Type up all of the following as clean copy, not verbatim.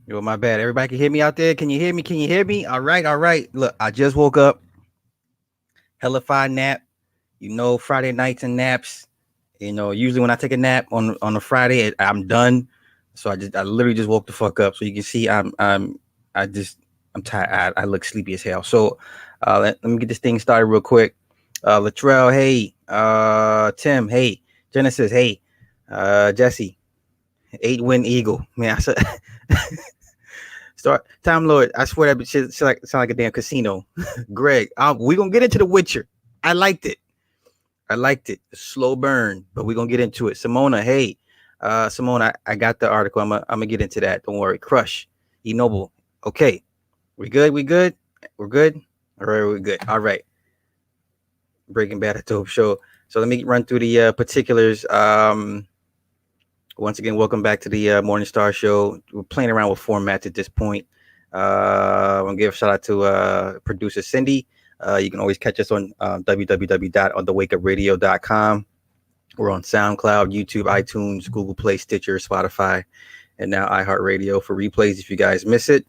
Yo, my bad. Everybody can hear me out there. Can you hear me? Can you hear me? All right, all right. Look, I just woke up. Hellified nap. Friday nights and naps. Usually when I take a nap on a Friday, I'm done. So I literally just woke the fuck up. So you can see I just I'm tired. I look sleepy as hell. So let me get this thing started real quick. Latrell, hey. Tim, hey. Genesis, hey. Jesse, 8-win Eagle. Man, I said start Time Lord. I swear that shit sound like a damn casino. Greg, we gonna get into The Witcher. I liked it. I liked it. Slow burn, but we're gonna get into it. Simona, hey. Simona, I got the article. I'm gonna get into that. Don't worry. Crush. Enoble. Okay. We good? We good? We're good? All right, we're good. All right. Breaking Bad, a dope show. So let me run through the particulars. Once again, welcome back to the Morning Star Show. We're playing around with formats at this point. I'm gonna give a shout out to producer Cindy. You can always catch us on www.onthewakeupradio.com. We're on SoundCloud, YouTube, iTunes, Google Play, Stitcher, Spotify, and now iHeartRadio for replays if you guys miss it.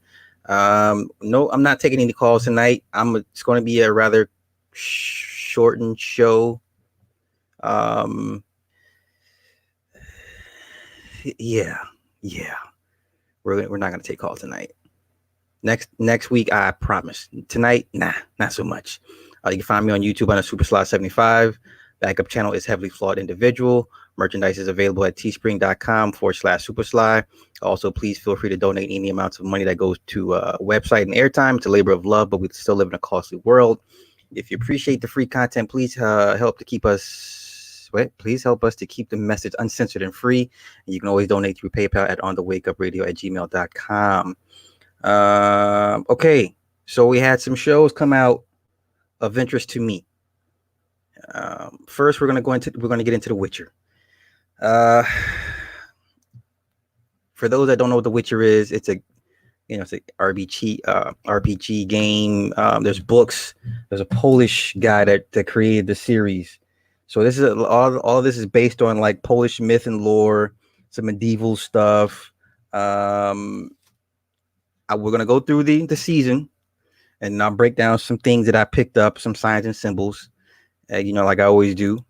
No, I'm not taking any calls tonight. It's going to be a rather shortened show. Yeah, yeah. We're not going to take calls tonight. Next week, I promise. Tonight, nah, not so much. You can find me on YouTube on a SuperSlot75. Backup channel is Heavily Flawed Individual. Merchandise is available at teespring.com/supersly. Also, please feel free to donate any amounts of money that goes to website and airtime. It's a labor of love, but we still live in a costly world. If you appreciate the free content, please help to keep us. Please help us to keep the message uncensored and free. And you can always donate through PayPal at onthewakeupradio@gmail.com. Okay, so we had some shows come out of interest to me. First, we're gonna get into The Witcher. For those that don't know what The Witcher is, it's an RPG game. There's books. There's a Polish guy that created the series. So this is all of this is based on like Polish myth and lore, some medieval stuff. We're gonna go through the season, and I'll break down some things that I picked up, some signs and symbols. Like I always do.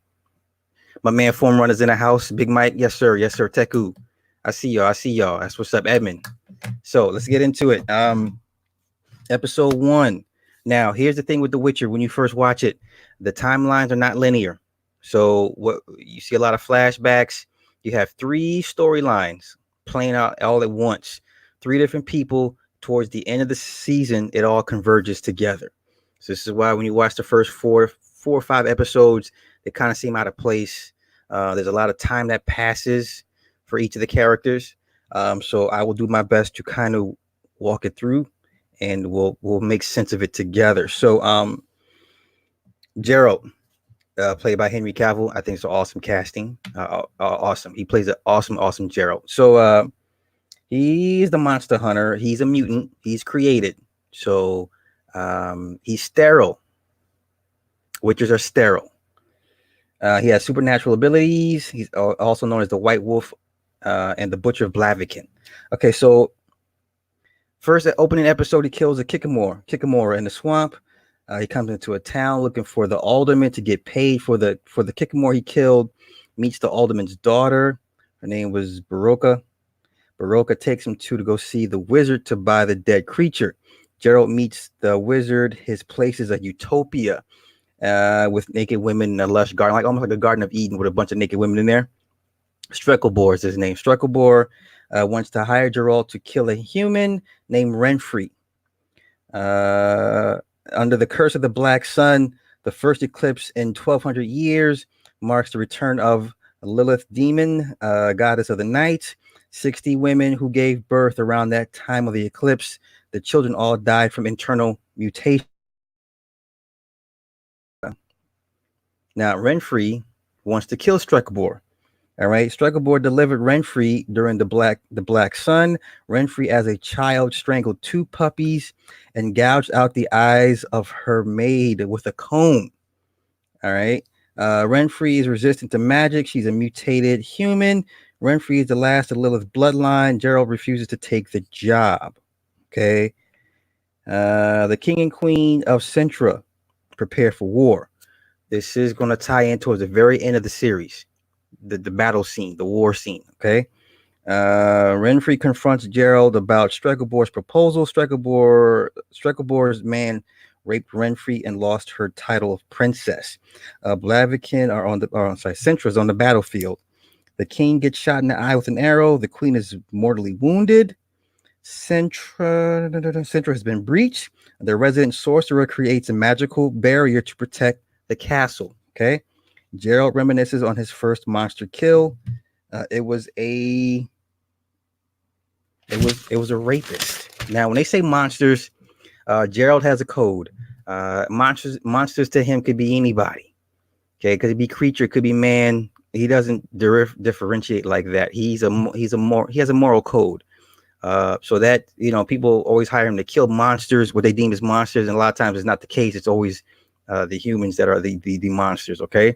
My man, form runners in the house. Big Mike, yes sir, Teku. I see y'all. That's what's up, Edmund. So let's get into it. Episode 1. Now, here's the thing with The Witcher. When you first watch it, the timelines are not linear. So what you see a lot of flashbacks. You have 3 storylines playing out all at once. 3 different people. Towards the end of the season, it all converges together. So this is why when you watch the first four or 5 episodes, they kind of seem out of place. There's a lot of time that passes for each of the characters. So I will do my best to kind of walk it through, and we'll make sense of it together. So Geralt, played by Henry Cavill, I think it's an awesome casting. Awesome. He plays an awesome Geralt. So he's the monster hunter. He's a mutant. He's created. So he's sterile. Witchers are sterile. He has supernatural abilities. He's also known as the White Wolf and the Butcher of Blaviken. Okay, so first opening episode, he kills a Kikimora in the swamp. He comes into a town looking for the alderman to get paid for the Kikimora he killed. Meets the alderman's daughter. Her name was Baroka. Baroka takes him to go see the wizard to buy the dead creature. Geralt meets the wizard. His place is a utopia with naked women in a lush garden, almost like a Garden of Eden with a bunch of naked women in there. Streckelbor is his name. Streckelbor wants to hire Geralt to kill a human named Renfrey. Under the curse of the Black Sun, the first eclipse in 1,200 years marks the return of Lilith Demon, goddess of the night. 60 women who gave birth around that time of the eclipse. The children all died from internal mutation. Now, Renfrey wants to kill Streckelbor. All right. Streckelbor delivered Renfrey during the Black Sun. Renfrey, as a child, strangled 2 puppies and gouged out the eyes of her maid with a comb. All right. Renfrey is resistant to magic. She's a mutated human. Renfrey is the last of Lilith's bloodline. Gerald refuses to take the job. Okay. The king and queen of Sintra prepare for war. This is going to tie in towards the very end of the series, the battle scene, the war scene. Okay. Renfrey confronts Gerald about Strekelbor's proposal. Strekelbor's man raped Renfrey and lost her title of princess. Blaviken Sintra's on the battlefield. The king gets shot in the eye with an arrow. The queen is mortally wounded. Sintra has been breached. The resident sorcerer creates a magical barrier to protect the castle. Okay. Gerald reminisces on his first monster kill. It was a rapist. Now, when they say monsters, Gerald has a code. Monsters to him could be anybody. Okay, could be creature, could be man. He doesn't differentiate like that. He has a moral code. So that, people always hire him to kill monsters, what they deem as monsters, and a lot of times it's not the case. It's always the humans that are the monsters. Okay.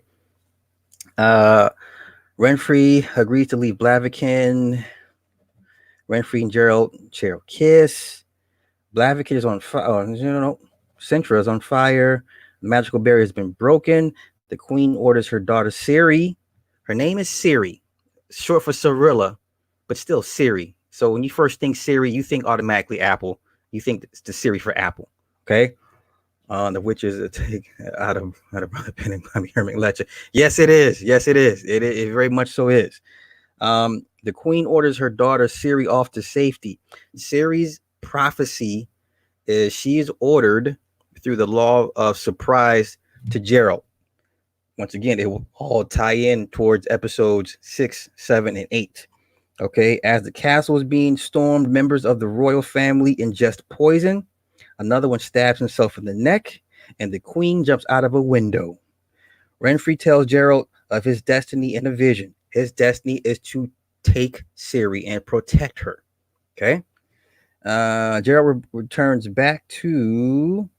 Renfrey agrees to leave Blaviken. Renfrey and Gerald kiss. Blaviken is on fire. Sintra is on fire. The magical barrier has been broken. The queen orders her daughter Ciri. Her name is Ciri, short for Cirilla, but still Ciri. So when you first think Ciri, you think automatically Apple. You think it's the Ciri for Apple. Okay. The witch is a take out of Brother Penn and Hermit Lecture. Yes, it is. Yes, it is. It very much so is. The queen orders her daughter Ciri off to safety. Ciri's prophecy is she is ordered through the law of surprise to Gerald. Once again, it will all tie in towards episodes 6, 7, and 8. Okay, as the castle is being stormed, members of the royal family ingest poison. Another one stabs himself in the neck, and the queen jumps out of a window. Renfrey tells Gerald of his destiny in a vision. His destiny is to take Ciri and protect her. Okay. Gerald returns back to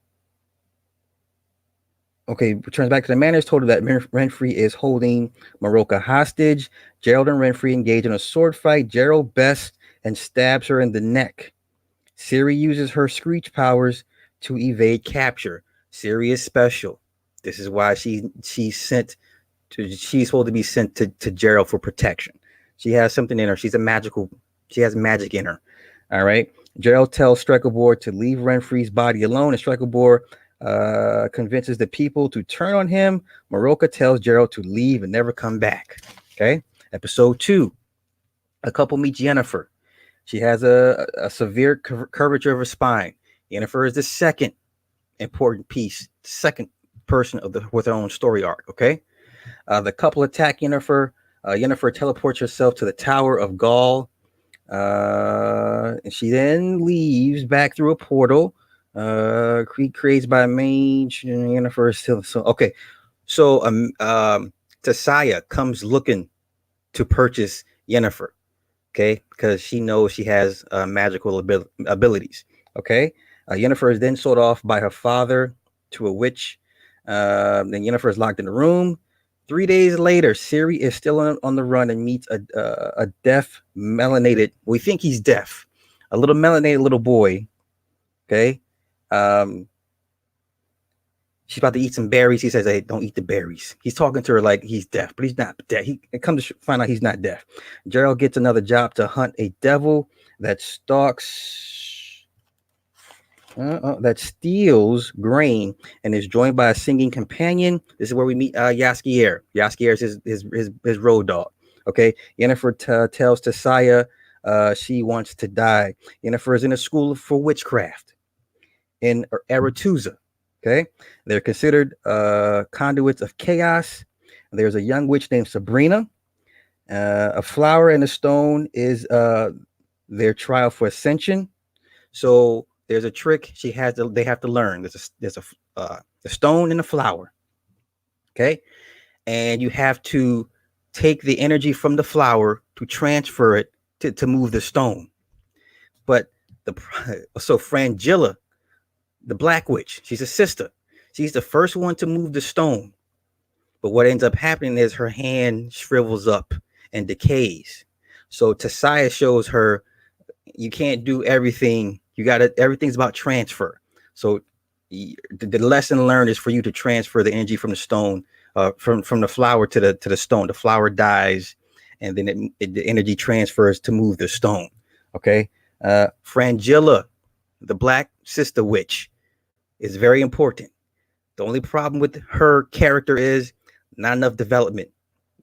the manor. Is told that Renfrey is holding Maroka hostage. Gerald and Renfrey engage in a sword fight. Gerald bests and stabs her in the neck. Ciri uses her screech powers to evade capture. Ciri is special. This is why she's supposed to be sent to Gerald for protection. She has something in her. She has magic in her. All right. Gerald tells Strekelbor to leave Renfrey's body alone, and Strekelbor convinces the people to turn on him. Maroka tells Gerald to leave and never come back. Okay. Episode 2. A couple meets Yennefer. She has a severe curvature of her spine. Yennefer is the second important piece, second person with her own story arc. Okay. The couple attack Yennefer. Yennefer teleports herself to the Tower of Gaul. And she then leaves back through a portal. Creates by a mage. Yennefer is still so okay. So Tasaya comes looking to purchase Yennefer. Okay, because she knows she has magical abilities. Okay, Yennefer is then sold off by her father to a witch. Then Yennefer is locked in the room. 3 days later, Ciri is still on the run and meets a deaf, melanated. We think he's deaf, a little melanated little boy. Okay, she's about to eat some berries. He says, "Hey, don't eat the berries." He's talking to her like he's deaf, but he's not deaf. He comes to find out he's not deaf. Gerald gets another job to hunt a devil that steals grain and is joined by a singing companion. This is where we meet Jaskier. Jaskier is his road dog. Okay, Yennefer tells Tasaya she wants to die. Yennefer is in a school for witchcraft in Aretuza. Okay, they're considered conduits of chaos. There's a young witch named Sabrina. A flower and a stone is their trial for ascension. So there's a trick they have to learn. There's a stone and a flower. Okay, and you have to take the energy from the flower to transfer it to move the stone. But Frangilla, the Black Witch, she's a sister. She's the first one to move the stone. But what ends up happening is her hand shrivels up and decays. So Tasaya shows her you can't do everything. You got to, everything's about transfer. So the lesson learned is for you to transfer the energy from the stone, from the flower to the stone. The flower dies, and then the energy transfers to move the stone. Okay. Frangilla, the black sister witch, is very important. The only problem with her character is not enough development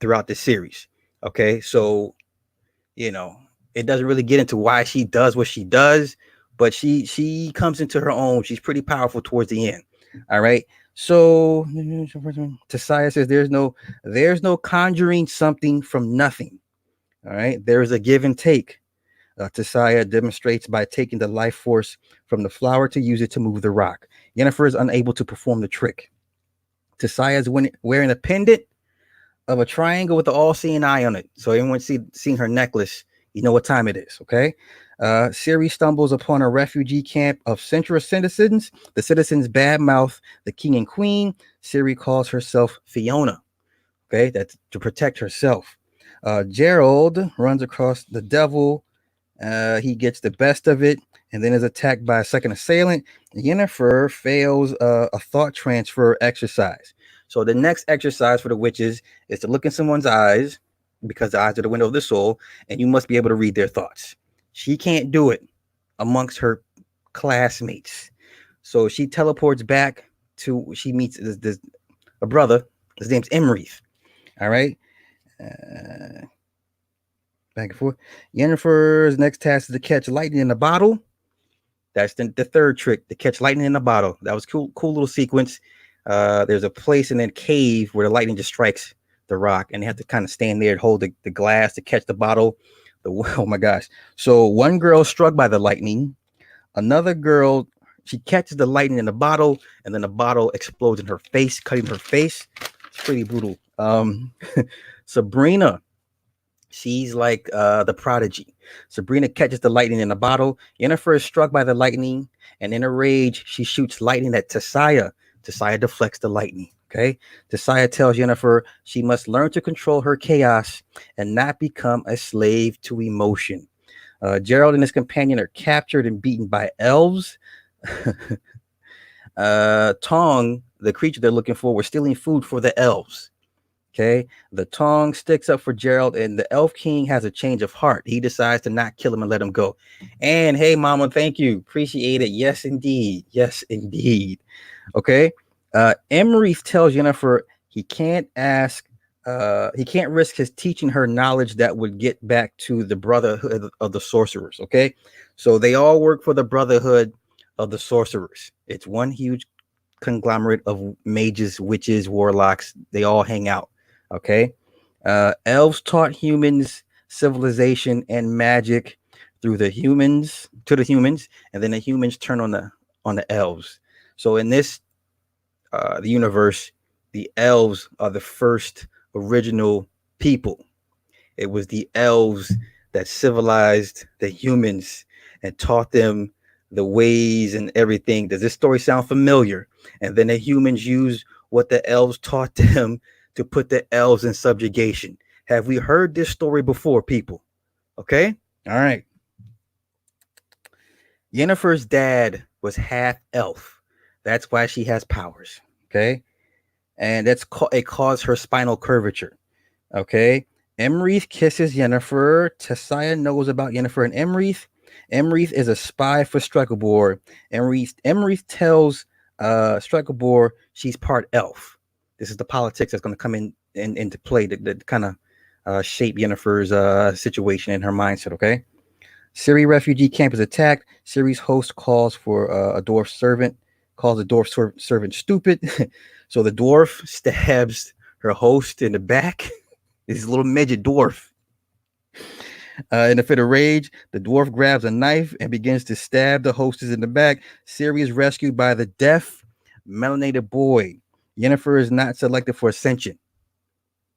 throughout the series. Okay, so you know, it doesn't really get into why she does what she does, but she comes into her own. She's pretty powerful towards the end. All right. So Tasaya says there's no conjuring something from nothing. All right. There is a give and take. Tasaya demonstrates by taking the life force from the flower to use it to move the rock. Yennefer is unable to perform the trick. Tasaya is wearing a pendant of a triangle with the all-seeing eye on it. So everyone seen her necklace, you know what time it is, okay? Ciri stumbles upon a refugee camp of Central citizens. The citizens badmouth the king and queen. Ciri calls herself Fiona, okay? That's to protect herself. Gerald runs across the devil. He gets the best of it and then is attacked by a second assailant. Yennefer fails a thought transfer exercise. So the next exercise for the witches is to look in someone's eyes, because the eyes are the window of the soul, and you must be able to read their thoughts. She can't do it amongst her classmates. So she teleports back to, she meets a brother. His name's Emreith. All right. Back and forth. Yennefer's next task is to catch lightning in a bottle. That's the third trick, to catch lightning in a bottle. That was cool little sequence. There's a place in a cave where the lightning just strikes the rock, and they have to kind of stand there and hold the glass to catch the bottle. Oh my gosh. So one girl struck by the lightning. Another girl, she catches the lightning in the bottle, and then the bottle explodes in her face, cutting her face. It's pretty brutal. Sabrina, she's like the prodigy. Sabrina catches the lightning in a bottle. Yennefer is struck by the lightning, and in a rage, she shoots lightning at Tasaya. Tasaya deflects the lightning. Okay. Tasaya tells Yennefer she must learn to control her chaos and not become a slave to emotion. Gerald and his companion are captured and beaten by elves. Tong, the creature they're looking for, was stealing food for the elves. Okay, the Tong sticks up for Gerald, and the Elf King has a change of heart. He decides to not kill him and let him go. And hey, Mama, thank you, appreciate it. Yes, indeed. Yes, indeed. Okay. Emreith tells Yennefer he can't risk his teaching her knowledge that would get back to the Brotherhood of the Sorcerers. Okay, so they all work for the Brotherhood of the Sorcerers. It's one huge conglomerate of mages, witches, warlocks. They all hang out. Okay. Elves taught humans civilization and magic through the humans, and then the humans turn on the elves. So in this the universe, the elves are the first original people. It was the elves that civilized the humans and taught them the ways and everything. Does this story sound familiar? And then the humans use what the elves taught them to put the elves in subjugation. Have we heard this story before, people? Okay. All right. Yennefer's dad was half elf. That's why she has powers. Okay. And it caused her spinal curvature. Okay. Emreith kisses Yennefer. Tasaya knows about Yennefer and Emreith. Emreith is a spy for Strykelborg. Emreith tells Strykelborg she's part elf. This is the politics that's going to come into play that kind of shape Yennefer's situation and her mindset. Okay. Ciri refugee camp is attacked. Ciri's host calls for a dwarf servant. Calls the dwarf servant stupid. So the dwarf stabs her host in the back. This little midget dwarf. In a fit of rage, the dwarf grabs a knife and begins to stab the hostess in the back. Ciri is rescued by the deaf, melanated boy. Yennefer is not selected for ascension.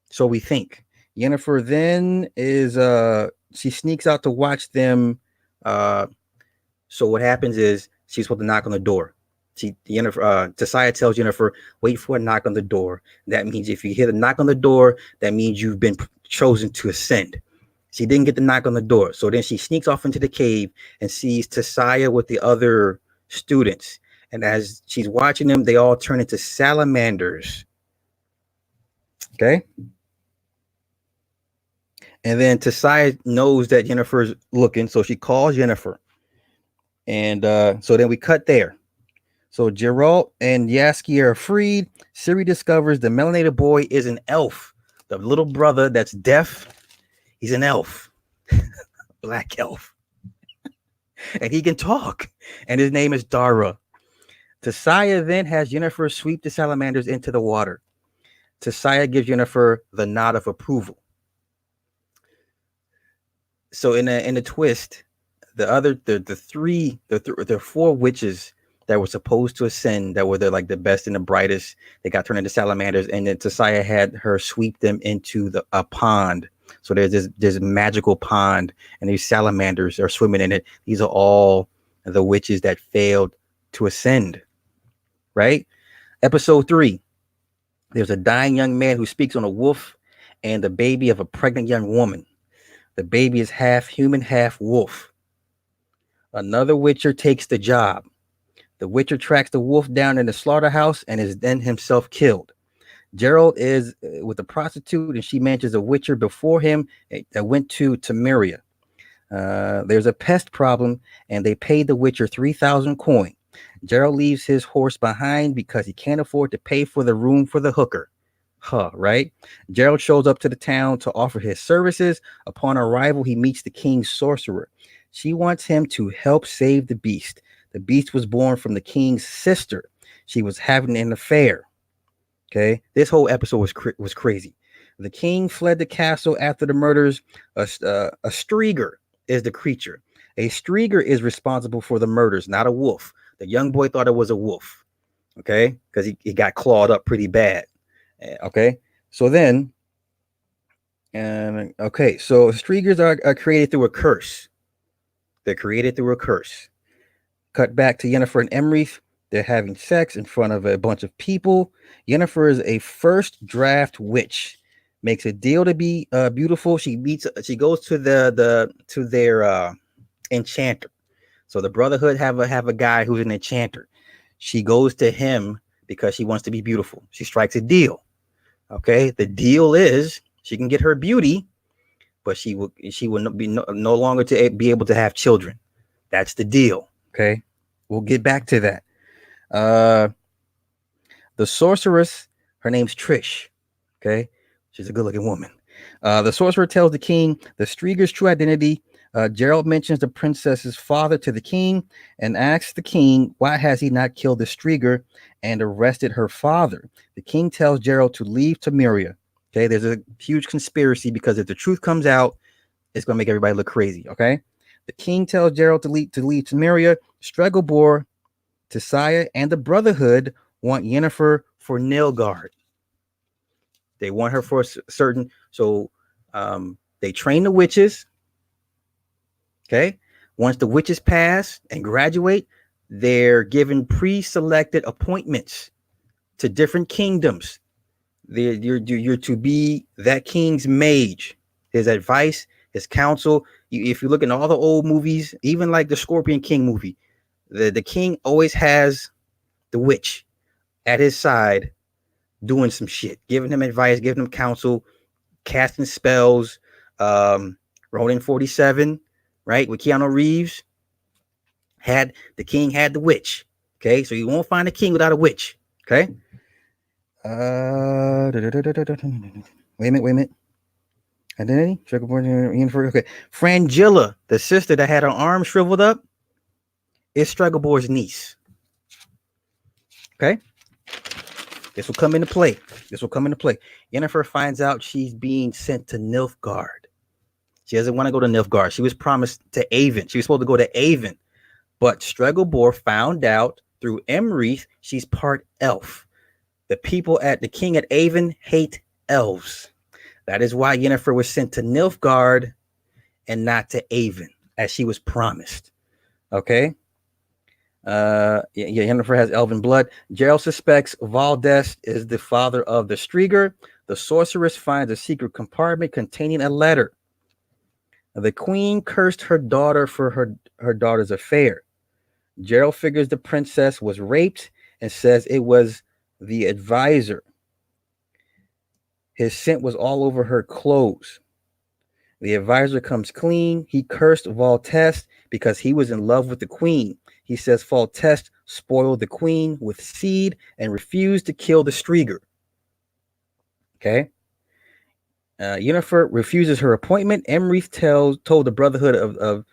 So we think. Yennefer then is she sneaks out to watch them. So what happens is she's supposed to knock on the door. Tasaya tells Yennefer, wait for a knock on the door. That means if you hear the knock on the door, that means you've been chosen to ascend. She didn't get the knock on the door. So then she sneaks off into the cave and sees Tasaya with the other students. And as she's watching them, they all turn into salamanders. Okay. And then Tasaya knows that Jennifer's looking. So she calls Jennifer. And so then we cut there. So Geralt and Yaski are freed. Ciri discovers the melanated boy is an elf. The little brother that's deaf, he's an elf. Black elf. And he can talk. And his name is Dara. Tasaya then has Jennifer sweep the salamanders into the water. Tasaya gives Jennifer the nod of approval. So in a twist, the four witches that were supposed to ascend, that were the best and the brightest, they got turned into salamanders, and then Tasaya had her sweep them into a pond. So there's this magical pond, and these salamanders are swimming in it. These are all the witches that failed to ascend. Right? Episode 3. There's a dying young man who speaks on a wolf and the baby of a pregnant young woman. The baby is half human, half wolf. Another witcher takes the job. The witcher tracks the wolf down in the slaughterhouse and is then himself killed. Geralt is with a prostitute, and she mentions a witcher before him that went to Temeria. There's a pest problem, and they paid the witcher 3,000 coin. Geralt leaves his horse behind because he can't afford to pay for the room for the hooker. Right? Geralt shows up to the town to offer his services. Upon arrival, he meets the king's sorcerer. She wants him to help save the beast. The beast was born from the king's sister. She was having an affair. Okay, this whole episode was crazy. The king fled the castle after the murders. A Striger is the creature. A Striger is responsible for the murders, not a wolf. The young boy thought it was a wolf. Okay, because he got clawed up pretty bad. Okay, so then, so Strigers are created through a curse. They're created through a curse. Cut back to Yennefer and Emrith. They're having sex in front of a bunch of people. Yennefer is a first draft witch. Makes a deal to be beautiful. She goes to their enchanter. So the Brotherhood have a guy who's an enchanter. She goes to him because she wants to be beautiful. She strikes a deal. Okay, the deal is she can get her beauty, but she will be no longer to be able to have children. That's the deal. Okay, we'll get back to that. The sorceress, her name's Trish. Okay, she's a good-looking woman. The sorcerer tells the king the Striger's true identity. Geralt mentions the princess's father to the king and asks the king why has he not killed the Striger and arrested her father. The king tells Geralt to leave Temeria. Okay, there's a huge conspiracy because if the truth comes out, it's going to make everybody look crazy. Okay, the king tells Geralt to leave Temeria. Stregobor, Tasaya, and the Brotherhood want Yennefer for Nilfgaard. They want her for certain. So they train the witches. Okay. Once the witches pass and graduate, they're given pre-selected appointments to different kingdoms. You're to be that king's mage, his advice, his counsel. If you look at all the old movies, even like the Scorpion King movie, the king always has the witch at his side doing some shit, giving him advice, giving him counsel, casting spells. Ronin 47. Right, with Keanu Reeves, the king had the witch. Okay, so you won't find a king without a witch. Okay. Wait a minute. Identity. Okay. Frangilla, the sister that had her arm shriveled up, is Stregobor's niece. Okay. This will come into play. Yennefer finds out she's being sent to Nilfgaard. She doesn't want to go to Nilfgaard. She was promised to Avon. She was supposed to go to Avon. But Stregobor found out through Emrith she's part elf. The king at Avon hate elves. That is why Yennefer was sent to Nilfgaard and not to Avon, as she was promised. Okay? Yennefer has elven blood. Geralt suspects Valdest is the father of the Striger. The sorceress finds a secret compartment containing a letter. The queen cursed her daughter for her daughter's affair. Gerald figures the princess was raped and says it was the advisor. His scent was all over her clothes. The advisor comes clean. He cursed Voltest because he was in love with the queen. He says Voltest spoiled the queen with seed and refused to kill the Strieger. Okay. Yennefer refuses her appointment. Emrith told the Brotherhood of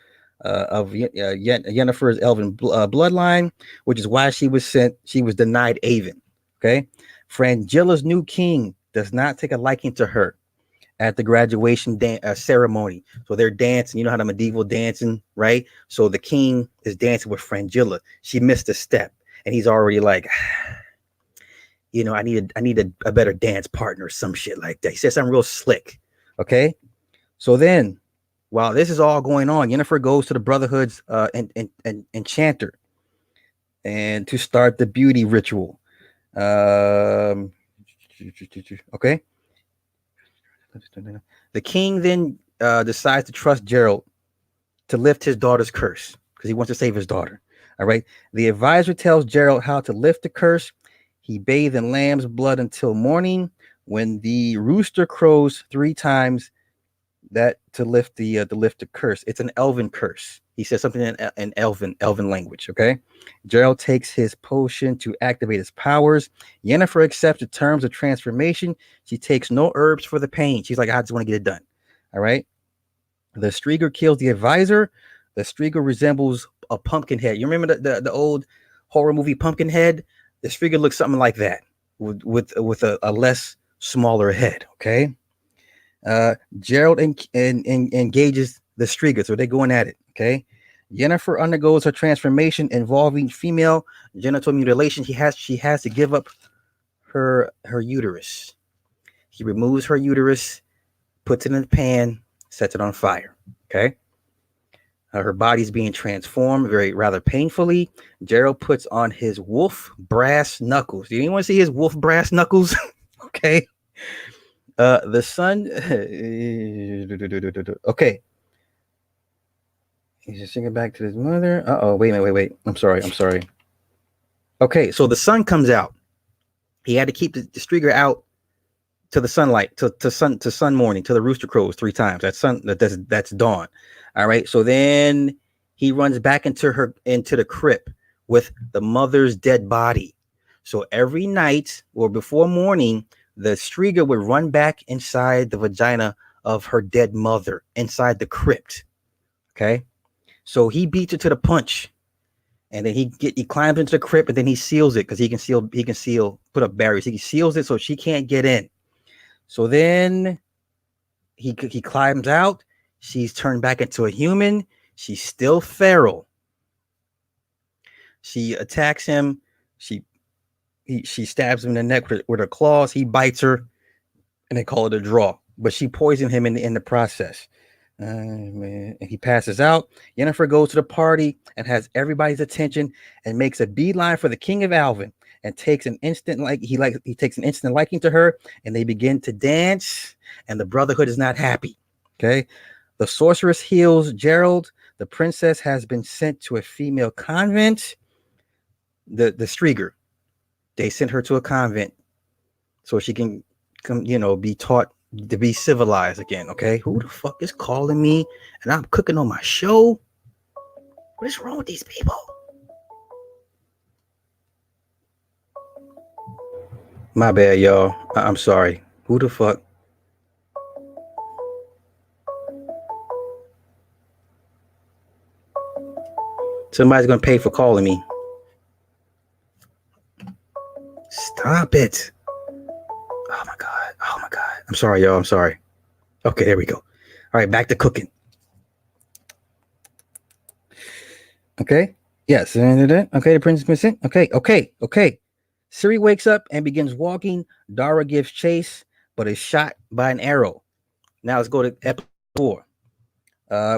Yennefer's elven bloodline, which is why she was sent. She was denied Avon. Okay. Frangilla's new king does not take a liking to her at the graduation ceremony. So they're dancing. You know how the medieval dancing, right? So the king is dancing with Frangilla. She missed a step, and he's already like, I need a better dance partner, some shit like that. He said something real slick. Okay. So then, while this is all going on, Yennefer goes to the Brotherhood's enchanter and to start the beauty ritual. Okay. The king then decides to trust Gerald to lift his daughter's curse because he wants to save his daughter. All right. The advisor tells Gerald how to lift the curse. He bathed in lamb's blood until morning. When the rooster crows 3 times, that to lift the curse. It's an elven curse. He says something in elven language. Okay. Gerald takes his potion to activate his powers. Yennefer accepts the terms of transformation. She takes no herbs for the pain. She's like, I just want to get it done. All right. The Strieger kills the advisor. The Strieger resembles a pumpkin head. You remember the old horror movie Pumpkinhead? The Strieger looks something like that with a less smaller head. Okay. Gerald engages the Strieger, so they're going at it. Okay. Yennefer undergoes her transformation involving female genital mutilation. She has to give up her uterus. He removes her uterus, puts it in the pan, sets it on fire. Okay. Her body's being transformed rather painfully. Gerald puts on his wolf brass knuckles. Do anyone see his wolf brass knuckles? Okay. The sun. Okay. He's just singing back to his mother. Wait. I'm sorry. Okay, so the sun comes out. He had to keep the Strieger out to the sunlight, to sun morning, to the rooster crows 3 times. That's dawn. All right. So then he runs back into the crypt with the mother's dead body. So every night or before morning, the Strieger would run back inside the vagina of her dead mother inside the crypt. Okay. So he beats her to the punch, and then he climbs into the crypt, and then he seals it because he can put up barriers. He seals it so she can't get in. So then he climbs out. She's turned back into a human. She's still feral. She attacks him. She stabs him in the neck with her claws. He bites her, and they call it a draw. But she poisoned him in the process. And he passes out. Yennefer goes to the party and has everybody's attention and makes a beeline for the King of Alvin and takes an instant liking to her, and they begin to dance. And the Brotherhood is not happy. Okay. The sorceress heals Gerald. The princess has been sent to a female convent. The Strieger, they sent her to a convent so she can come, be taught to be civilized again. Okay. Who the fuck is calling me? And I'm cooking on my show. What is wrong with these people? My bad, y'all. I'm sorry. Who the fuck? Somebody's gonna pay for calling me. Stop it. Oh my god. I'm sorry, y'all. I'm sorry. Okay, there we go. All right, back to cooking. Okay. Yes. Okay, the princess missing. Okay. Ciri wakes up and begins walking. Dara gives chase, but is shot by an arrow. Now let's go to episode 4.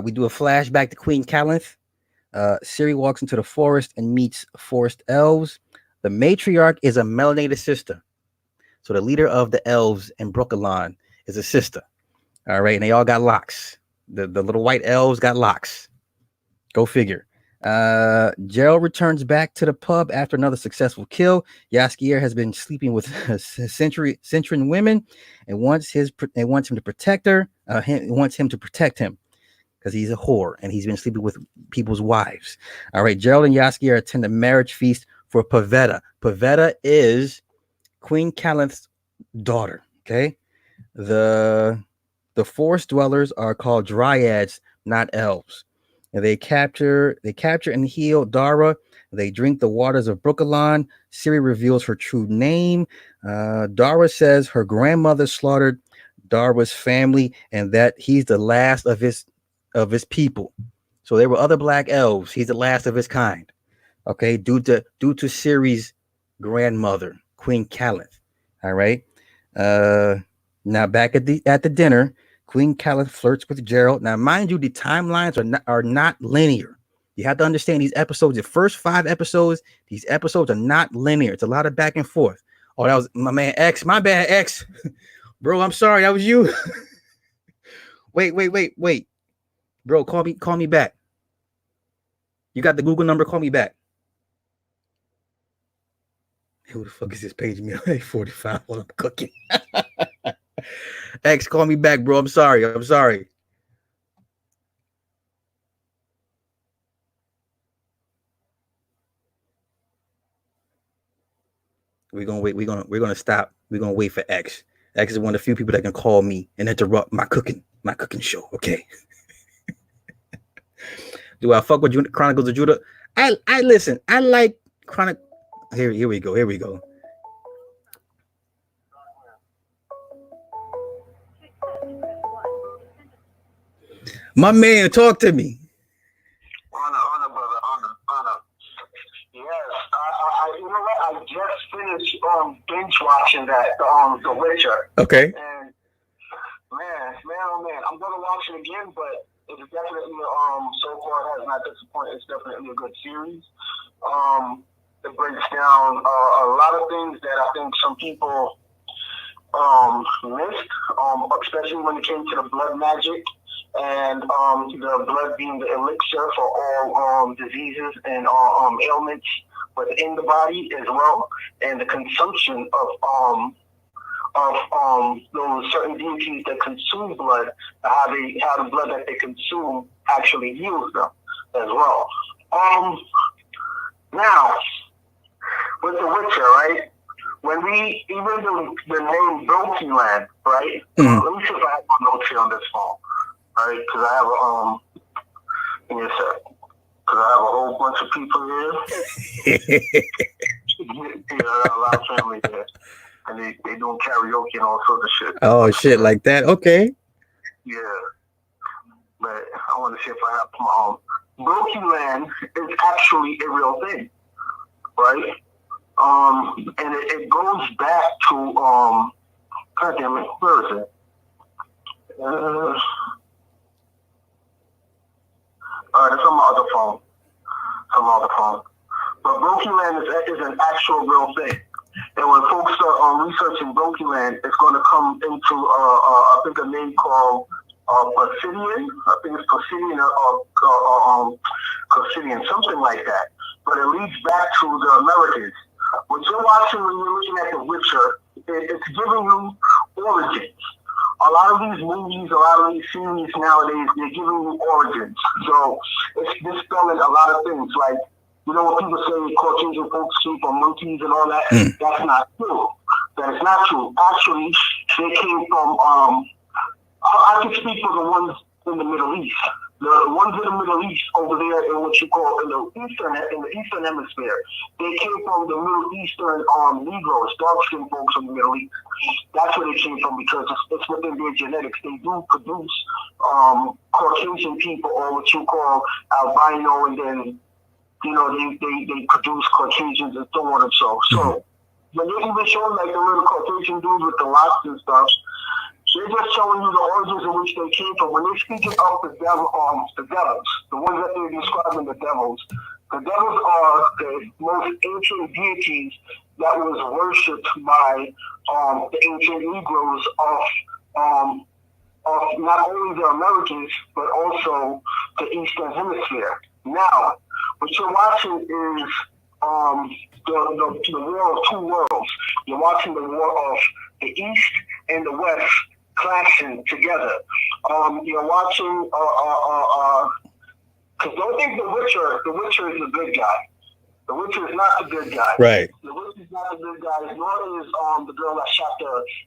We do a flashback to Queen Calanth. Ciri walks into the forest and meets forest elves. The matriarch is a melanated sister. So the leader of the elves in Brooklyn is a sister. All right. And they all got locks. The little white elves got locks. Go figure. Gerald returns back to the pub after another successful kill. Jaskier has been sleeping with Centurion women and wants him to protect her. Wants him to protect him because he's a whore and he's been sleeping with people's wives. All right, Gerald and Jaskier attend a marriage feast for Pavetta. Pavetta is Queen Callanth's daughter. Okay, the forest dwellers are called dryads, not elves. And they capture and heal Dara. They drink the waters of Brookalon. Siri reveals her true name. Dara says her grandmother slaughtered Dara's family and that he's the last of his people. So there were other black elves. He's the last of his kind. Okay, due to Siri's grandmother, Queen Callanth. All right. Now back at the dinner, Queen Callanth flirts with Gerald. Now, mind you, the timelines are not linear. You have to understand these episodes. The first 5 episodes, these episodes are not linear. It's a lot of back and forth. Oh, that was my man X. My bad, X. Bro, I'm sorry. That was you. Wait. Bro, call me back. You got the Google number? Call me back. Who the fuck is this page me 45 while I'm cooking? X, call me back, bro. I'm sorry. We're gonna stop. We're gonna wait for X. X is one of the few people that can call me and interrupt my cooking show. Okay. Do I fuck with Chronicles of Judah? I listen. I like Chronic. Here we go. My man, talk to me. Honor, brother, honor. Yes, you know what? I just finished binge watching that The Witcher. Okay. And man, I'm gonna watch it again, but it's definitely so far has not disappointed. It's definitely a good series. It breaks down a lot of things that I think some people missed, especially when it came to the blood magic. And the blood being the elixir for all diseases and ailments within the body as well, and the consumption of those certain deities that consume blood, how the blood that they consume actually heals them as well. Now with The Witcher, right? When we even the name Brokenland, right? Mm-hmm. Let me see if I have my notes here on this phone. Right, because I have give me a sec. Because I have a whole bunch of people here. Yeah, I got a lot of family there, and they doing karaoke and all sorts of shit. Oh, shit like that. Okay. Yeah, but I want to see if I have my own. Brokenland is actually a real thing, right? And it goes back to God damn it, where is it? It's on my other phone. But Brokenland is an actual real thing. And when folks start researching Brokenland, it's going to come into, I think, a name called Placidian. I think it's Placidian or Placidian, something like that. But it leads back to the Americans. What you're watching when you're looking at The Witcher, it's giving you origins. A lot of these movies, a lot of these series nowadays, they're giving you origins. So it's dispelling a lot of things. Like, you know, when people say Caucasian folks sleep on monkeys and all that, that's not true. That is not true. Actually, they came from, I can speak for the ones in the Middle East. The ones in the Middle East over there in what you call in the Eastern Hemisphere, they came from the Middle Eastern Negroes, dark-skinned folks from the Middle East. That's where they came from because it's within their genetics. They do produce Caucasian people, or what you call albino, and then they produce Caucasians and so on and so. So when they even show like the little Caucasian dudes with the locks and stuff, they're just showing you the origins in which they came from. When they're speaking of the devils, the ones that they're describing the devils are the most ancient deities that was worshipped by the ancient Negroes of of not only the Americans, but also the Eastern Hemisphere. Now, what you're watching is the war of two worlds. You're watching the war of the East and the West clashing together. You're watching, because don't think The Witcher is a good guy. The Witcher is not the good guy. Right. The Witcher is not the good guy. Nor is the girl that shot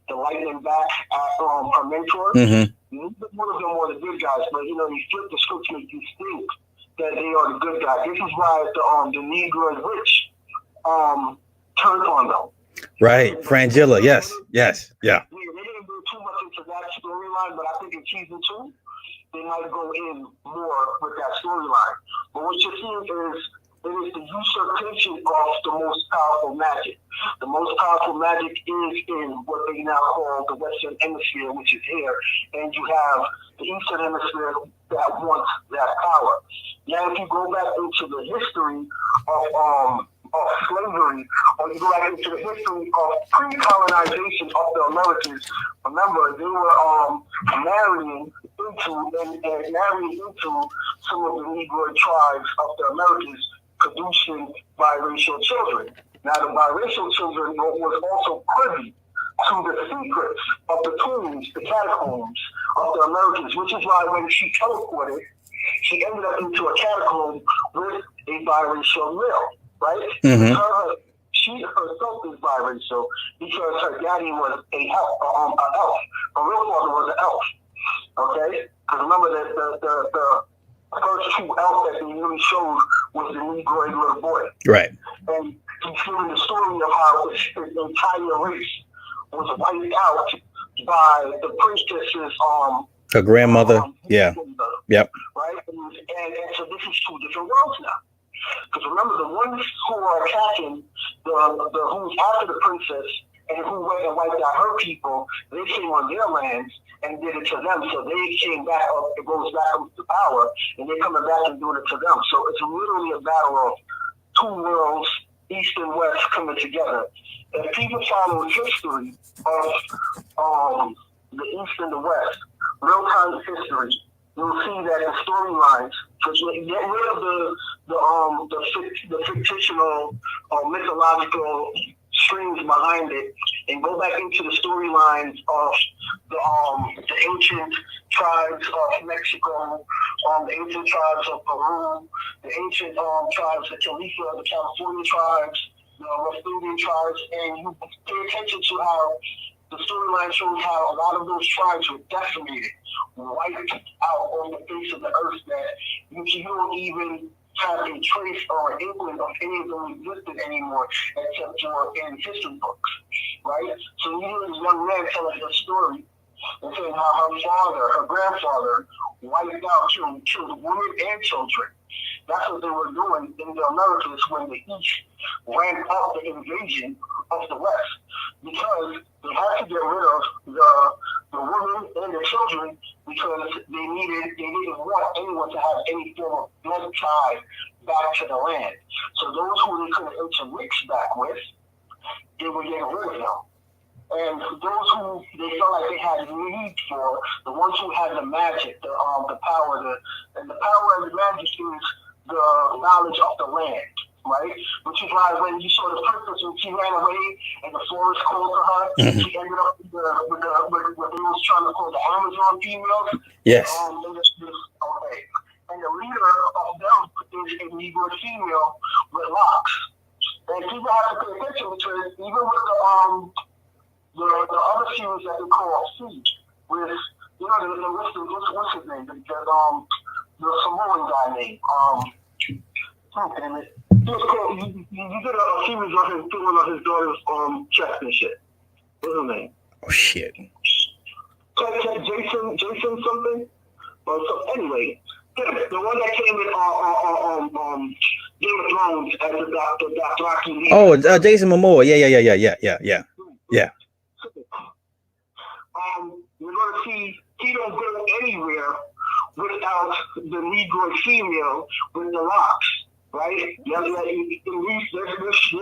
the lightning back at her mentor. Mm-hmm. Neither one of them were the good guys, but you flip the script to make you think that they are the good guys. This is why the Negro rich turned on them. Right, Frangilla. Yes. Yeah. Yeah, they didn't go too much into that storyline, but I think in season 2 they might go in more with that storyline. But what you're seeing is it is the usurpation of the most powerful magic. The most powerful magic is in what they now call the Western Hemisphere, which is here, and you have the Eastern Hemisphere that wants that power. Now, if you go back into the history of slavery, or you go back into the history of pre-colonization of the Americans, remember they were marrying into some of the Negro tribes of the Americans, producing biracial children. Now, the biracial children was also privy to the secrets of the tombs, the catacombs of the Americans, which is why when she teleported, she ended up into a catacomb with a biracial male, right? Mm-hmm. She herself is biracial because her daddy was an elf. Her real father was an elf. Okay? Because remember that the first two elves that they really showed was the Negroid little boy. Right. And he's telling the story of how his entire race was wiped out by the princess's her grandmother. Yeah. Yep. Right? And so this is two different worlds now. Because remember, the ones who are attacking who's after the princess and who went and wiped out her people, they came on their lands and did it to them. So they came back up, it goes back up to power, and they're coming back and doing it to them. So it's literally a battle of two worlds, East and West, coming together. If people follow history of the East and the West, real-time history, you'll see that the storylines, get rid of the fictional or mythological strings behind it, and go back into the storylines of the ancient tribes of Mexico, the ancient tribes of Peru, the ancient tribes of California, the California tribes, the West Indian tribes, and you pay attention to how the storyline shows how a lot of those tribes were decimated, wiped out on the face of the earth, that you don't even have a trace or an inkling of any of them existed anymore, except for in history books, right? So you hear this young man telling the story and saying how her grandfather, wiped out, killed women and children. That's what they were doing in the Americas when the East ran off the invasion of the West, because they had to get rid of the women and the children, because they didn't want anyone to have any form of blood tie back to the land. So those who they couldn't intermix back with, they were getting rid of them. And those who they felt like they had need for, the ones who had the magic, the power, and the power and the magic is the knowledge of the land, right? Which is why when you saw the princess, when she ran away and the forest called to her, she ended up with what they was trying to call the Amazon females. Yes. Okay. And the leader of them is a Negro female with locks. And people have to pay attention, because even with the other series that they call Siege, with what's his name? The Samoan guy name. Damn it. You did a series of him filming on his daughter's chest and shit. What's his name? Oh shit. Jason something? So anyway, damn it, the one that came in Game of Thrones as the Dothraki leader. Oh, Jason Momoa. Yeah. You're going to see he don't go anywhere without the Negro female with the locks. right? They're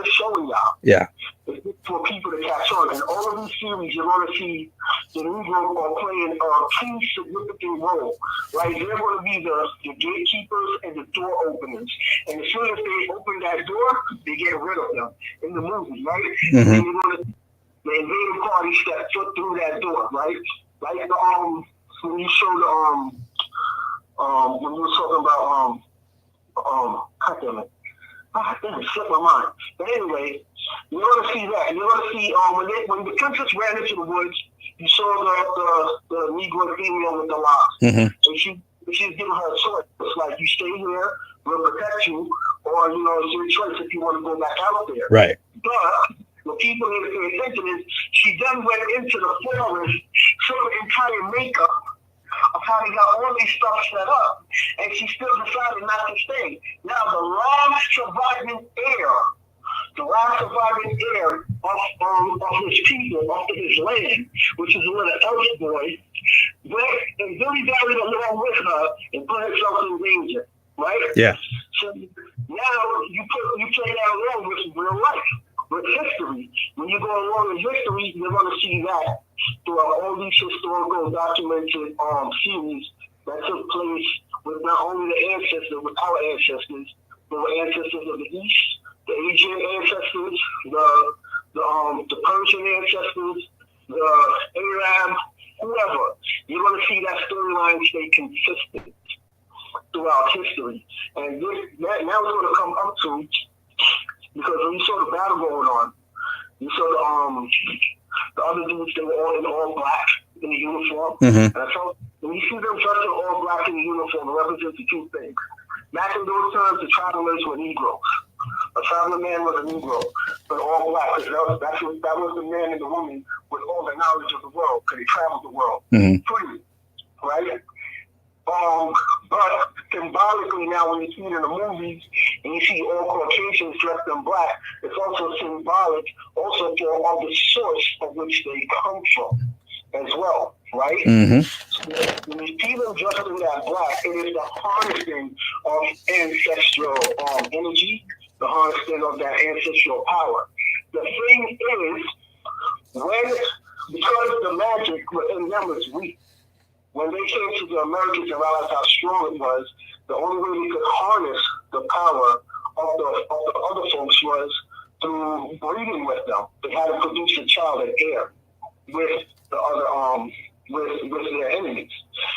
showing y'all. Yeah. It's for people to catch on. And all of these series, you're going to see the Negro are playing a key significant role. Like, they're going to be the gatekeepers and the door openers. And as soon as they open that door, they get rid of them in the movie, right? Mm-hmm. And you're going to the invading party step foot through that door, right? Like when you show the when you were talking about God damn it. Damn, it slipped my mind. But anyway, you're gonna see that. You're gonna see when the princess ran into the woods, you saw the Negro female with the locks. Mm-hmm. So she's giving her a choice. It's like, you stay here, we'll protect you, or it's your choice if you want to go back out there. Right. But what people need to pay attention is she then went into the forest, sort of entire makeup of how they got all these stuff set up, and she still decided not to stay. Now, the last surviving heir of his people, of his land, which is a little elf boy, went and Billy Barry along with her and put himself in danger, right? Yeah. So now you play that along with real life, with history. When you go along in history, you're going to see that throughout all these historical documented series that took place with not only the ancestors, with our ancestors, but the ancestors of the East, the Asian ancestors, the Persian ancestors, the Arab, whoever. You're going to see that storyline stay consistent throughout history. And now it's going to come up to, because when you saw the battle going on, you saw the other dudes, they were all in all black in the uniform. Mm-hmm. And I felt, when you see them dressed in all black in the uniform, it represents the two things. Back in those times, the travelers were Negroes. A traveling man was a Negro, but all black. Because that was the man and the woman with all the knowledge of the world, because they traveled the world freely, right? But symbolically now, when you see it in the movies and you see all Caucasians dressed in black, it's also symbolic also for the source of which they come from as well, right? Mm-hmm. So when you see them dressed in that black, it is the harnessing of ancestral energy, the harnessing of that ancestral power. The thing is, because the magic within them is weak, when they came to the Americans and realized how strong it was, the only way we could harness the power of the other folks was through breeding with them. They had to produce a child in air with the other with their enemies.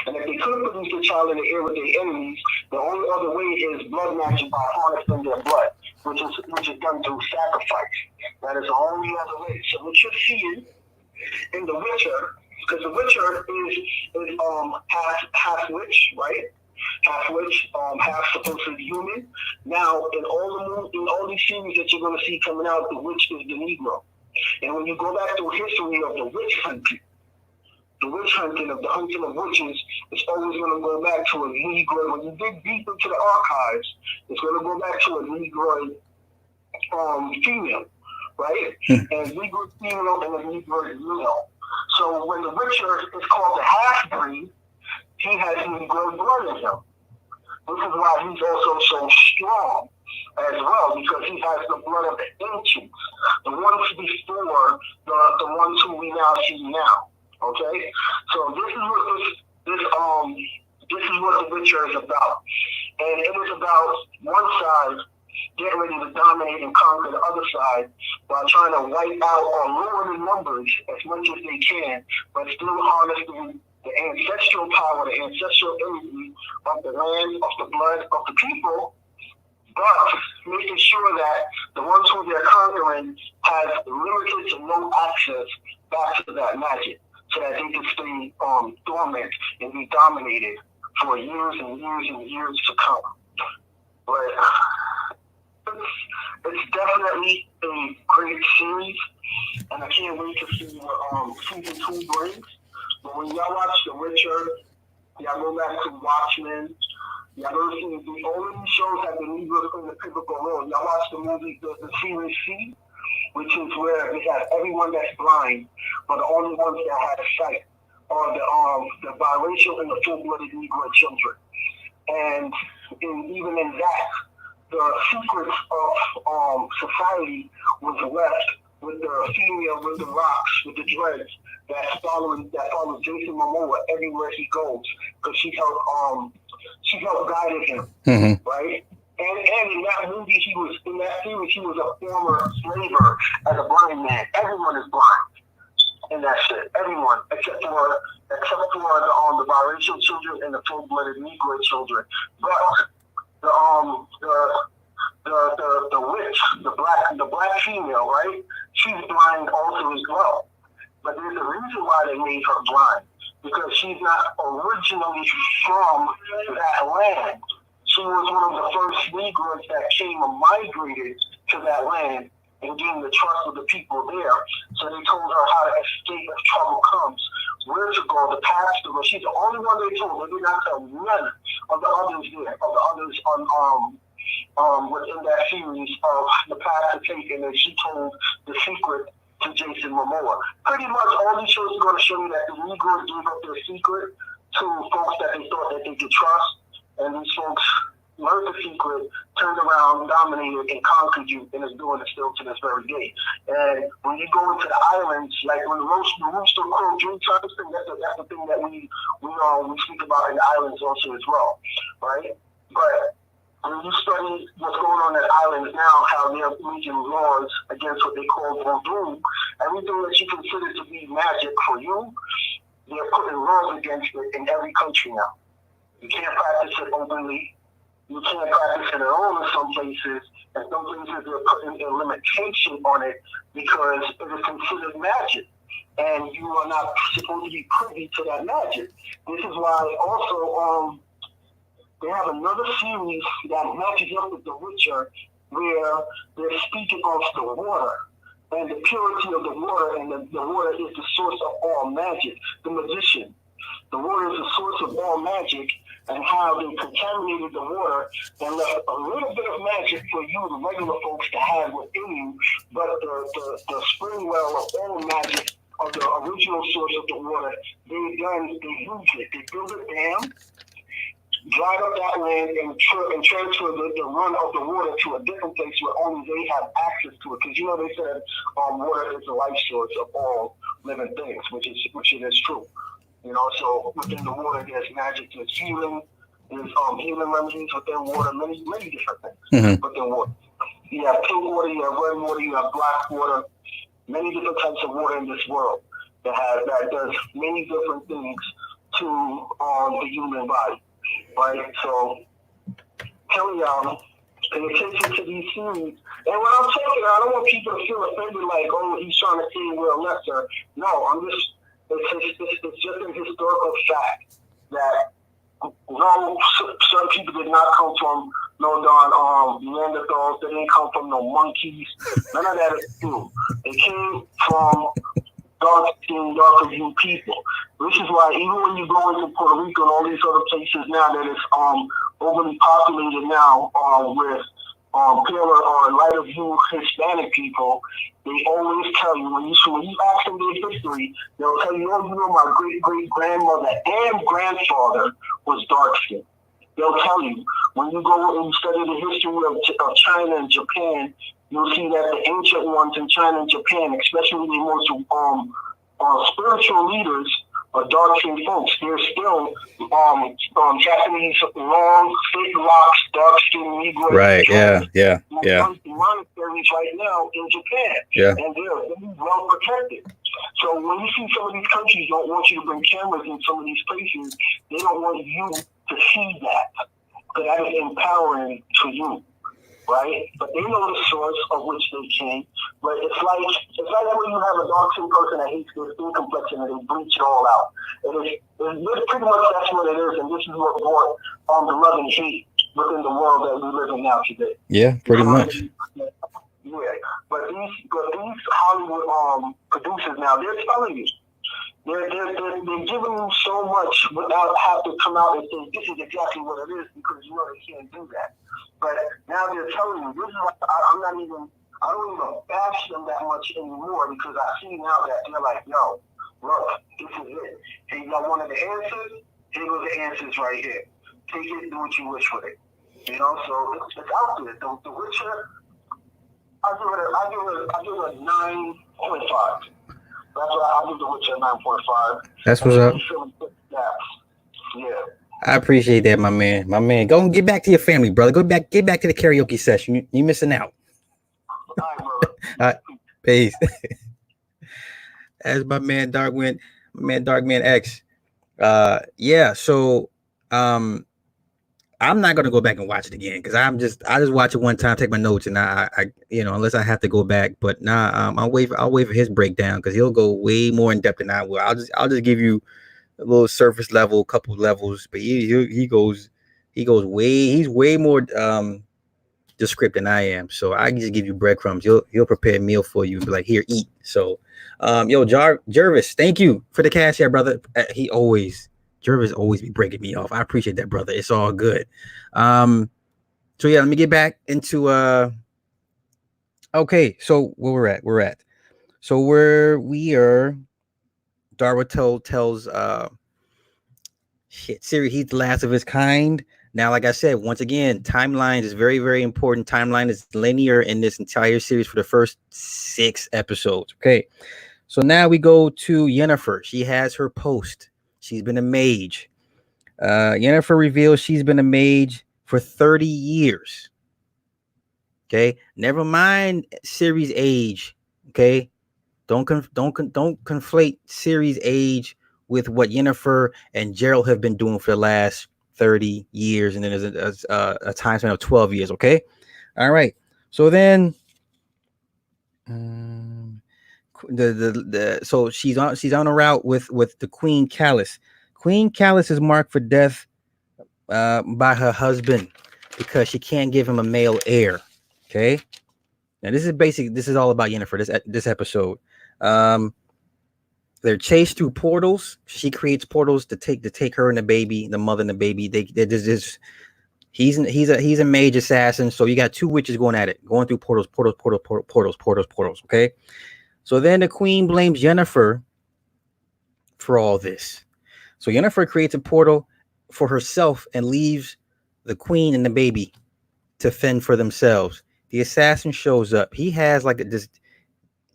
And if they couldn't produce a child in the air with their enemies, the only other way is blood matching by harnessing their blood, which is done through sacrifice. That is the only other way. So what you're seeing in The Witcher, because The Witcher is half witch, right? Half witch, half supposed to be human. Now, in all these series that you're going to see coming out, the witch is the Negro. And when you go back to history of the witch hunting of the hunting of witches, it's always going to go back to a Negro. When you dig deep into the archives, it's going to go back to a Negro female, right? And Negro female and a Negro male. So when the Witcher is called the half-breed, he has Negro blood in him. This is why he's also so strong as well, because he has the blood of the ancients, the ones before the ones who we now see now. Okay, so this is what the Witcher is about, and it is about one side getting ready to dominate and conquer the other side while trying to wipe out or lower the numbers as much as they can, but still harnessing the ancestral power, the ancestral energy of the land, of the blood, of the people, but making sure that the ones who they're conquering have limited to no access back to that magic, so that they can stay dormant and be dominated for years and years and years to come. But it's definitely a great series, and I can't wait to see what season 2 brings. But when y'all watch The Witcher, y'all go back to Watchmen, y'all go see the only shows that the Negroes play the pivotal role. Y'all watch the movie, the series C, which is where they have everyone that's blind, but the only ones that have sight are the biracial and the full-blooded Negro children. And even in that, the secrets of society was left with the female with the rocks, with the dreads that follows Jason Momoa everywhere he goes, because she helped guide him, right? And in that movie, he was a former slaver as a blind man. Everyone is blind in that shit. Everyone, except for the biracial children and the full-blooded Negro children. But the witch, the black female, right? She's blind also as well. But there's a reason why they made her blind, because she's not originally from that land. She was one of the first Negroes that came and migrated to that land and gained the trust of the people there. So they told her how to escape if trouble comes, where to go, the path to go. She's the only one they told. They did not tell none of the others there, of the others within that series of the path to take, and then she told the secret to Jason Momoa. Pretty much all these shows are going to show you that the Negroes gave up their secret to folks that they thought that they could trust, and these folks learned the secret, turned around, dominated, and conquered you, and is doing it still to this very day. And when you go into the islands, like when the rooster crow dream time thing, that's the thing that we speak about in the islands also as well, right? But when you study what's going on in islands now, how they're making laws against what they call voodoo, everything that you consider to be magic for you, they're putting laws against it in every country now. You can't practice it openly. You can't practice it at all in some places. And some places they're putting a limitation on it because it is considered magic. And you are not supposed to be privy to that magic. This is why also they have another series that matches up with The Witcher, where they're speaking of the water and the purity of the water, and the water is the source of all magic. The magician, the water is the source of all magic, and how they contaminated the water and left a little bit of magic for you, the regular folks, to have within you, but the spring well of all magic of the original source of the water, they use it. They build a dam, drive up that land, and transfer the run of the water to a different place where only they have access to it. Because they said water is the life source of all living things, which is true. So within the water, there's magic, there's healing, there's healing remedies within water, many different things within water. You have pink water, you have red water, you have black water, many different types of water in this world that does many different things to the human body, right? So, telling y'all, pay attention to these series. And when I'm talking, I don't want people to feel offended like, oh, he's trying to say we're lesser. No, it's just a historical fact that no, certain people did not come from no darn Neanderthals. They didn't come from no monkeys. None of that is true. They came from dark-skinned, darker-viewed people. This is why even when you go into Puerto Rico and all these other places now that is overly populated now with paler or lighter view Hispanic people, they always tell you when you ask them their history, they'll tell you, oh, my great grandmother and grandfather was dark skinned. They'll tell you when you go and study the history of China and Japan, you'll see that the ancient ones in China and Japan, especially the most spiritual leaders, are dark-skinned folks. They're still Japanese, long, thick locks, dark-skinned Negro. Right, yeah. Monasteries right now in Japan. Yeah. And they're well protected. So when you see some of these countries don't want you to bring cameras in some of these places, they don't want you to see that. Because that is empowering to you. Right? But they know the source of which they came. But it's like when you have a dark-skinned person that hates their skin complexion and they bleach it all out. It's pretty much that's what it is, and this is what brought the love and hate within the world that we live in now today. Yeah, pretty much. Yeah, but these Hollywood producers now, they're telling you. They're giving you so much without having to come out and say this is exactly what it is, because they can't do that. But now they're telling you, this is like, I don't even bash them that much anymore, because I see now that they're like, yo, look, this is it. Hey, y'all wanted the answers? Here go the answers right here. Take it, do what you wish with it. You know, so it's out there. The Witcher, I give it a 9.5. That's why I give The Witcher a 9.5. That's what's up. Yeah. I appreciate that, my man. My man, go and get back to your family, brother. Get back to the karaoke session. You missing out. All right, brother. All right, peace. As my man Dark Man X. Yeah. So, I'm not gonna go back and watch it again because I just watch it one time, take my notes, and I unless I have to go back. But nah, I'll wait for his breakdown because he'll go way more in depth than I will. I'll just give you a little surface level, couple levels, but he goes he's way more descriptive than I am. So I can just give you breadcrumbs. He'll prepare a meal for you and be like, here, eat. So, Jervis, thank you for the cash here, brother. Jervis always be breaking me off. I appreciate that, brother. It's all good. So yeah, let me get back into okay, so where we're at. So we are Darwa tells Siri he's the last of his kind. Now, like I said, once again, timelines is very, very important. Timeline is linear in this entire series for the first 6 episodes. Okay. So now we go to Yennefer. She has her post. She's been a mage. Yennefer reveals she's been a mage for 30 years. Okay. Never mind Ciri's age. Okay. Don't conflate Ciri's age with what Yennefer and Geralt have been doing for the last 30 years, and then there's a time span of 12 years. Okay. All right. So then so she's on a route with the Queen Callus. Queen Callus is marked for death by her husband because she can't give him a male heir. Okay. Now this is all about Yennefer, this episode. They're chased through portals. She creates portals to take her and the baby, the mother and the baby. He's a mage assassin. So you got 2 witches going at it, going through portals. Okay. So then the queen blames Yennefer for all this. So Yennefer creates a portal for herself and leaves the queen and the baby to fend for themselves. The assassin shows up. He has like this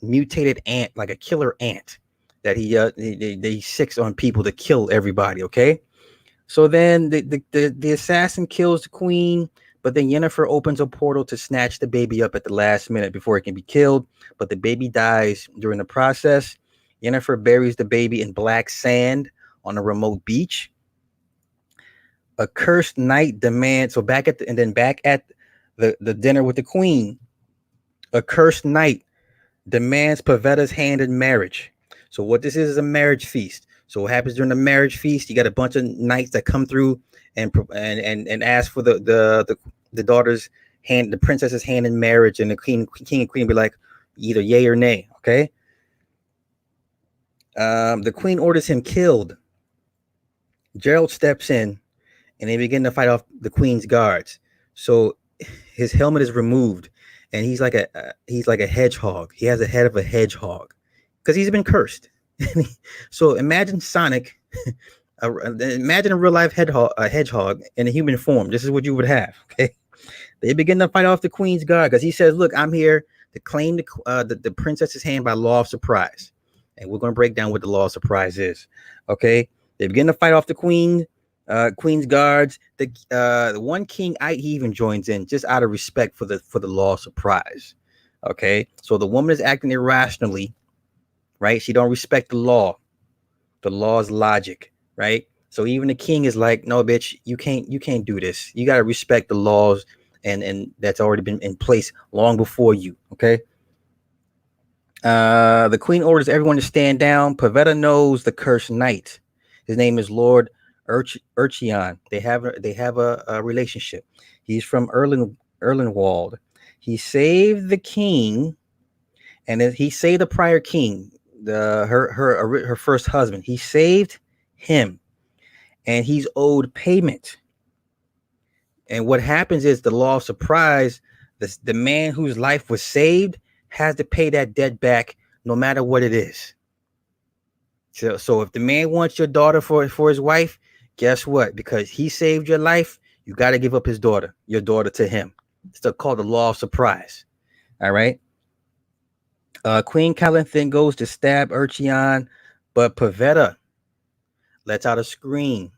mutated ant, like a killer ant that he sicks on people to kill everybody. Okay. So then the assassin kills the queen, but then Yennefer opens a portal to snatch the baby up at the last minute before it can be killed. But the baby dies during the process. Yennefer buries the baby in black sand on a remote beach. A cursed knight demands. So back at the dinner with the queen, a cursed knight demands Pavetta's hand in marriage. So what this is a marriage feast. So what happens during the marriage feast? You got a bunch of knights that come through and ask for the daughter's hand, the princess's hand in marriage, and the king and queen be like either yay or nay. Okay. The queen orders him killed. Geralt steps in, and they begin to fight off the queen's guards. So his helmet is removed, and he's like a hedgehog. He has the head of a hedgehog because he's been cursed. So imagine Sonic, imagine a real life hedgehog in a human form. This is what you would have. Okay, they begin to fight off the queen's guard because he says, "Look, I'm here to claim the princess's hand by law of surprise," and we're going to break down what the law of surprise is. Okay, they begin to fight off the queen's guards. The one king, he even joins in just out of respect for the law of surprise. Okay, so the woman is acting irrationally, right? She don't respect the law. The law is logic, right? So even the king is like, no, bitch, you can't do this. You got to respect the laws and that's already been in place long before you. Okay. The queen orders everyone to stand down. Pavetta knows the cursed knight. His name is Lord Urchion. They have a relationship. He's from Erlenwald. He saved the king, and he saved the prior king, her first husband. He saved him, and he's owed payment. And what happens is the law of surprise. The man whose life was saved has to pay that debt back, no matter what it is. So if the man wants your daughter for his wife, guess what? Because he saved your life, You got to give up your daughter to him. It's called the law of surprise. All right. Queen Caliph then goes to stab Urchion, but Pavetta lets out a scream.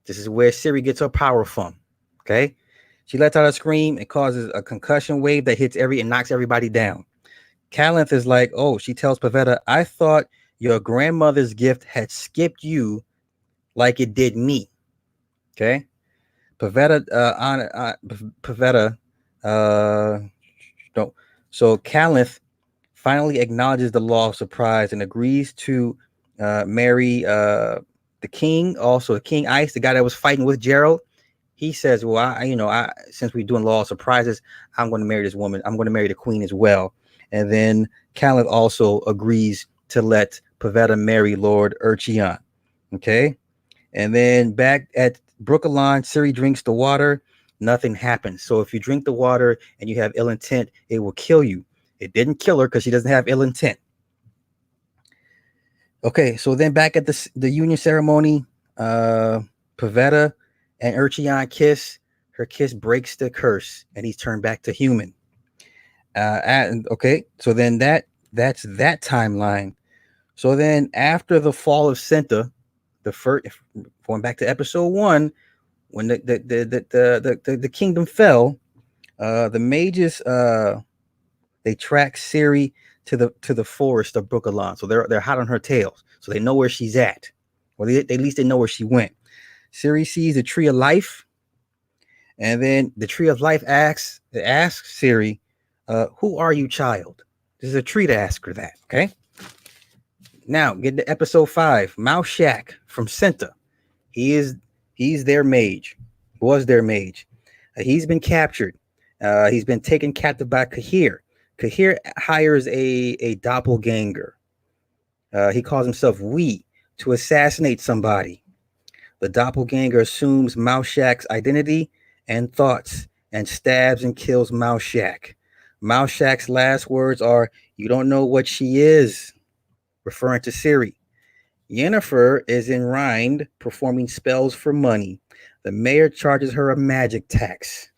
This is where Siri gets her power from. Okay. She lets out a scream. It causes a concussion wave that hits and knocks everybody down. Caliph is like, oh, she tells Pavetta, I thought your grandmother's gift had skipped you like it did me. Okay. Pavetta, don't. So Caliph finally acknowledges the law of surprise and agrees to marry the king. Also, King Ice, the guy that was fighting with Gerald, he says, "Well, I since we're doing law of surprises, I'm going to marry this woman. I'm going to marry the queen as well." And then Caliph also agrees to let Pavetta marry Lord Urchion. Okay, and then back at Brooklyn, Siri drinks the water. Nothing happens. So if you drink the water and you have ill intent, it will kill you. It didn't kill her because she doesn't have ill intent. Okay, so then back at the union ceremony, Pavetta and Urchion kiss. Her kiss breaks the curse, and he's turned back to human. Okay, so then that's that timeline. So then after the fall of Senta, the first, going back to episode 1, when the kingdom fell, the mages they track Siri to the forest of Brooklyn. So they're hot on her tails. So they know where she's at. Or at least they know where she went. Siri sees the tree of life. And then the tree of life asks Siri, who are you, child? There's a tree to ask her that. Okay. Now get to episode 5. Mouse Shack from Senta. He's their mage. Was their mage. He's been captured. He's been taken captive by Kahir. Kahir hires a doppelganger. He calls himself Wee to assassinate somebody. The doppelganger assumes Mouse Shack's identity and thoughts and stabs and kills Mouse Shack. Mouse Shack's last words are, "You don't know what she is," referring to Siri. Yennefer is in Rind performing spells for money. The mayor charges her a magic tax.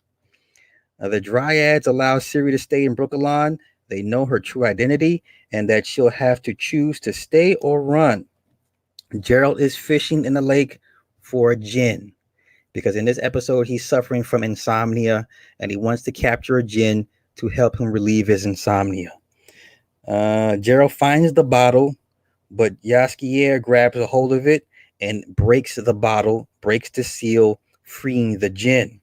The Dryads allow Siri to stay in Brooklyn. They know her true identity and that she'll have to choose to stay or run. Gerald is fishing in the lake for a djinn because in this episode he's suffering from insomnia and he wants to capture a djinn to help him relieve his insomnia. Gerald finds the bottle, but Jaskier grabs a hold of it and breaks the bottle, breaks the seal, freeing the djinn.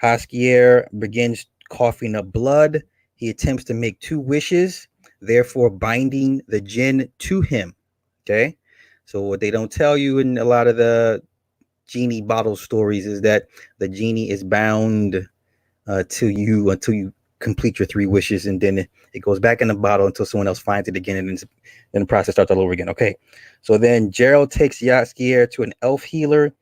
Jaskier begins coughing up blood. He attempts to make 2 wishes, therefore binding the djinn to him. Okay, so what they don't tell you in a lot of the genie bottle stories is that the genie is bound to you until you complete your 3 wishes, and then it goes back in the bottle until someone else finds it again, and then the process starts all over again. Okay, so then Gerald takes Jaskier to an elf healer.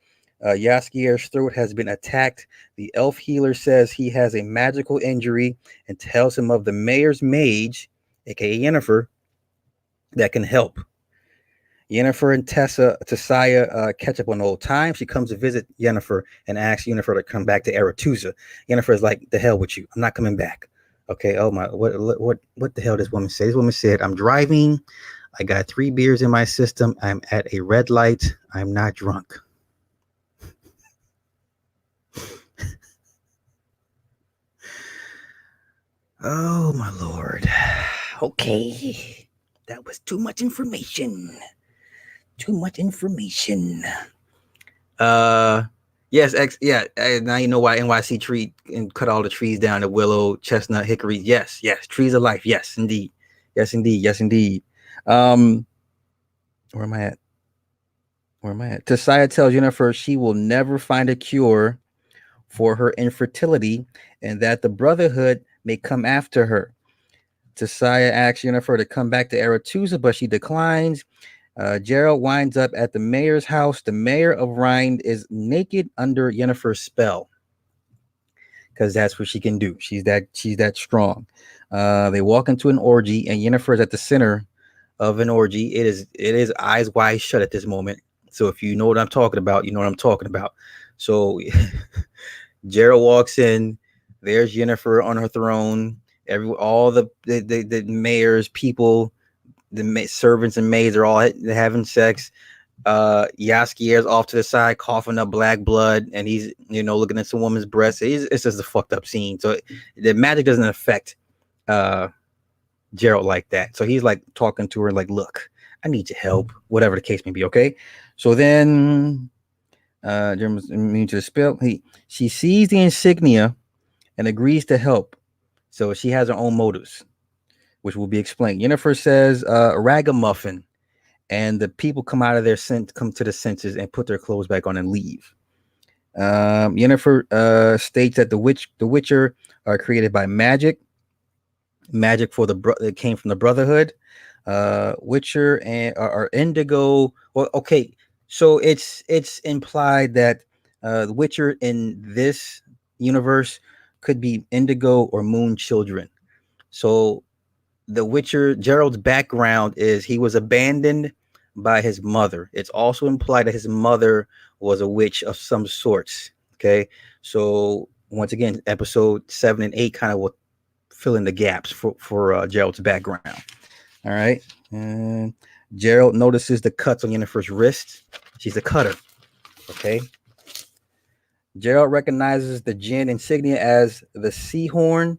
Jaskier's throat has been attacked. The elf healer says he has a magical injury and tells him of the mayor's mage, aka Yennefer, that can help. Yennefer and Tessaya catch up on old times. She comes to visit Yennefer and asks Yennefer to come back to Aretusa. Yennefer is like, "The hell with you! I'm not coming back." Okay. Oh my! What the hell this woman say? This woman said, "I'm driving. I got 3 beers in my system. I'm at a red light. I'm not drunk." Oh my Lord. Okay. That was too much information. Too much information. Yes, now you know why NYC tree and cut all the trees down, the willow, chestnut, hickory. Yes, trees of life. Yes, indeed. Yes, indeed. Where am I at? Tessaya tells Yennefer she will never find a cure for her infertility and that the Brotherhood may come after her. Tessaya asks Yennefer to come back to Aretusa, but she declines. Gerald winds up at the mayor's house. The mayor of Rind is naked under Yennefer's spell because that's what she can do. She's that strong. They walk into an orgy, and Yennefer is at the center of an orgy. It is eyes wide shut at this moment. So if you know what I'm talking about, you know what I'm talking about. So Gerald walks in. There's Jennifer on her throne. All the mayors, people, servants and maids are all having sex. Yaskier's off to the side, coughing up black blood, and he's looking at some woman's breast. It's just a fucked up scene. So the magic doesn't affect uh Gerald like that. So he's like talking to her, like, "Look, I need your help, whatever the case may be." Okay. So then, to the spell. She sees the insignia and agrees to help. So she has her own motives, which will be explained. Jennifer says, "Ragamuffin," and the people come out of their come to the senses and put their clothes back on and leave. Jennifer states that the Witcher are created by magic for that came from the Brotherhood. Witcher and are indigo. Well, okay, so it's implied that the Witcher in this universe could be indigo or moon children. So the Witcher, Gerald's background is he was abandoned by his mother. It's also implied that his mother was a witch of some sorts. Okay, so once again, episode 7 and 8 kind of will fill in the gaps for Gerald's background. All right, and Gerald notices the cuts on Jennifer's wrist. She's a cutter. Okay. Gerald recognizes the Jinn insignia as the Seahorn.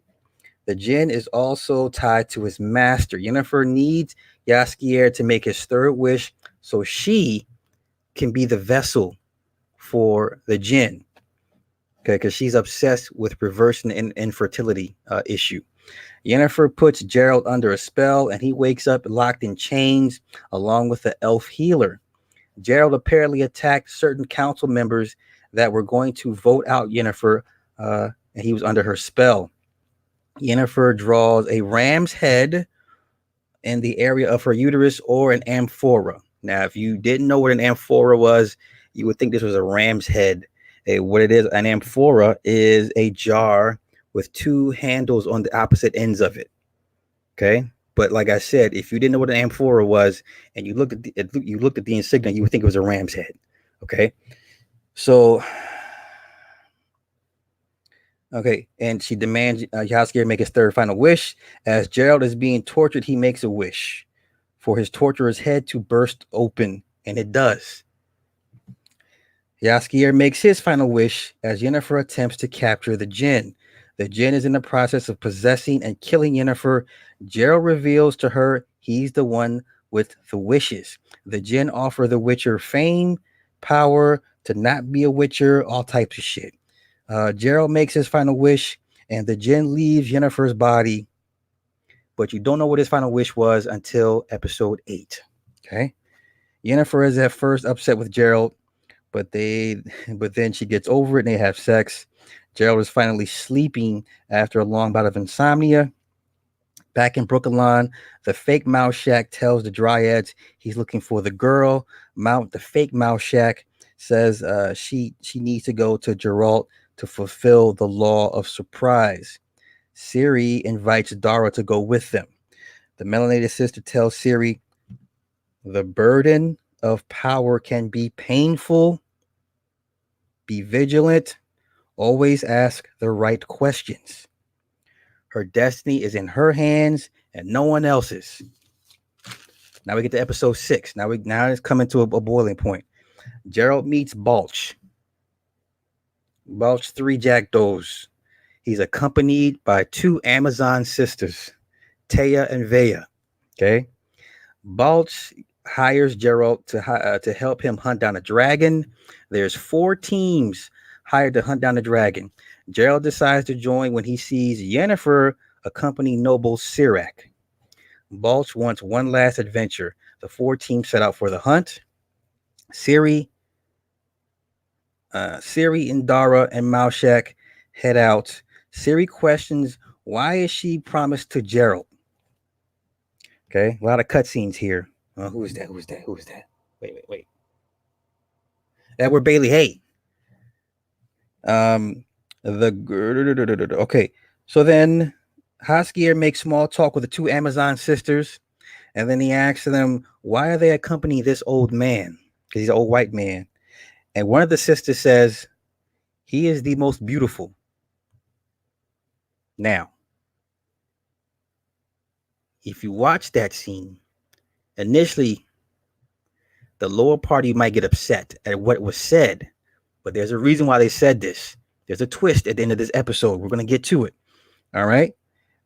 The Jinn is also tied to his master. Yennefer needs Jaskier to make his third wish so she can be the vessel for the Jinn. Okay, because she's obsessed with reversing an infertility issue. Yennefer puts Gerald under a spell and he wakes up locked in chains along with the elf healer. Gerald apparently attacked certain council members that were going to vote out Yennefer, and he was under her spell. Yennefer draws a ram's head in the area of her uterus or an amphora. Now, if you didn't know what an amphora was, you would think this was a ram's head. What it is, an amphora is a jar with two handles on the opposite ends of it. Okay, but like I said, if you didn't know what an amphora was and you looked at the insignia, you would think it was a ram's head. Okay, so. Okay, and she demands Jaskier make his third final wish. As Gerald is being tortured, he makes a wish for his torturer's head to burst open, and it does. Jaskier makes his final wish as Yennefer attempts to capture the Jinn. The Jinn is in the process of possessing and killing Yennefer. Gerald reveals to her he's the one with the wishes. The Jinn offer the Witcher fame, power, to not be a Witcher, all types of shit. Gerald makes his final wish, and the Jinn leaves Yennefer's body, but you don't know what his final wish was until episode 8. Okay, Yennefer is at first upset with Gerald, but then she gets over it and they have sex. Gerald is finally sleeping after a long bout of insomnia. Back in Brooklyn, the fake Mouse Shack tells the Dryads he's looking for the girl. The fake Mouse Shack says she needs to go to Geralt to fulfill the law of surprise. Ciri invites Dara to go with them. The melanated sister tells Ciri the burden of power can be painful. Be vigilant. Always ask the right questions. Her destiny is in her hands and no one else's. Now we get to episode 6. Now it's coming to a boiling point. Gerald meets Balch. Balch 3 jackdaws. He's accompanied by 2 Amazon sisters, Taya and Vea. Okay. Balch hires Gerald to help him hunt down a dragon. There's 4 teams hired to hunt down the dragon. Gerald decides to join when he sees Yennefer accompany noble Sirac. Balch wants one last adventure. The 4 teams set out for the hunt. Ciri and Dara and Maushak head out. Ciri questions why is she promised to Gerald. Okay, a lot of cutscenes here. Who is that? Wait. Edward Bailey. Hey. Okay. So then Jaskier makes small talk with the 2 Amazon sisters, and then he asks them why are they accompanying this old man? Because he's an old white man. And one of the sisters says He is the most beautiful. Now, if you watch that scene, initially the lower party might get upset at what was said, but there's a reason why they said this. There's a twist at the end of this episode. We're gonna get to it. All right.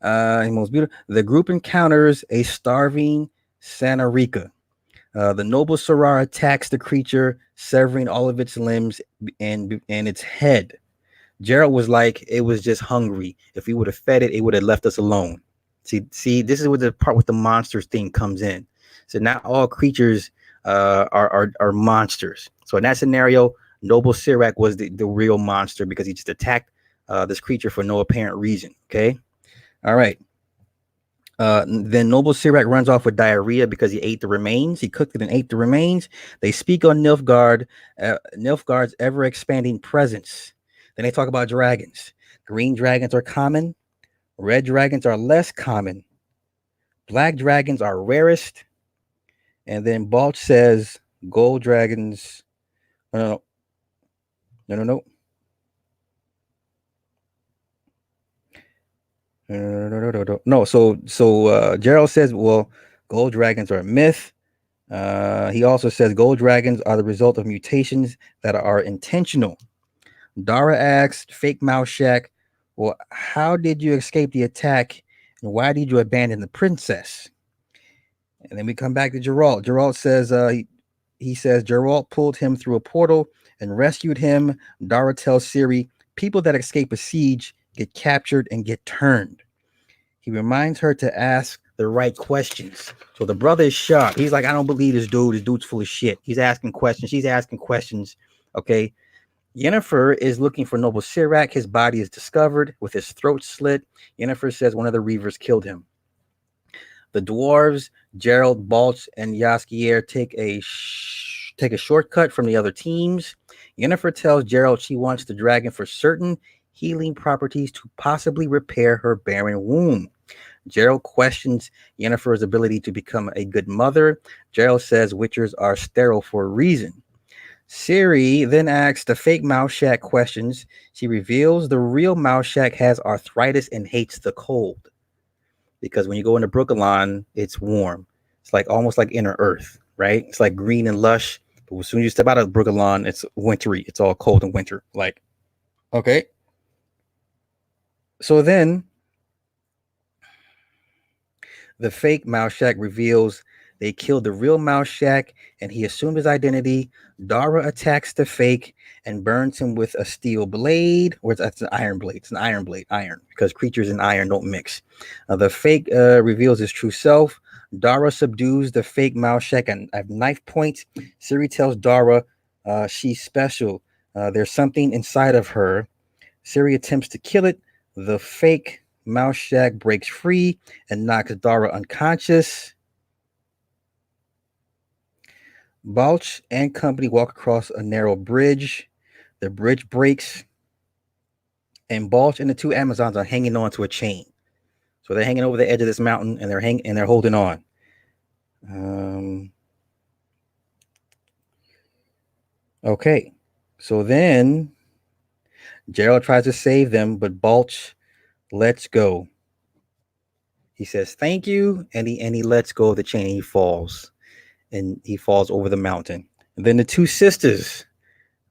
Most beautiful. The group encounters a starving Santa Rica. The noble Sorara attacks the creature, severing all of its limbs and its head. Gerald was like, it was just hungry. If we would have fed it, it would have left us alone. See, this is where the part with the monsters thing comes in. So not all creatures are monsters. So in that scenario, Noble Sirac was the real monster because he just attacked this creature for no apparent reason. Okay, all right. Then Noble Sirac runs off with diarrhea because he ate the remains. He cooked it and ate the remains. They speak on Nilfgaard's ever expanding presence. Then they talk about dragons. Green dragons are common. Red dragons are less common. Black dragons are rarest. And then Balch says gold dragons. No. No. So Gerald says, well, gold dragons are a myth. He also says gold dragons are the result of mutations that are intentional. Dara asks Fake Mouse Shack, well, how did you escape the attack and why did you abandon the princess? And then we come back to Geralt. Geralt says he says Geralt pulled him through a portal and rescued him. Dara tells Ciri, people that escape a siege get captured and get turned. He reminds her to ask the right questions. So the brother is shocked. He's like, I don't believe this dude. This dude's full of shit. He's asking questions. She's asking questions. Okay. Yennefer is looking for Noble Sirac. His body is discovered with his throat slit. Yennefer says one of the Reavers killed him. The dwarves, Gerald, Balch, and Jaskier take a shortcut from the other teams. Yennefer tells Gerald she wants the dragon for certain healing properties to possibly repair her barren womb. Gerald questions Yennefer's ability to become a good mother. Gerald says witchers are sterile for a reason. Ciri then asks the fake Mouse Shack questions. She reveals the real Mouse Shack has arthritis and hates the cold. Because when you go into Brooklyn, it's warm. It's like almost like inner earth, right? It's like green and lush. But as soon as you step out of Brooklyn, it's wintry. It's all cold in winter. Like, okay. So then the fake Mouse Shack reveals they killed the real Mouse Shack and he assumed his identity. Dara attacks the fake and burns him with a steel blade, or it's an iron blade. It's an iron blade, because creatures in iron don't mix. The fake reveals his true self. Dara subdues the fake Mouse Shack at knife point. Ciri tells Dara she's special. There's something inside of her. Ciri attempts to kill it. The fake Mouse Shack breaks free and knocks Dara unconscious. Balch and company walk across a narrow bridge. The bridge breaks, and Balch and the two Amazons are hanging on to a chain. So they're hanging over the edge of this mountain, and they're holding on. Okay, so then Gerald tries to save them, but Balch lets go. He says thank you, and he lets go of the chain. And he falls over the mountain. And then the two sisters,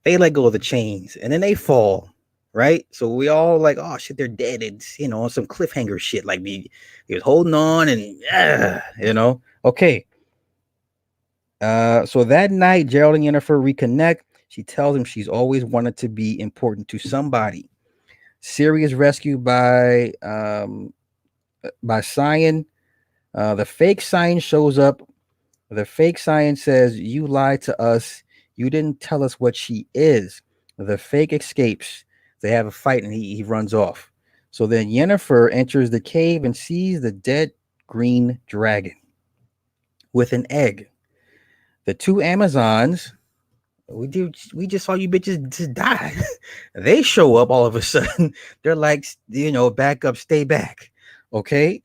they let go of the chains, and then they fall. Right, so we all like, oh shit, they're dead. It's some cliffhanger shit. Like he was holding on, and okay. So that night, Gerald and Yennefer reconnect. She tells him she's always wanted to be important to somebody. Ciri is rescued by Cyan. The fake Cyan shows up. The fake Cyan says, "You lied to us. You didn't tell us what she is." The fake escapes. They have a fight, and he runs off. So then Yennefer enters the cave and sees the dead green dragon with an egg. The two Amazons, we just saw you bitches just die. They show up all of a sudden. They're like, back up, stay back. Okay.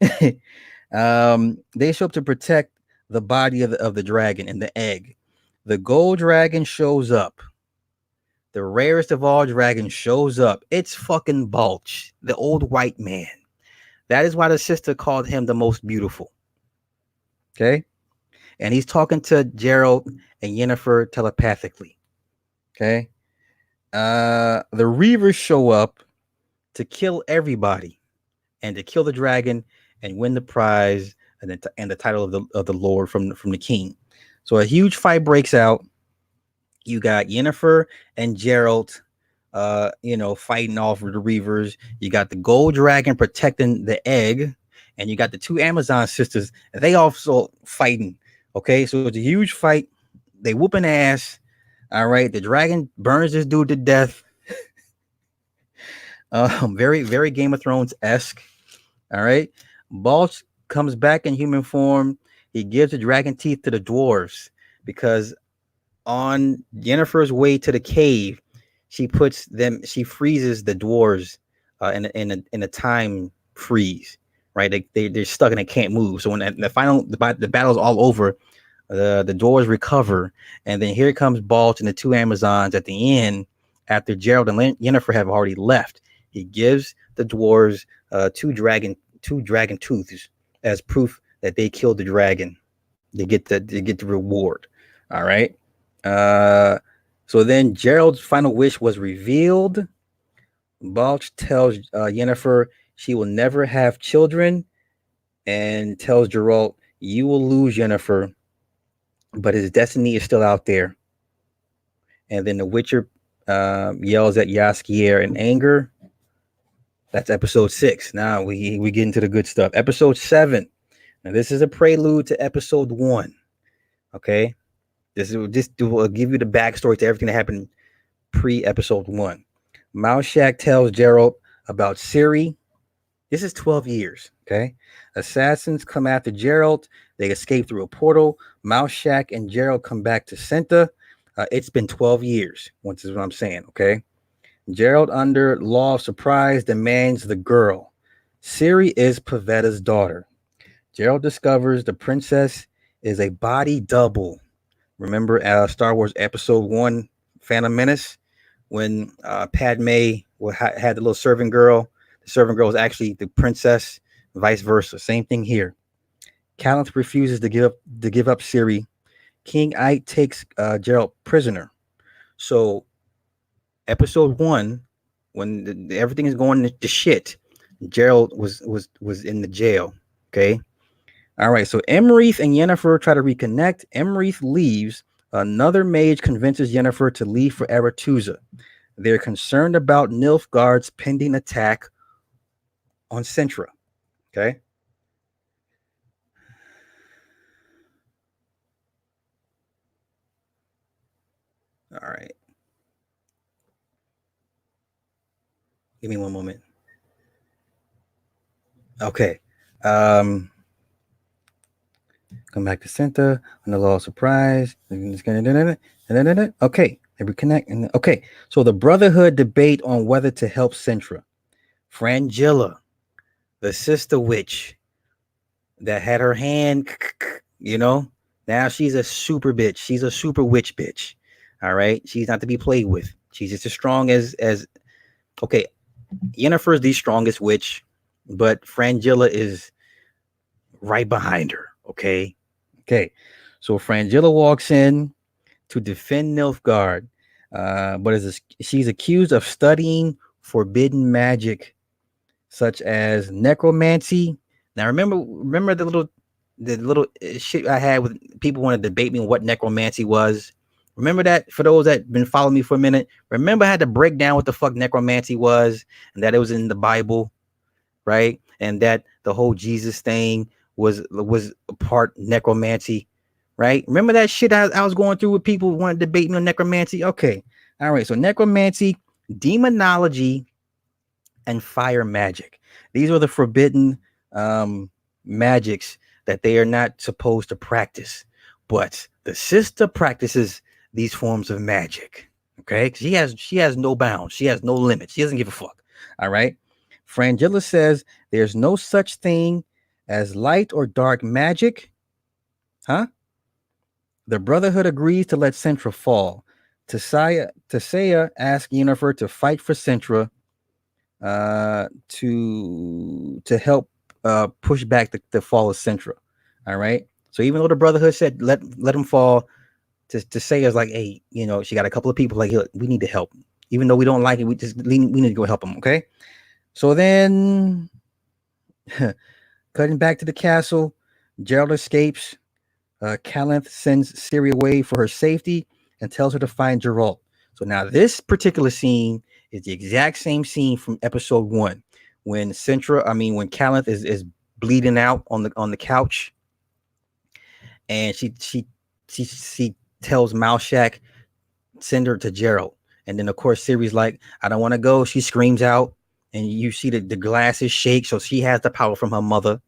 They show up to protect the body of the dragon and the egg. The gold dragon shows up. the rarest of all dragons shows up. It's fucking Balch, the old white man. That is why the sister called him the most beautiful. Okay. And he's talking to Gerald and Yennefer telepathically. Okay. The Reavers show up to kill everybody and to kill the dragon and win the prize and the title of the Lord from the king. So a huge fight breaks out. You got Yennefer and Geralt, fighting off with the Reavers. You got the gold dragon protecting the egg, and you got the two Amazon sisters. And they also fighting. Okay, so it's a huge fight. They whooping ass. All right, the dragon burns this dude to death. Very, very Game of Thrones esque. All right, Balch comes back in human form. He gives the dragon teeth to the dwarves because on Yennefer's way to the cave, she freezes the dwarves in a time freeze, right? They're stuck and they can't move. So when the battle's all over, the dwarves recover, and then here comes Balch and the two Amazons at the end after Gerald and Yennefer have already left. He gives the dwarves two dragon tooths as proof that they killed the dragon. They get the reward. All right. So then Gerald's final wish was revealed. Balch tells Yennefer she will never have children, and tells Geralt, "You will lose, Yennefer, but his destiny is still out there." And then the Witcher yells at Jaskier in anger. That's episode 6. Now we get into the good stuff. Episode 7. Now this is a prelude to episode 1. Okay. This will give you the backstory to everything that happened pre-episode 1. Moushak tells Geralt about Ciri. This is 12 years, okay? Assassins come after Geralt. They escape through a portal. Moushak and Geralt come back to Senta. It's been 12 years, once is what I'm saying, okay? Geralt, under law of surprise, demands the girl. Ciri is Pavetta's daughter. Geralt discovers the princess is a body double. Remember Star Wars Episode 1, Phantom Menace, when Padme had the little servant girl. The servant girl was actually the princess, vice versa. Same thing here. Callum refuses to give up Ciri. King Ike takes Geralt prisoner. So Episode 1, when everything is going to shit, Geralt was in the jail. Okay. All right, so Emreith and Yennefer try to reconnect. Emreith leaves. Another mage convinces Yennefer to leave for Aretuza. They're concerned about Nilfgaard's pending attack on Cintra. Okay. All right. Give me one moment. Okay. Come back to center on the law of surprise. Okay, they reconnect. Okay, so the Brotherhood debate on whether to help Cintra. Frangilla, the sister witch that had her hand, now she's a super bitch. She's a super witch bitch. All right, she's not to be played with. She's just as strong as okay. Yennefer is the strongest witch, but Frangilla is right behind her. Okay. So Frangilla walks in to defend Nilfgaard, but she's accused of studying forbidden magic, such as necromancy. Now, remember the little shit I had with people want to debate me on what necromancy was. Remember that? For those that been following me for a minute, remember I had to break down what the fuck necromancy was, and that it was in the Bible, right? And that the whole Jesus thing was part necromancy, right? Remember that shit I was going through with people who wanted to debate me on necromancy? Okay. All right. So necromancy, demonology, and fire magic. These are the forbidden magics that they are not supposed to practice. But the sister practices these forms of magic. Okay. She has no bounds. She has no limits. She doesn't give a fuck. All right. Frangilla says there's no such thing as light or dark magic. Huh? The Brotherhood agrees to let Cintra fall. Tasaya asks Yennefer to fight for Sintra, to help push back the fall of Sintra. All right. So even though the Brotherhood said let him fall, to say is like, hey, she got a couple of people like, we need to help. Even though we don't like it, we need to go help him. Okay. So then, cutting back to the castle, Gerald escapes. Calanth sends Ciri away for her safety and tells her to find Geralt. So now this particular scene is the exact same scene from episode 1 when when Calanth is bleeding out on the couch, and she tells Malshak, send her to Geralt. And then of course Ciri's like, I don't want to go. She screams out, and you see the glasses shake. So she has the power from her mother.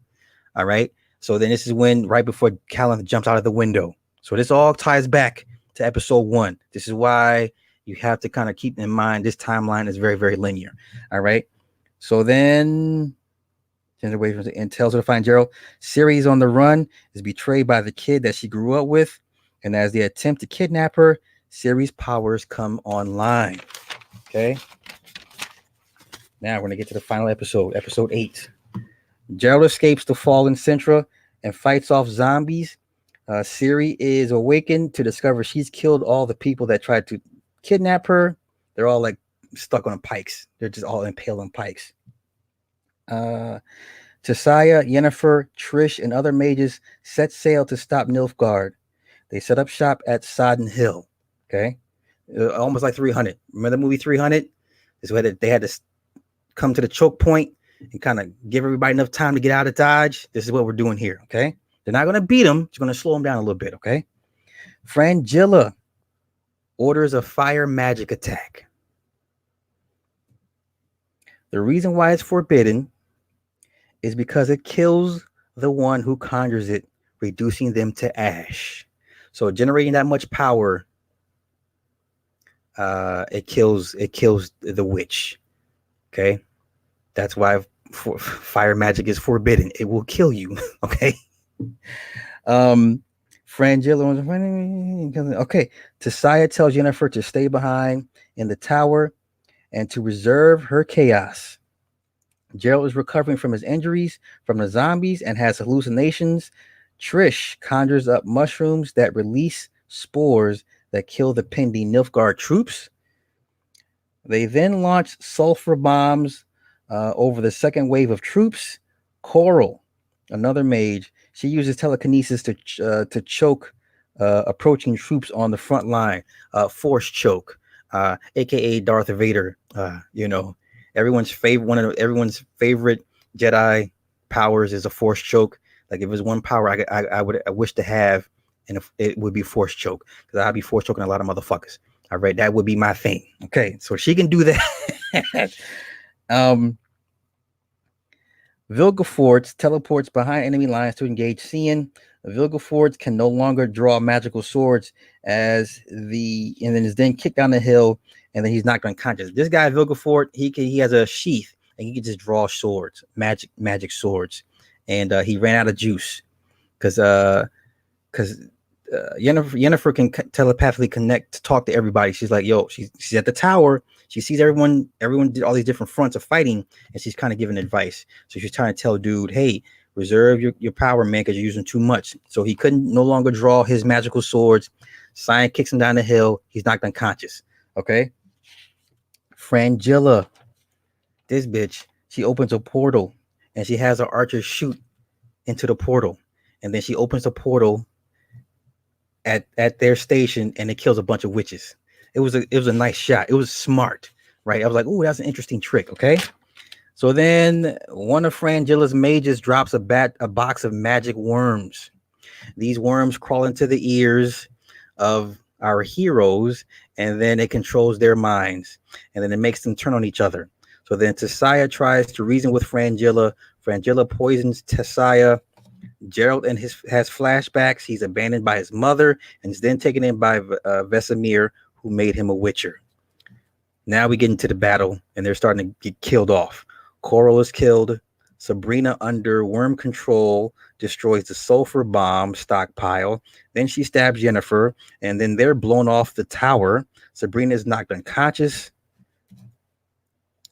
All right. So then this is when right before Calanth jumps out of the window. So this all ties back to episode 1. This is why you have to kind of keep in mind this timeline is very, very linear. All right. So then sends away from and tells her to find Gerald. Ciri's on the run, is betrayed by the kid that she grew up with. And as they attempt to kidnap her, Ciri's powers come online. Okay. Now we're going to get to the final episode, episode 8. Gerald escapes the fallen Sintra and fights off zombies. Ciri is awakened to discover she's killed all the people that tried to kidnap her. They're all like stuck on pikes. They're just all impaled on pikes. Tasaya, Yennefer, Trish, and other mages set sail to stop Nilfgaard. They set up shop at Sodden Hill. Okay. Almost like 300. Remember the movie 300? This is where they had to come to the choke point and kind of give everybody enough time to get out of Dodge. This is what we're doing here. Okay. They're not going to beat them. It's going to slow them down a little bit. Okay. Frangilla orders a fire magic attack. The reason why it's forbidden is because it kills the one who conjures it, reducing them to ash. So generating that much power, it kills the witch. Okay. That's why fire magic is forbidden. It will kill you. Okay. Frangilla. Okay. Tasaya tells Yennefer to stay behind in the tower and to reserve her chaos. Gerald is recovering from his injuries from the zombies and has hallucinations. Trish conjures up mushrooms that release spores that kill the pending Nilfgaard troops. They then launch sulfur bombs over the second wave of troops. Coral, another mage, she uses telekinesis to choke approaching troops on the front line. Force choke, aka Darth Vader. Everyone's favorite Jedi powers is a force choke. Like if there's one power I wish to have, and if it would be force choke, because I'd be force choking a lot of motherfuckers. All right, that would be my thing. Okay, so she can do that. Vilgefortz teleports behind enemy lines to engage Cian. Vilgefortz can no longer draw magical swords and then is then kicked down the hill, and then he's knocked unconscious. This guy Vilgefort, he has a sheath and he can just draw swords, magic swords, and he ran out of juice because Yennefer can telepathically connect to talk to everybody. She's like, yo, she's at the tower. She sees everyone did all these different fronts of fighting, and she's kind of giving advice. So she's trying to tell dude, hey, reserve your power, man, because you're using too much. So he couldn't no longer draw his magical swords. Cyan kicks him down the hill. He's knocked unconscious. Okay. Frangilla, this bitch, she opens a portal and she has her archers shoot into the portal, and then she opens the portal at their station, and it kills a bunch of witches. It was a nice shot. It was smart, right? I was like, oh, that's an interesting trick. Okay. So then one of Frangilla's mages drops a box of magic worms. These worms crawl into the ears of our heroes, and then it controls their minds, and then it makes them turn on each other. So then Tasaya tries to reason with Frangilla. Frangilla poisons Tasaya. Gerald has flashbacks. He's abandoned by his mother and is then taken in by Vesemir, who made him a witcher. Now we get into the battle, and they're starting to get killed off. Coral is killed. Sabrina, under worm control, destroys the sulfur bomb stockpile. Then she stabs Jennifer, and then they're blown off the tower. Sabrina's knocked unconscious.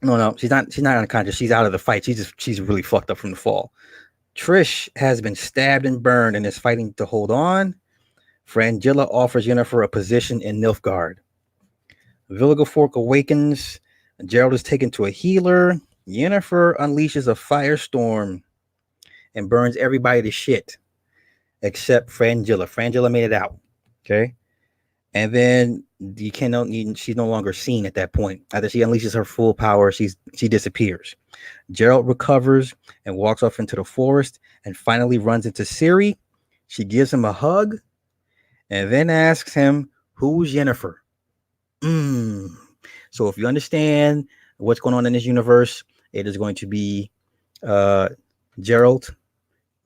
No, she's not. She's not unconscious. She's out of the fight. She's really fucked up from the fall. Trish has been stabbed and burned and is fighting to hold on. Frangilla offers Jennifer a position in Nilfgaard. Vilgefortz awakens. Gerald is taken to a healer. Yennefer unleashes a firestorm and burns everybody to shit except Frangilla. Frangilla made it out. Okay. And then she's no longer seen at that point. After she unleashes her full power, she disappears. Gerald recovers and walks off into the forest and finally runs into Ciri. She gives him a hug and then asks him, "Who's Yennefer?" So if you understand what's going on in this universe, it is going to be Gerald,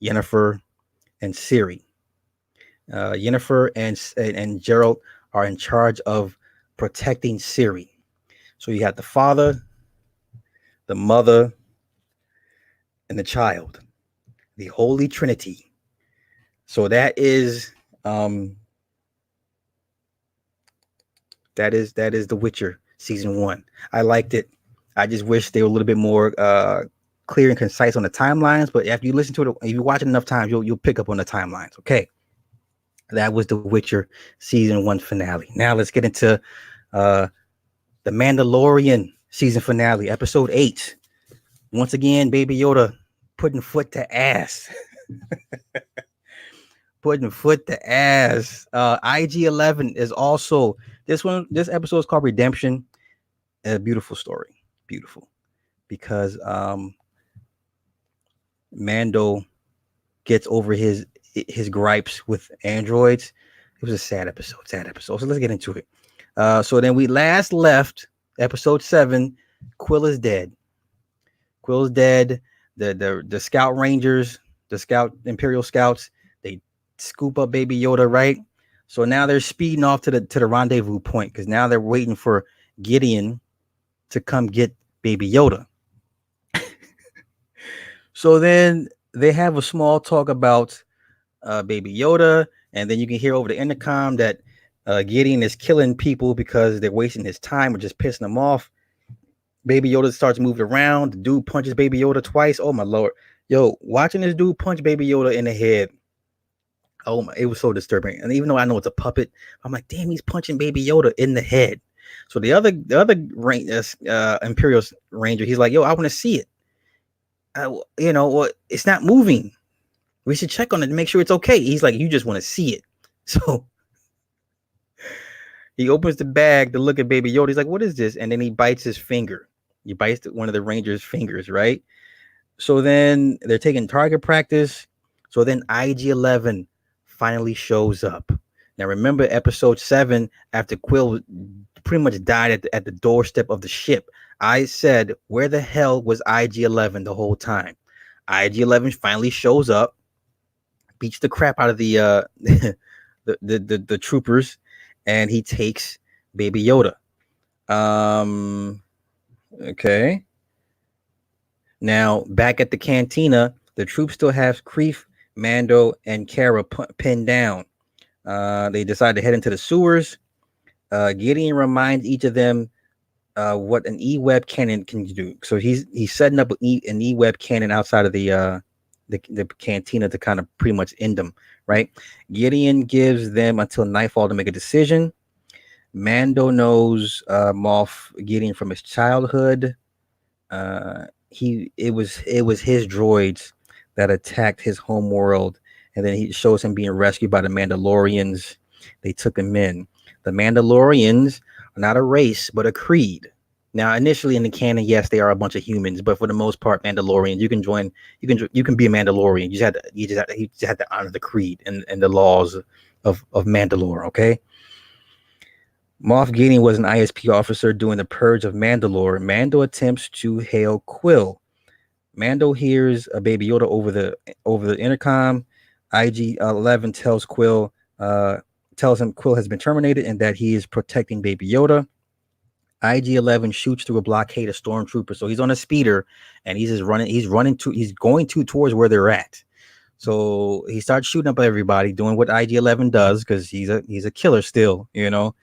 Yennefer, and Ciri. Yennefer and Gerald are in charge of protecting Ciri. So you have the father, the mother, and the child, the Holy Trinity. So that is The Witcher season 1. I liked it. I just wish they were a little bit more clear and concise on the timelines. But after you listen to it, if you watch it enough times, you'll pick up on the timelines. Okay, that was The Witcher season 1 finale. Now let's get into the Mandalorian season finale, episode 8. Once again, Baby Yoda putting foot to ass. Putting foot to ass. IG-11 is also this episode is called Redemption. A beautiful story. Beautiful. Because Mando gets over his gripes with androids. It was a sad episode. So let's get into it. So then we last left episode 7. Quill is dead. The Scout Rangers, the Imperial Scouts, they scoop up Baby Yoda, right? So now they're speeding off to the rendezvous point because now they're waiting for Gideon to come get Baby Yoda. So then they have a small talk about Baby Yoda, and then you can hear over the intercom that Gideon is killing people because they're wasting his time or just pissing them off. Baby Yoda starts moving around. The dude punches Baby Yoda twice. Oh my lord. Yo, watching this dude punch Baby Yoda in the head. Oh my, it was so disturbing. And even though I know it's a puppet, I'm like, damn, he's punching Baby Yoda in the head. So the other Imperial Ranger, he's like, yo, I want to see it. It's not moving. We should check on it to make sure it's okay. He's like, you just want to see it. So he opens the bag to look at Baby Yoda. He's like, what is this? And then he bites his finger. He bites one of the Rangers' fingers, right? So then they're taking target practice. So then IG-11 finally shows up. Now remember episode 7, after Quill pretty much died at the doorstep of the ship, I said, where the hell was IG-11 the whole time? IG-11 finally shows up, beats the crap out of the the troopers, and he takes Baby Yoda. Okay. Now back at the cantina, the troops still have Kreef, Mando, and Kara pinned down. They decide to head into the sewers. Gideon reminds each of them what an E-web cannon can do. So he's setting up an E-web cannon outside of the cantina to kind of pretty much end them, right? Gideon gives them until nightfall to make a decision. Mando knows Moff Gideon from his childhood. It was his droids that attacked his home world, and then he shows him being rescued by the Mandalorians. They took him in. The Mandalorians are not a race, but a creed. Now, initially in the canon, yes, they are a bunch of humans, but for the most part, Mandalorians. You can be a Mandalorian. You just have to honor the creed and the laws of Mandalore. Okay. Moff Gideon was an ISP officer doing the purge of Mandalore. Mando attempts to hail Quill. Mando hears a Baby Yoda over the intercom. IG-11 tells him Quill has been terminated and that he is protecting Baby Yoda. IG-11 shoots through a blockade of stormtroopers. So he's on a speeder and he's going towards where they're at. So he starts shooting up everybody, doing what IG-11 does, because he's a killer still, you know.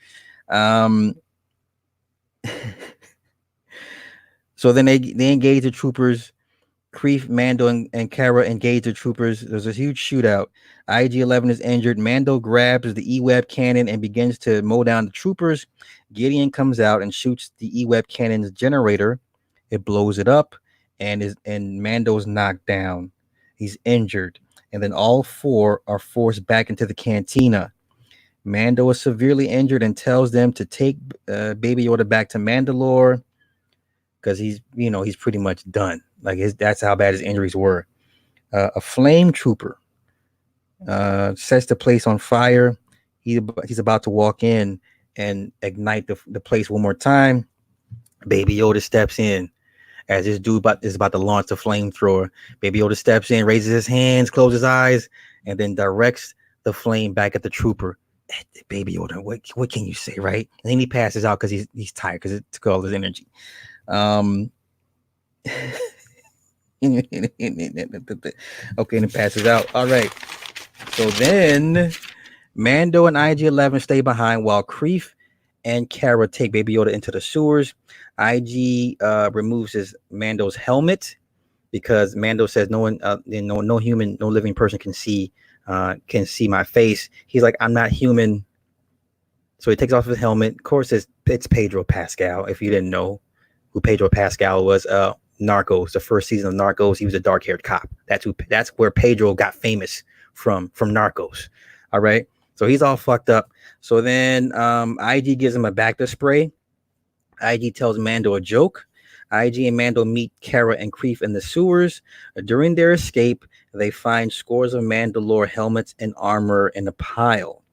Um, so then they engage the troopers. Kreef, Mando, and Kara engage the troopers. There's a huge shootout. IG-11 is injured. Mando grabs the E-Web cannon and begins to mow down the troopers. Gideon comes out and shoots the E-Web cannon's generator. It blows it up, and Mando's knocked down. He's injured, and then all four are forced back into the cantina. Mando is severely injured and tells them to take Baby Yoda back to Mandalore, because he's pretty much done. Like that's how bad his injuries were. A flame trooper sets the place on fire. He's about to walk in and ignite the place one more time. Baby Yoda steps in as this dude is about to launch the flamethrower. Baby Yoda steps in, raises his hands, closes his eyes, and then directs the flame back at the trooper. Baby Yoda, what can you say, right? And then he passes out because he's tired, because it took all his energy. Okay, and it passes out. All right. So then Mando and IG-11 stay behind while Kreef and Kara take Baby Yoda into the sewers. IG removes Mando's helmet, because Mando says no one, no human, no living person can see my face. He's like, I'm not human. So he takes off his helmet. Of course, it's Pedro Pascal. If you didn't know who Pedro Pascal was, Narcos, the first season of Narcos, he was a dark-haired cop. That's where Pedro got famous from Narcos. All right. So he's all fucked up. So then IG gives him a Bacta spray. IG tells Mando a joke. IG and Mando meet Kara and Kreef in the sewers. During their escape, they find scores of Mandalore helmets and armor in a pile.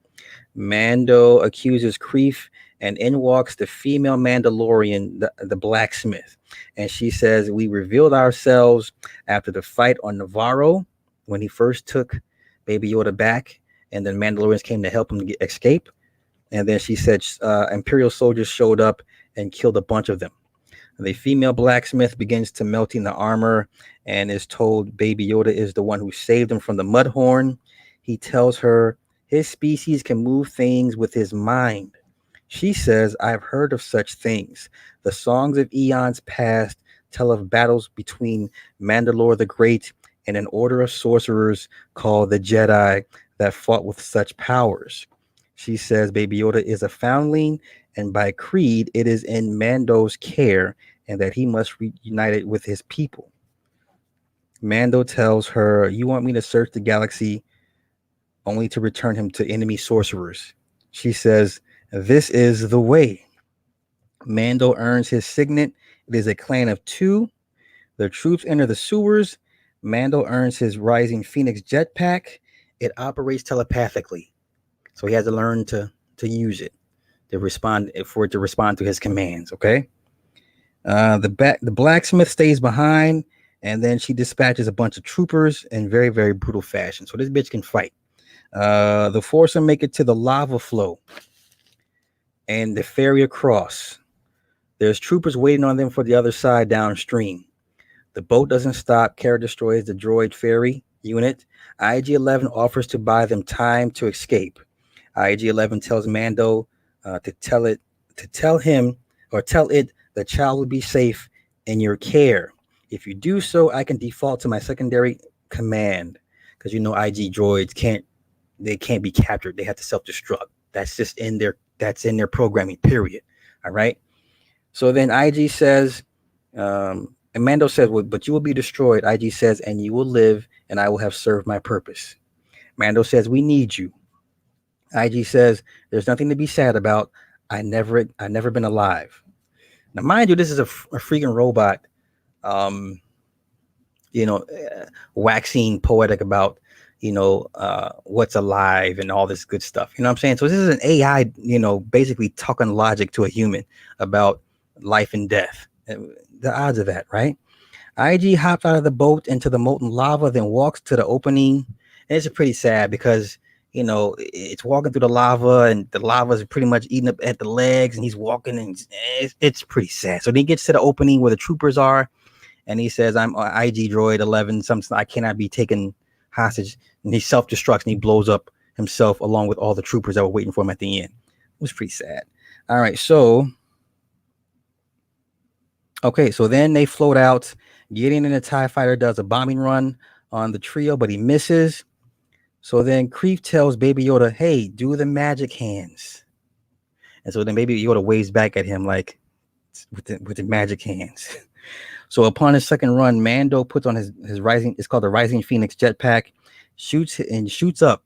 Mando accuses Kreef, and in walks the female Mandalorian, the blacksmith. And she says, we revealed ourselves after the fight on Navarro, when he first took Baby Yoda back, and then Mandalorians came to help him escape. And then she said Imperial soldiers showed up and killed a bunch of them. The female blacksmith begins to melting the armor and is told Baby Yoda is the one who saved him from the Mudhorn. He tells her his species can move things with his mind. She says, I've heard of such things. The songs of eons past tell of battles between Mandalore the Great and an order of sorcerers called the Jedi that fought with such powers. She says Baby Yoda is a foundling, and by creed, it is in Mando's care, and that he must reunite it with his people. Mando tells her, you want me to search the galaxy only to return him to enemy sorcerers? She says, this is the way. Mando earns his signet. It is a clan of 2. The troops enter the sewers. Mando earns his Rising Phoenix jetpack. It operates telepathically, so he has to learn to use it to respond to his commands. Okay. The blacksmith stays behind, and then she dispatches a bunch of troopers in very, very brutal fashion. So this bitch can fight. The foursome make it to the lava flow and the ferry across. There's troopers waiting on them for the other side downstream. The boat doesn't stop. Kara destroys the droid ferry unit. IG-11 offers to buy them time to escape. IG-11 tells Mando to tell it the child will be safe in your care. If you do so, I can default to my secondary command, because IG droids can't be captured. They have to self-destruct. That's just in their programming, period. All right. So then IG says, and Mando says, well, but you will be destroyed. IG says, and you will live, and I will have served my purpose. Mando says, we need you. IG says, there's nothing to be sad about. I never been alive. Now, mind you, this is a freaking robot, waxing poetic about, what's alive and all this good stuff. You know what I'm saying? So this is an AI, basically talking logic to a human about life and death. The odds of that, right? IG hops out of the boat into the molten lava, then walks to the opening. And it's pretty sad because, it's walking through the lava, and the lava is pretty much eating up at the legs, and he's walking, and it's pretty sad. So then he gets to the opening where the troopers are, and he says, I'm IG droid 11, something I cannot be taken hostage, and he self-destructs and he blows up himself along with all the troopers that were waiting for him at the end. It was pretty sad. All right, so then they float out. Gideon in a TIE fighter does a bombing run on the trio, but he misses. So then Kreef tells Baby Yoda, hey, do the magic hands. And so then Baby Yoda waves back at him like with the magic hands. So upon his second run, Mando puts on his rising, it's called the Rising Phoenix jetpack, shoots up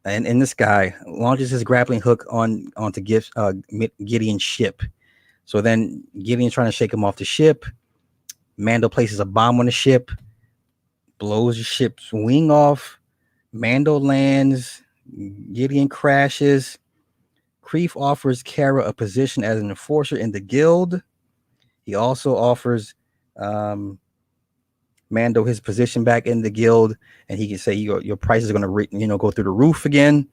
and in the sky, launches his grappling hook onto Gideon's ship. So then Gideon's trying to shake him off the ship. Mando places a bomb on the ship, blows the ship's wing off. Mando lands. Gideon crashes. Kreef offers Kara a position as an enforcer in the guild. He also offers Mando his position back in the guild, and he can say your price is going to go through the roof again.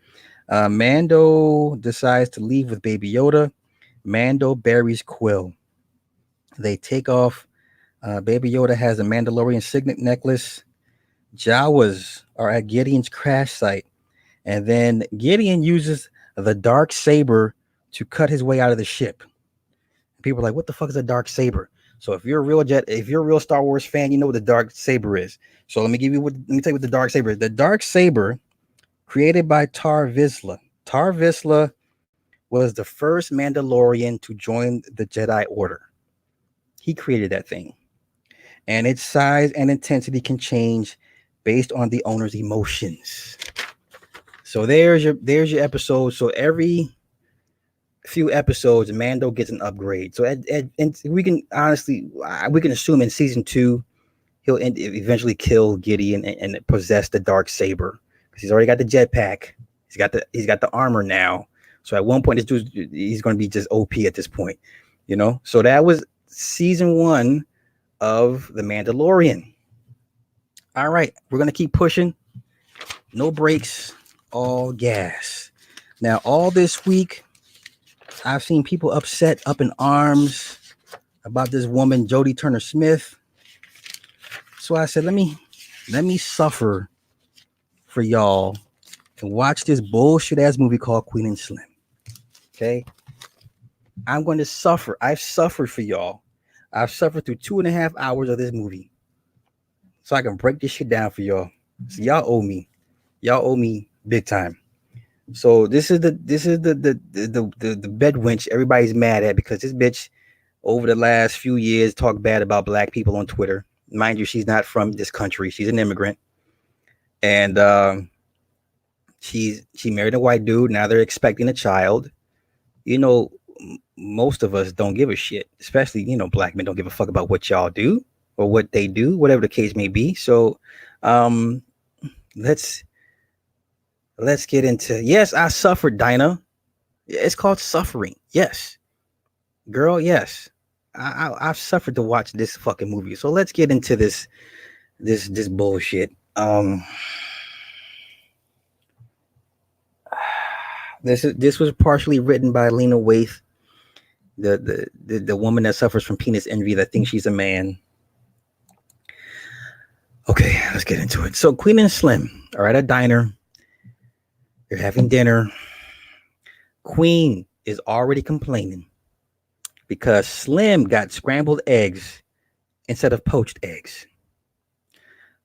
Mando decides to leave with Baby Yoda. Mando buries Quill. They take off. Baby Yoda has a Mandalorian signet necklace. Jawas are at Gideon's crash site, and then Gideon uses the dark saber to cut his way out of the ship. People are like, "What the fuck is a dark saber?" So if you're a real Star Wars fan, you know what the dark saber is. So let me tell you what the dark saber is. The dark saber, created by Tar Vizsla. Tar Vizsla was the first Mandalorian to join the Jedi Order. He created that thing, and its size and intensity can change based on the owner's emotions. So there's your episode. So every few episodes, Mando gets an upgrade. So and we can assume in season 2 he'll eventually kill Gideon and possess the dark saber because he's already got the jetpack. He's got the armor now. So at one point, he's going to be just OP at this point, So that was season 1 of The Mandalorian. All right, we're going to keep pushing. No brakes, all gas. Now, all this week, I've seen people upset, up in arms about this woman, Jodie Turner-Smith. So I said, let me suffer for y'all and watch this bullshit ass movie called Queen and Slim. Okay? I'm going to suffer. I've suffered for y'all. I've suffered through 2.5 hours of this movie. So I can break this shit down for y'all. So y'all owe me. Y'all owe me big time. So this is the bed wench everybody's mad at because this bitch over the last few years talked bad about black people on Twitter. Mind you, she's not from this country. She's an immigrant. And she married a white dude. Now they're expecting a child. Most of us don't give a shit, especially, black men don't give a fuck about what y'all do or what they do, whatever the case may be. So let's get into, yes, I suffered, Dinah. It's called suffering. Yes. Girl, yes. I've suffered to watch this fucking movie. So let's get into this bullshit. This was partially written by Lena Waithe, the woman that suffers from penis envy that thinks she's a man. Okay, let's get into it. So Queen and Slim are at a diner. They're having dinner. Queen is already complaining because Slim got scrambled eggs instead of poached eggs.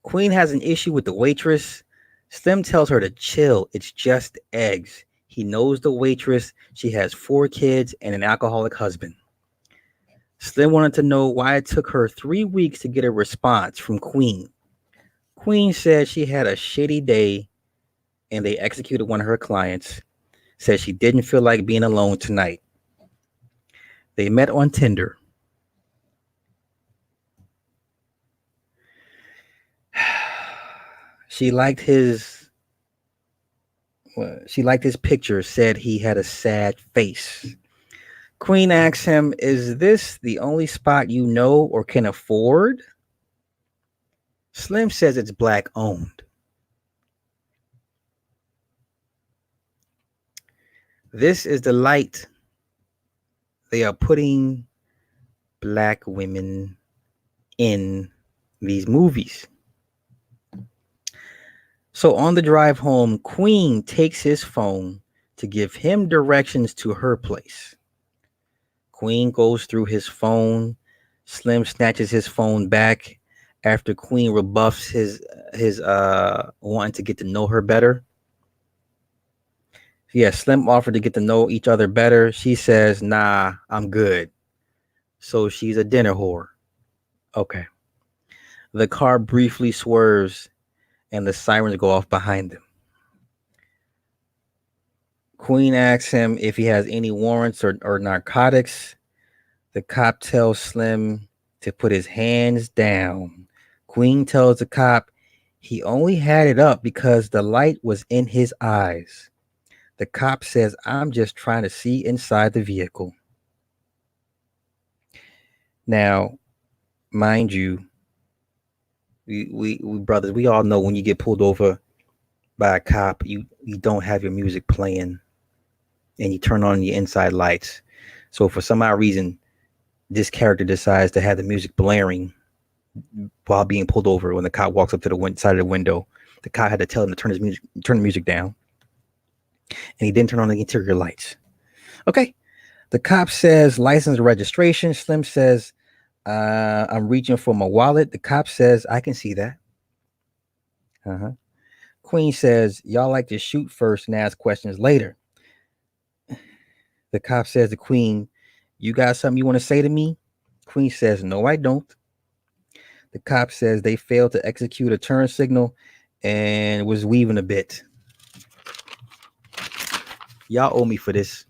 Queen has an issue with the waitress. Slim tells her to chill. It's just eggs. He knows the waitress. She has 4 kids and an alcoholic husband. Slim wanted to know why it took her 3 weeks to get a response from Queen. Queen said she had a shitty day and they executed one of her clients. Said she didn't feel like being alone tonight. They met on Tinder. She liked his picture, said he had a sad face. Queen asks him, is this the only spot you know or can afford? Slim says it's black owned. This is the light they are putting black women in these movies. So on the drive home, Queen takes his phone to give him directions to her place. Queen goes through his phone. Slim snatches his phone back after Queen rebuffs his wanting to get to know her better. Yeah, Slim offered to get to know each other better. She says, "Nah, I'm good." So she's a dinner whore. Okay. The car briefly swerves and the sirens go off behind them. Queen asks him if he has any warrants or narcotics. The cop tells Slim to put his hands down. Queen tells the cop he only had it up because the light was in his eyes. The cop says, "I'm just trying to see inside the vehicle." Now, mind you, we brothers, we all know when you get pulled over by a cop, you don't have your music playing and you turn on your inside lights. So for some odd reason, this character decides to have the music blaring while being pulled over. When the cop walks up to the side of the window, the cop had to tell him to turn the music down, and he didn't turn on the interior lights. Okay. The cop says license and registration. Slim says, "I'm reaching for my wallet." The cop says, "I can see that." Uh-huh. Queen says, "Y'all like to shoot first and ask questions later." The cop says to Queen, "You got something you want to say to me?" Queen says, "No, I don't." The cop says they failed to execute a turn signal and was weaving a bit. Y'all owe me for this.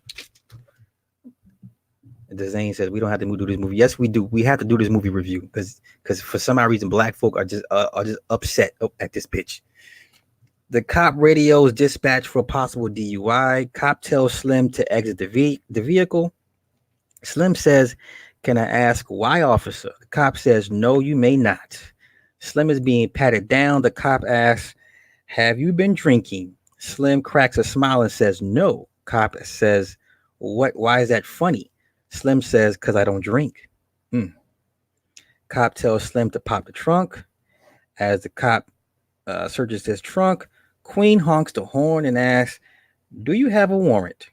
The Zane says we don't have to do this movie. Yes, we do. We have to do this movie review because for some odd reason black folk are just upset at this bitch. The cop radios dispatch for possible DUI. Cop tells Slim to exit the vehicle. Slim says, "Can I ask why, officer?" The cop says, "No, you may not." Slim is being patted down. The cop asks, "Have you been drinking?" Slim cracks a smile and says, "No." Cop says, "What? Why is that funny?" Slim says, "Because I don't drink." Cop tells Slim to pop the trunk. As the cop searches his trunk, Queen honks the horn and asks, "Do you have a warrant?"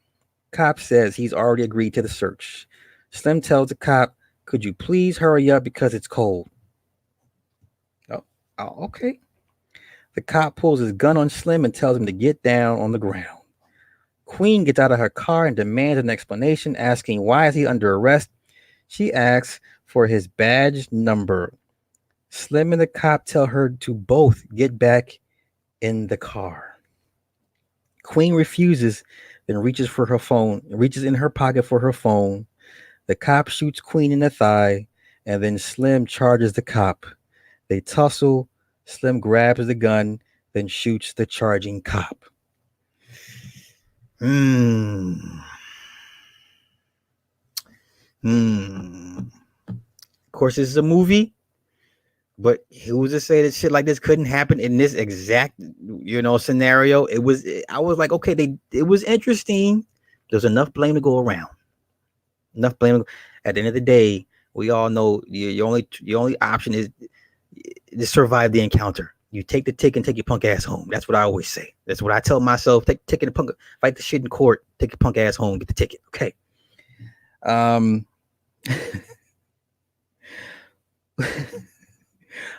Cop says he's already agreed to the search. Slim tells the cop, "Could you please hurry up because it's cold?" Oh, okay. The cop pulls his gun on Slim and tells him to get down on the ground. Queen gets out of her car and demands an explanation, asking why is he under arrest. She asks for his badge number. Slim and the cop tell her to both get back in the car. Queen refuses, then reaches in her pocket for her phone. The cop shoots Queen in the thigh, and then Slim charges the cop. They tussle. Slim grabs the gun, then shoots the charging cop. Of course, this is a movie, but who's to say that shit like this couldn't happen in this exact, scenario? I was like, okay, it was interesting. There's enough blame to go around. Enough blame. At the end of the day, we all know your only option is to survive the encounter. You take the ticket and take your punk ass home. That's what I always say. That's what I tell myself. Take the ticket and fight the shit in court. Take your punk ass home. Get the ticket. Okay.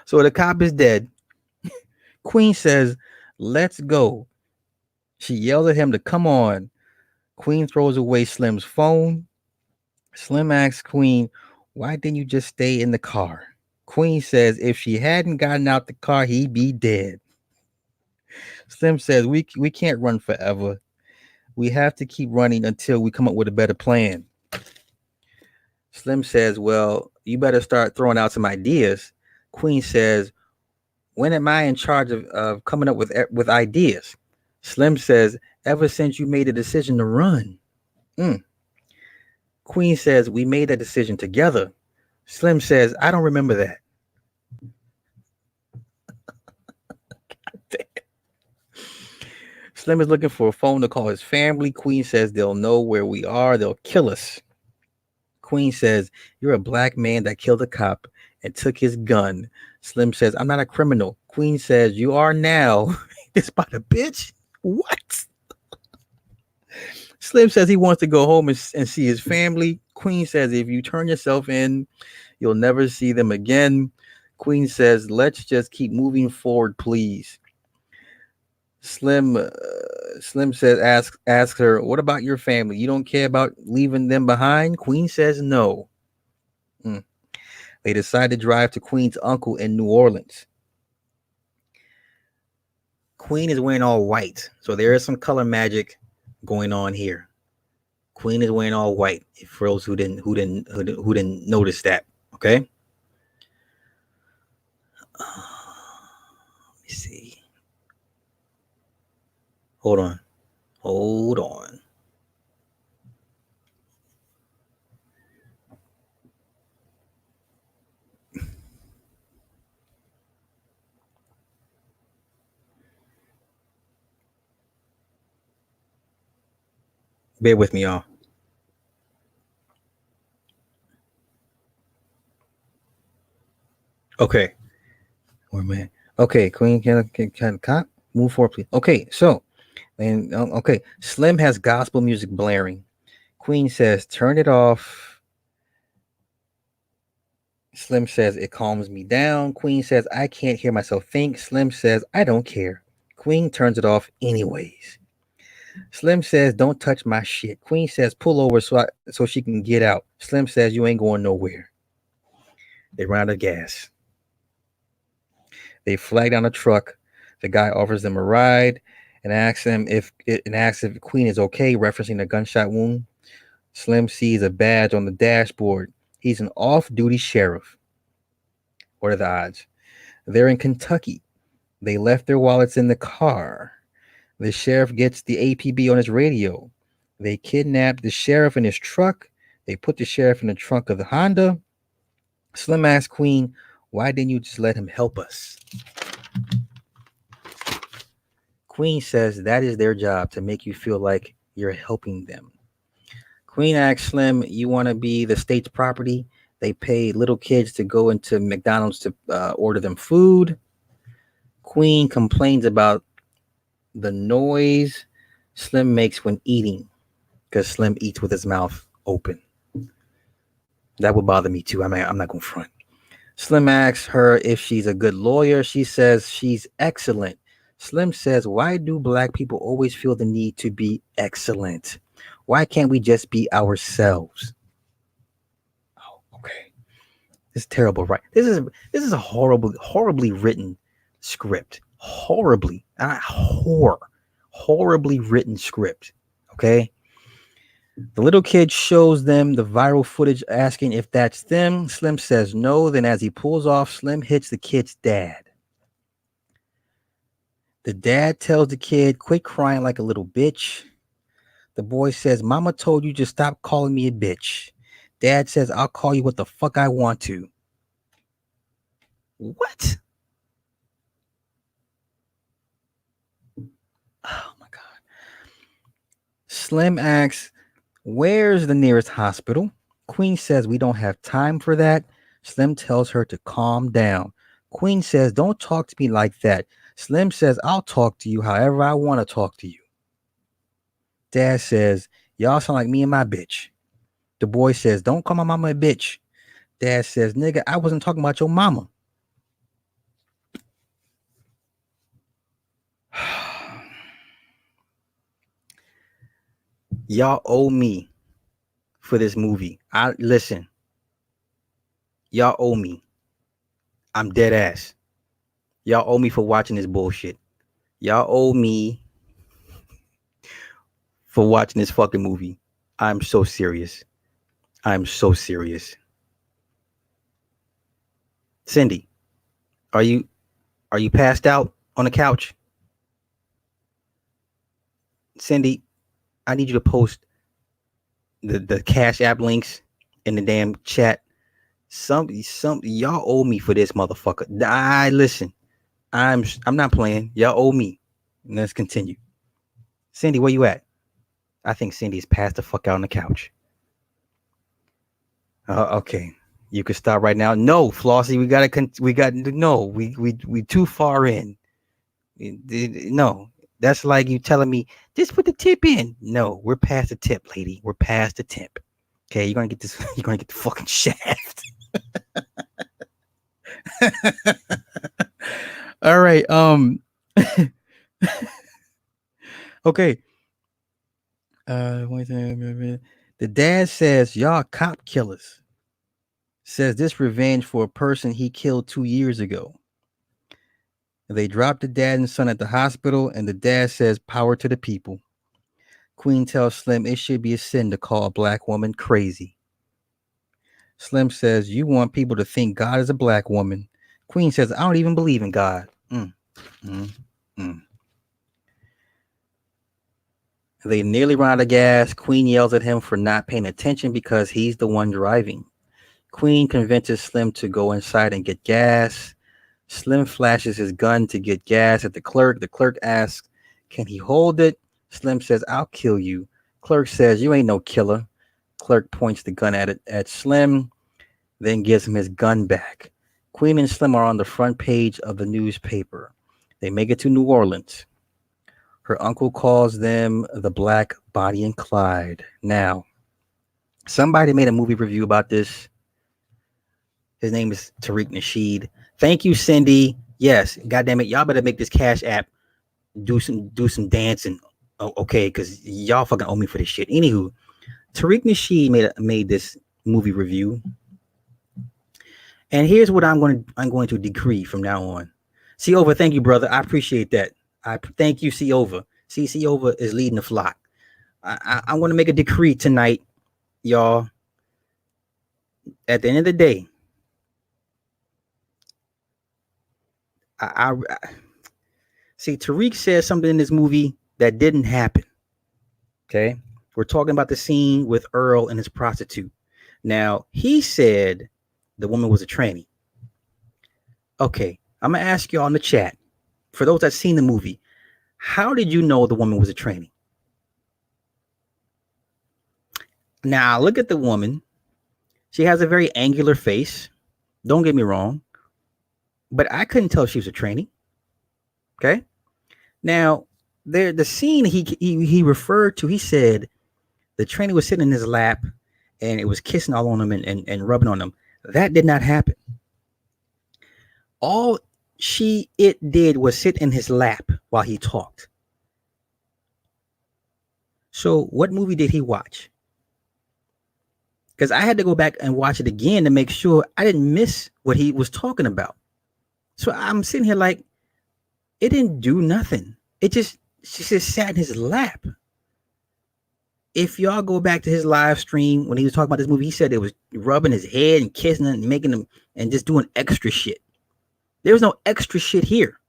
So the cop is dead. Queen says, "Let's go." She yells at him to come on. Queen throws away Slim's phone. Slim asks Queen, "Why didn't you just stay in the car?" Queen says if she hadn't gotten out the car, he'd be dead. Slim says we can't run forever. We have to keep running until we come up with a better plan. Slim says, "Well, you better start throwing out some ideas." Queen says, "When am I in charge of coming up with ideas?" Slim says, "Ever since you made a decision to run." Queen says, "We made that decision together." Slim says, "I don't remember that." Slim is looking for a phone to call his family. Queen says they'll know where we are. They'll kill us. Queen says, "You're a black man that killed a cop and took his gun." Slim says, "I'm not a criminal." Queen says, "You are now." It's by the bitch. What? Slim says he wants to go home and see his family. Queen says if you turn yourself in, you'll never see them again. Queen says, let's just keep moving forward, please. Slim Slim says, ask her, what about your family? You don't care about leaving them behind? Queen says no. They decide to drive to Queen's uncle in New Orleans. Queen is wearing all white, so there is some color magic going on here. Queen is wearing all white. For those who didn't notice that, okay. Let me see. Hold on. Bear with me, y'all. Okay. Where man? Okay, Queen can move forward, please. Okay, so and okay, Slim has gospel music blaring. Queen says, turn it off. Slim says, it calms me down. Queen says, I can't hear myself think. Slim says, I don't care. Queen turns it off anyways. Slim says, don't touch my shit. Queen says, pull over so she can get out. Slim says, you ain't going nowhere. They run out of gas. They flag down a truck. The guy offers them a ride and asks if Queen is okay, referencing a gunshot wound. Slim sees a badge on the dashboard. He's an off-duty sheriff. What are the odds? They're in Kentucky. They left their wallets in the car. The sheriff gets the APB on his radio. They kidnapped the sheriff in his truck. They put the sheriff in the trunk of the Honda. Slim asks Queen, why didn't you just let him help us? Queen says that is their job, to make you feel like you're helping them. Queen asks Slim, you want to be the state's property? They pay little kids to go into McDonald's to order them food. Queen complains about the noise Slim makes when eating, because Slim eats with his mouth open. That would bother me too. I'm not going to front. Slim asks her if she's a good lawyer. She says she's excellent. Slim says, why do black people always feel the need to be excellent? Why can't we just be ourselves? Oh, okay. This is terrible, right? This is a horribly written script. Horribly written script. Okay. The little kid shows them the viral footage, asking if that's them. Slim says no. Then as he pulls off, Slim hits the kid's dad. The dad tells the kid, quit crying like a little bitch. The boy says, Mama told you to stop calling me a bitch. Dad says, I'll call you what the fuck I want to. What? Oh my God. Slim asks, where's the nearest hospital? Queen says, we don't have time for that. Slim tells her to calm down. Queen says, don't talk to me like that. Slim says, I'll talk to you however I want to talk to you. Dad says, y'all sound like me and my bitch. The boy says, don't call my mama a bitch. Dad says, nigga, I wasn't talking about your mama. Y'all owe me for this movie. Listen. Y'all owe me. I'm dead ass. Y'all owe me for watching this bullshit. Y'all owe me for watching this fucking movie. I'm so serious. Cindy, are you passed out on the couch? Cindy, I need you to post the Cash App links in the damn chat. Some y'all owe me for this motherfucker. Listen. I'm not playing. Y'all owe me. Let's continue. Cindy, where you at? I think Cindy's passed the fuck out on the couch. Okay. You can stop right now. No, Flossie, we too far in. No, that's like you telling me just put the tip in. No, we're past the tip, lady. We're past the tip. Okay, you're gonna get this. You're gonna get the fucking shaft. All right. Okay. The dad says y'all cop killers. Says this revenge for a person he killed 2 years ago. They dropped the dad and son at the hospital, and the dad says, "Power to the people." Queen tells Slim it should be a sin to call a black woman crazy. Slim says, "You want people to think God is a black woman." Queen says, "I don't even believe in God." Mm, mm. They nearly run out of gas. Queen yells at him for not paying attention because he's the one driving. Queen convinces Slim to go inside and get gas. Slim flashes his gun to get gas at the clerk. The clerk asks, "Can he hold it?" Slim says, "I'll kill you." Clerk says, "You ain't no killer." Clerk points the gun at Slim, then gives him his gun back. Queen and Slim are on the front page of the newspaper. They make it to New Orleans. Her uncle calls them the Black Bonnie and Clyde. Now, somebody made a movie review about this. His name is Tariq Nasheed. Thank you, Cindy. Yes, goddamn it, y'all better make this Cash App do some dancing. Oh, okay, because y'all fucking owe me for this shit. Anywho, Tariq Nasheed made this movie review, and here's what I'm going to decree from now on. See over, thank you, brother. I appreciate that. I thank you, see over. See over is leading the flock. I want to make a decree tonight, y'all. At the end of the day, I see Tariq says something in this movie that didn't happen. Okay, we're talking about the scene with Earl and his prostitute. Now he said the woman was a tranny. Okay, I'm gonna ask y'all in the chat, for those that seen the movie, how did you know the woman was a tranny? Now look at the woman. She has a very angular face. Don't get me wrong, but I couldn't tell if she was a tranny. Okay. Now, the scene he referred to, he said the tranny was sitting in his lap and it was kissing all on him and rubbing on him. That did not happen. All it did was sit in his lap while he talked. So what movie did he watch? Because I had to go back and watch it again to make sure I didn't miss what he was talking about. So I'm sitting here like, it didn't do nothing. She just sat in his lap. If y'all go back to his live stream when he was talking about this movie, he said it was rubbing his head and kissing him and making him and just doing extra shit. There was no extra shit here.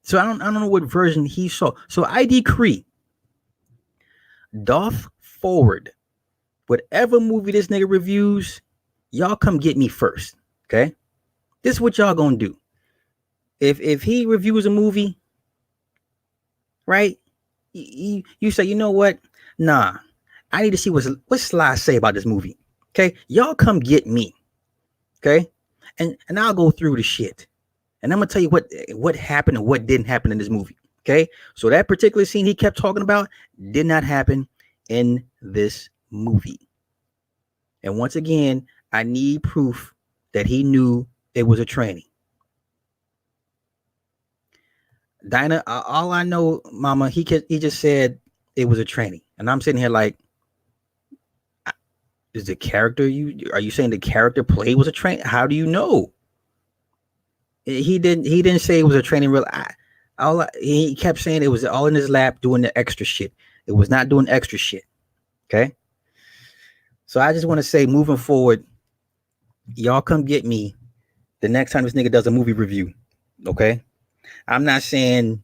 So I don't know what version he saw. So I decree, doth forward, whatever movie this nigga reviews, y'all come get me first. Okay? This is what y'all gonna do. If he reviews a movie, right? You say, you know what? Nah, I need to see what Sly say about this movie. Okay, y'all come get me. Okay, and I'll go through the shit, and I'm gonna tell you what happened and what didn't happen in this movie. Okay, so that particular scene he kept talking about did not happen in this movie. And once again, I need proof that he knew it was a tranny. Dinah, all I know, Mama, he just said it was a tranny, and I'm sitting here like, is the character are you saying the character played was a tranny? How do you know? He didn't say it was a tranny. He kept saying it was all in his lap doing the extra shit. It was not doing extra shit. Okay. So I just want to say, moving forward, y'all come get me the next time this nigga does a movie review. Okay. I'm not saying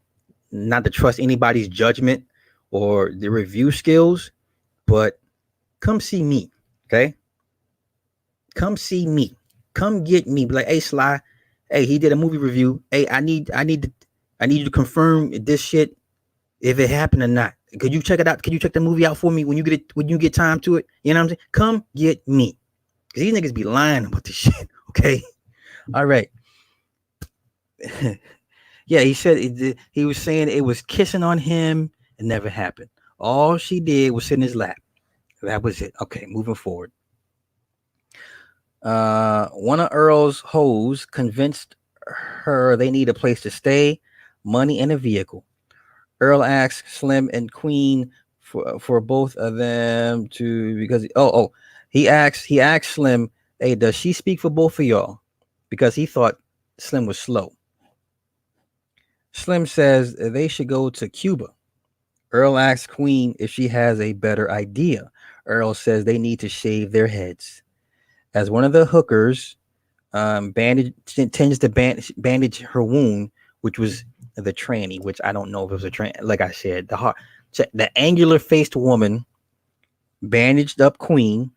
not to trust anybody's judgment or the review skills, but come see me. Okay. Come see me. Come get me. Be like, hey, Sly. Hey, he did a movie review. Hey, I need you to confirm this shit, if it happened or not. Could you check it out? Could you check the movie out for me when you get time to it? You know what I'm saying? Come get me. Because these niggas be lying about this shit. Okay. All right. Yeah, he said he was saying it was kissing on him. It never happened. All she did was sit in his lap. That was it. Okay, moving forward. One of Earl's hoes convinced her they need a place to stay, money, and a vehicle. Earl asks Slim and Queen for both of them to because he asked Slim, hey, does she speak for both of y'all? Because he thought Slim was slow. Slim says they should go to Cuba. Earl asks Queen if she has a better idea. Earl says they need to shave their heads. As one of the hookers tends to bandage her wound, which was the tranny, which I don't know if it was a tranny. Like I said, the angular faced woman bandaged up Queen,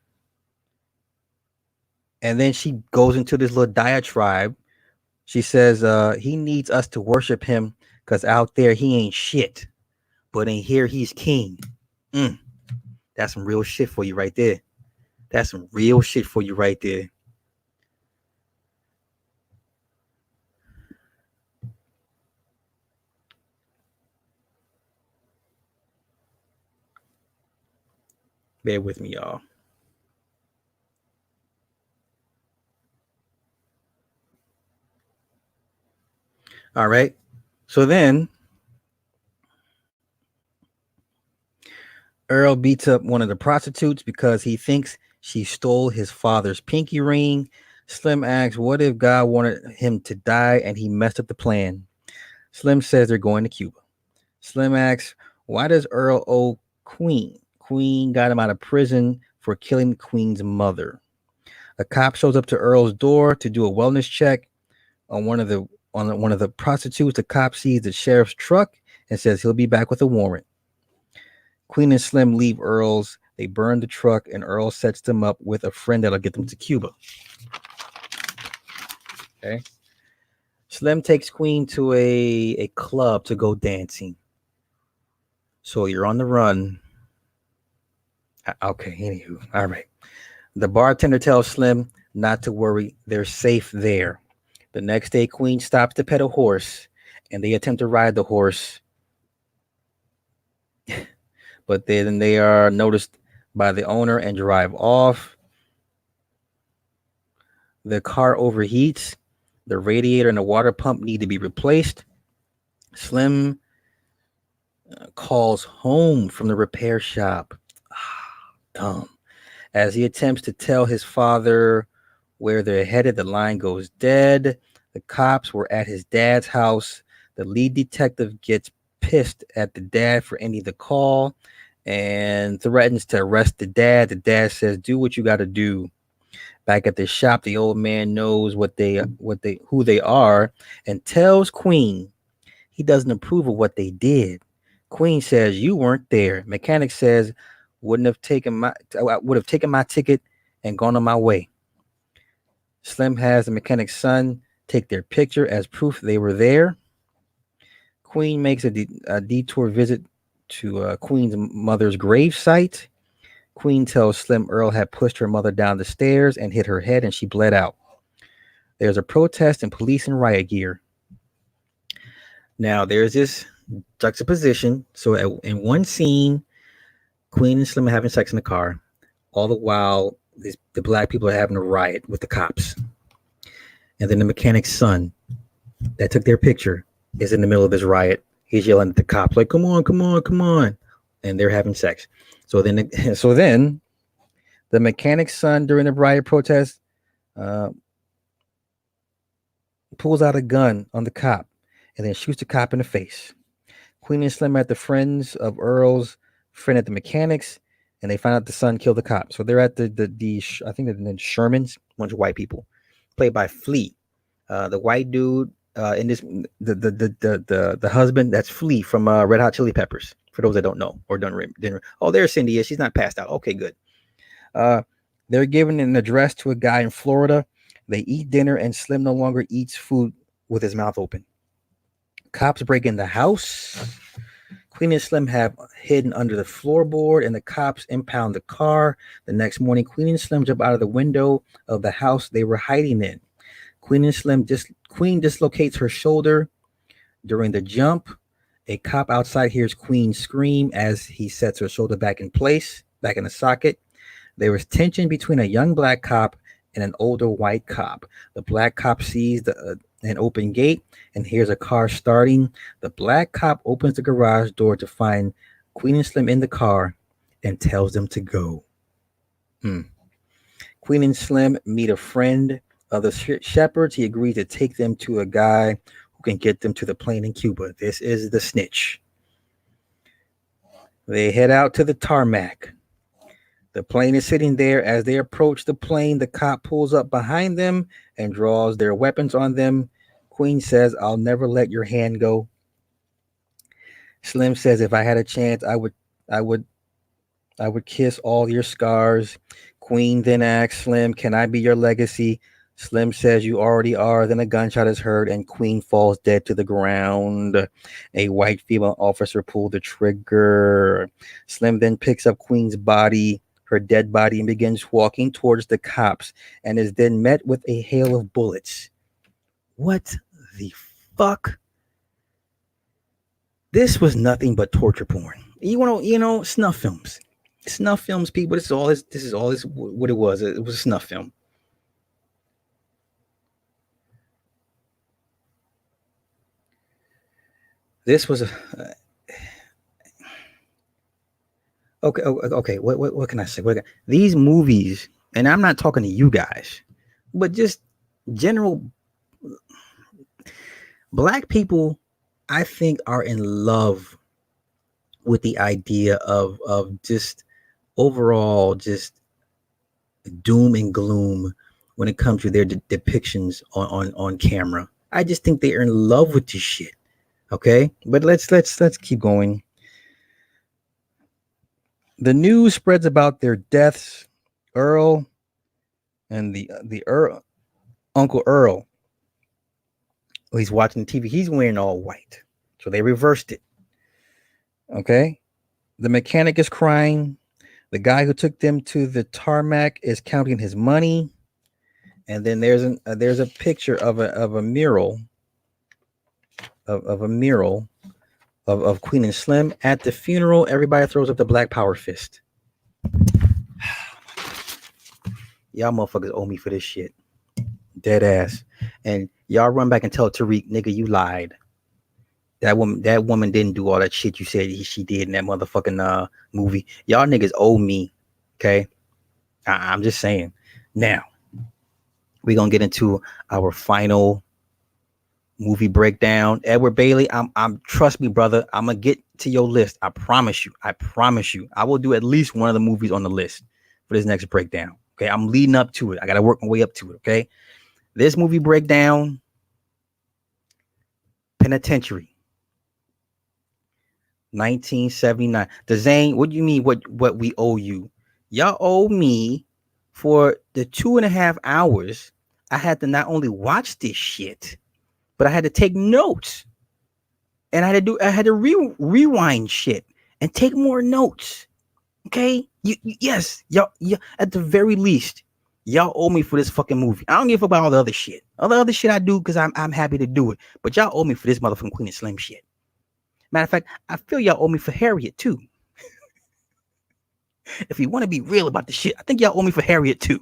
and then she goes into this little diatribe. She says he needs us to worship him because out there he ain't shit, but in here he's king. Mm, that's some real shit for you right there. That's some real shit for you right there. Bear with me, y'all. All right. So then Earl beats up one of the prostitutes because he thinks she stole his father's pinky ring. Slim asks, what if God wanted him to die and he messed up the plan? Slim says they're going to Cuba. Slim asks, why does Earl owe Queen? Queen got him out of prison for killing Queen's mother. A cop shows up to Earl's door to do a wellness check on one of the prostitutes. The cop sees the sheriff's truck and says he'll be back with a warrant. Queen and Slim leave Earl's. They burn the truck, and Earl sets them up with a friend that'll get them to Cuba. Okay. Slim takes Queen to a club to go dancing. So you're on the run. Okay, anywho. All right. The bartender tells Slim not to worry. They're safe there. The next day, Queen stops to pet a horse, and they attempt to ride the horse. But then they are noticed by the owner and drive off. The car overheats. The radiator and the water pump need to be replaced. Slim calls home from the repair shop. Dumb. As he attempts to tell his father where they're headed, the line goes dead. The cops were at his dad's house. The lead detective gets pissed at the dad for ending the call and threatens to arrest the dad. The dad says, do what you got to do. Back at the shop, the old man knows who they are and tells Queen he doesn't approve of what they did. Queen says, you weren't there. Mechanic says, I would have taken my ticket and gone on my way. Slim has the mechanic's son take their picture as proof they were there. Queen makes a detour visit to Queen's mother's grave site. Queen tells Slim Earl had pushed her mother down the stairs and hit her head, and she bled out. There's a protest and police in riot gear. Now, there's this juxtaposition. So in one scene, Queen and Slim are having sex in the car. All the while, the black people are having a riot with the cops. And then the mechanic's son that took their picture is in the middle of this riot. He's yelling at the cops like, come on, come on, come on. And they're having sex. So then the mechanic's son during the riot protest pulls out a gun on the cop and then shoots the cop in the face. Queen and Slim are at the friends of Earl's friend at the mechanics, and they find out the son killed the cop. So they're at the I think they're Sherman's, a bunch of white people, played by Flea. The white dude in this the husband, that's Flea from Red Hot Chili Peppers. For those that don't know or didn't. Oh, there's Cindy. She's not passed out. Okay, good. They're giving an address to a guy in Florida. They eat dinner, and Slim no longer eats food with his mouth open. Cops break in the house. Queen and Slim have hidden under the floorboard, and the cops impound the car. The next morning, Queen and Slim jump out of the window of the house they were hiding in. Queen dislocates her shoulder. During the jump, a cop outside hears Queen scream as he sets her shoulder back in place, back in the socket. There is tension between a young black cop and an older white cop. The black cop sees an open gate and hears a car starting. The black cop opens the garage door to find Queen and Slim in the car and tells them to go. Hmm. Queen and Slim meet a friend of the shepherds. He agrees to take them to a guy who can get them to the plane in Cuba. This is the snitch. They head out to the tarmac. The plane is sitting there. As they approach the plane, the cop pulls up behind them and draws their weapons on them. Queen says, "I'll never let your hand go." Slim says, "If I had a chance, I would kiss all your scars." Queen then asks Slim, "Can I be your legacy?" Slim says, "You already are." Then a gunshot is heard and Queen falls dead to the ground. A white female officer pulled the trigger. Slim then picks up Queen's body, her dead body, and begins walking towards the cops and is then met with a hail of bullets. What the fuck? This was nothing but torture porn. Snuff films. Snuff films, people. This is all this what it was. It was a snuff film. This was a okay. What can I say? These movies, and I'm not talking to you guys, but just general black people, I think, are in love with the idea of just overall just doom and gloom when it comes to their depictions on camera. I just think they are in love with this shit. Okay, but let's keep going. The news spreads about their deaths. Earl and the Earl, Uncle Earl, he's watching TV. He's wearing all white, so they reversed it. Okay, the mechanic is crying. The guy who took them to the tarmac is counting his money, and then there's a picture of a mural. Of a mural of Queen and Slim at the funeral. Everybody throws up the Black Power fist. Y'all motherfuckers owe me for this shit. Dead ass. And y'all run back and tell Tariq, nigga, you lied. That woman didn't do all that shit you said she did in that motherfucking movie. Y'all niggas owe me. Okay? I'm just saying. Now, we're gonna get into our final movie breakdown. Edward Bailey, I'm trust me, brother. I'm gonna get to your list. I promise you. I will do at least one of the movies on the list for this next breakdown. Okay, I'm leading up to it. I gotta work my way up to it. Okay, this movie breakdown, Penitentiary, 1979. The Zane, what do you mean? What we owe you? Y'all owe me for the 2.5 hours. I had to not only watch this shit, but I had to take notes, and I had to rewind shit and take more notes. Okay, yes, y'all, at the very least, y'all owe me for this fucking movie. I don't give a fuck about all the other shit. All the other shit I do because I'm happy to do it, but y'all owe me for this motherfucking Queen and Slim shit. Matter of fact, I feel y'all owe me for Harriet too. If you want to be real about the shit, I think y'all owe me for Harriet too.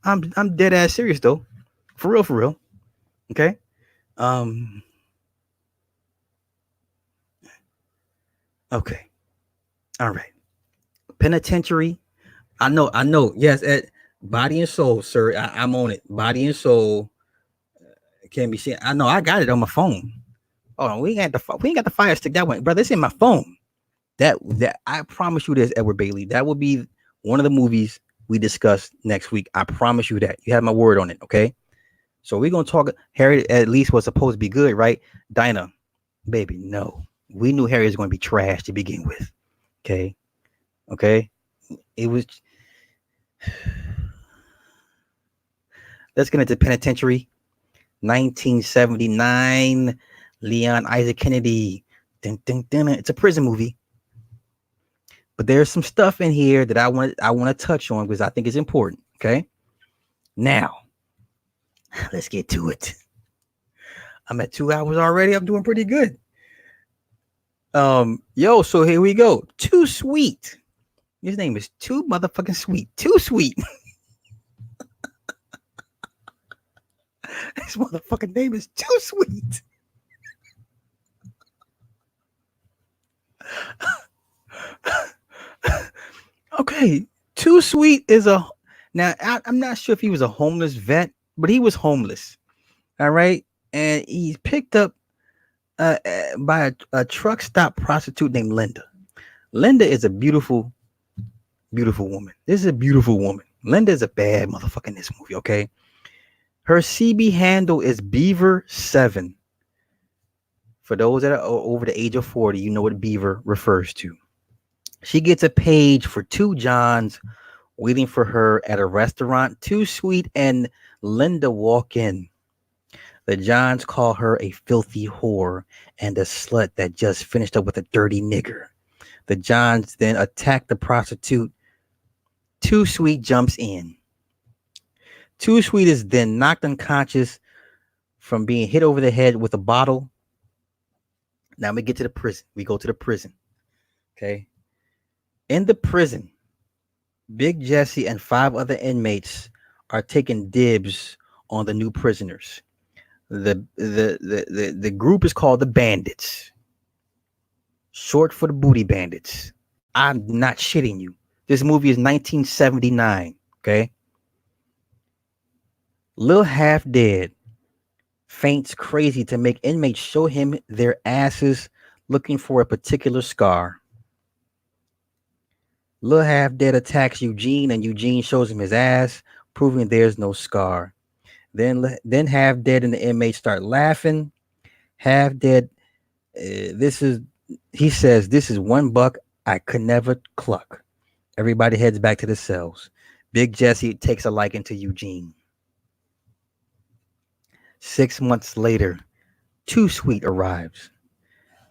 I'm dead ass serious though. For real. Okay. Okay. All right. Penitentiary. I know. Yes, Body and Soul, sir. I'm on it. Body and Soul can be seen. I know. I got it on my phone. Oh, we ain't got the Fire Stick. That one, brother. It's in my phone. That I promise you this, Edward Bailey. That will be one of the movies we discuss next week. I promise you that. You have my word on it. Okay. So we're gonna talk. Harry at least was supposed to be good, right? Dinah, baby, no. We knew Harry was going to be trash to begin with. Okay. It was. Let's get into Penitentiary, 1979. Leon Isaac Kennedy. Dun, dun, dun. It's a prison movie, but there's some stuff in here that I want to touch on because I think it's important. Okay. Now, Let's get to it. I'm at 2 hours already. I'm doing pretty good. So here we go. Too Sweet. His name is Too Motherfucking Sweet. Too Sweet. His motherfucking name is Too Sweet. Okay, Too Sweet is I'm not sure if he was a homeless vet, but he was homeless. All right, and he's picked up by a truck stop prostitute named Linda. Linda is a beautiful, beautiful woman. This is a beautiful woman. Linda is a bad motherfucker in this movie. Okay, her CB handle is Beaver7. For those that are over the age of 40, you know what Beaver refers to. She gets a page for two Johns waiting for her at a restaurant. Too Sweet and Linda walk in. The Johns call her a filthy whore and a slut that just finished up with a dirty nigger. The Johns then attack the prostitute. Too Sweet jumps in. Too Sweet is then knocked unconscious from being hit over the head with a bottle. Now we get to the prison. We go to the prison. Okay. In the prison, Big Jesse and 5 other inmates are taking dibs on the new prisoners. The group is called the Bandits, short for the Booty Bandits. I'm not shitting you. This movie is 1979. Okay. Lil Half Dead faints crazy to make inmates show him their asses looking for a particular scar. Lil Half Dead attacks Eugene, and Eugene shows him his ass, proving there's no scar. Then Half Dead and the inmates start laughing. Half Dead, he says, this is one buck I could never cluck. Everybody heads back to the cells. Big Jesse takes a liking to Eugene. 6 months later, Too Sweet arrives.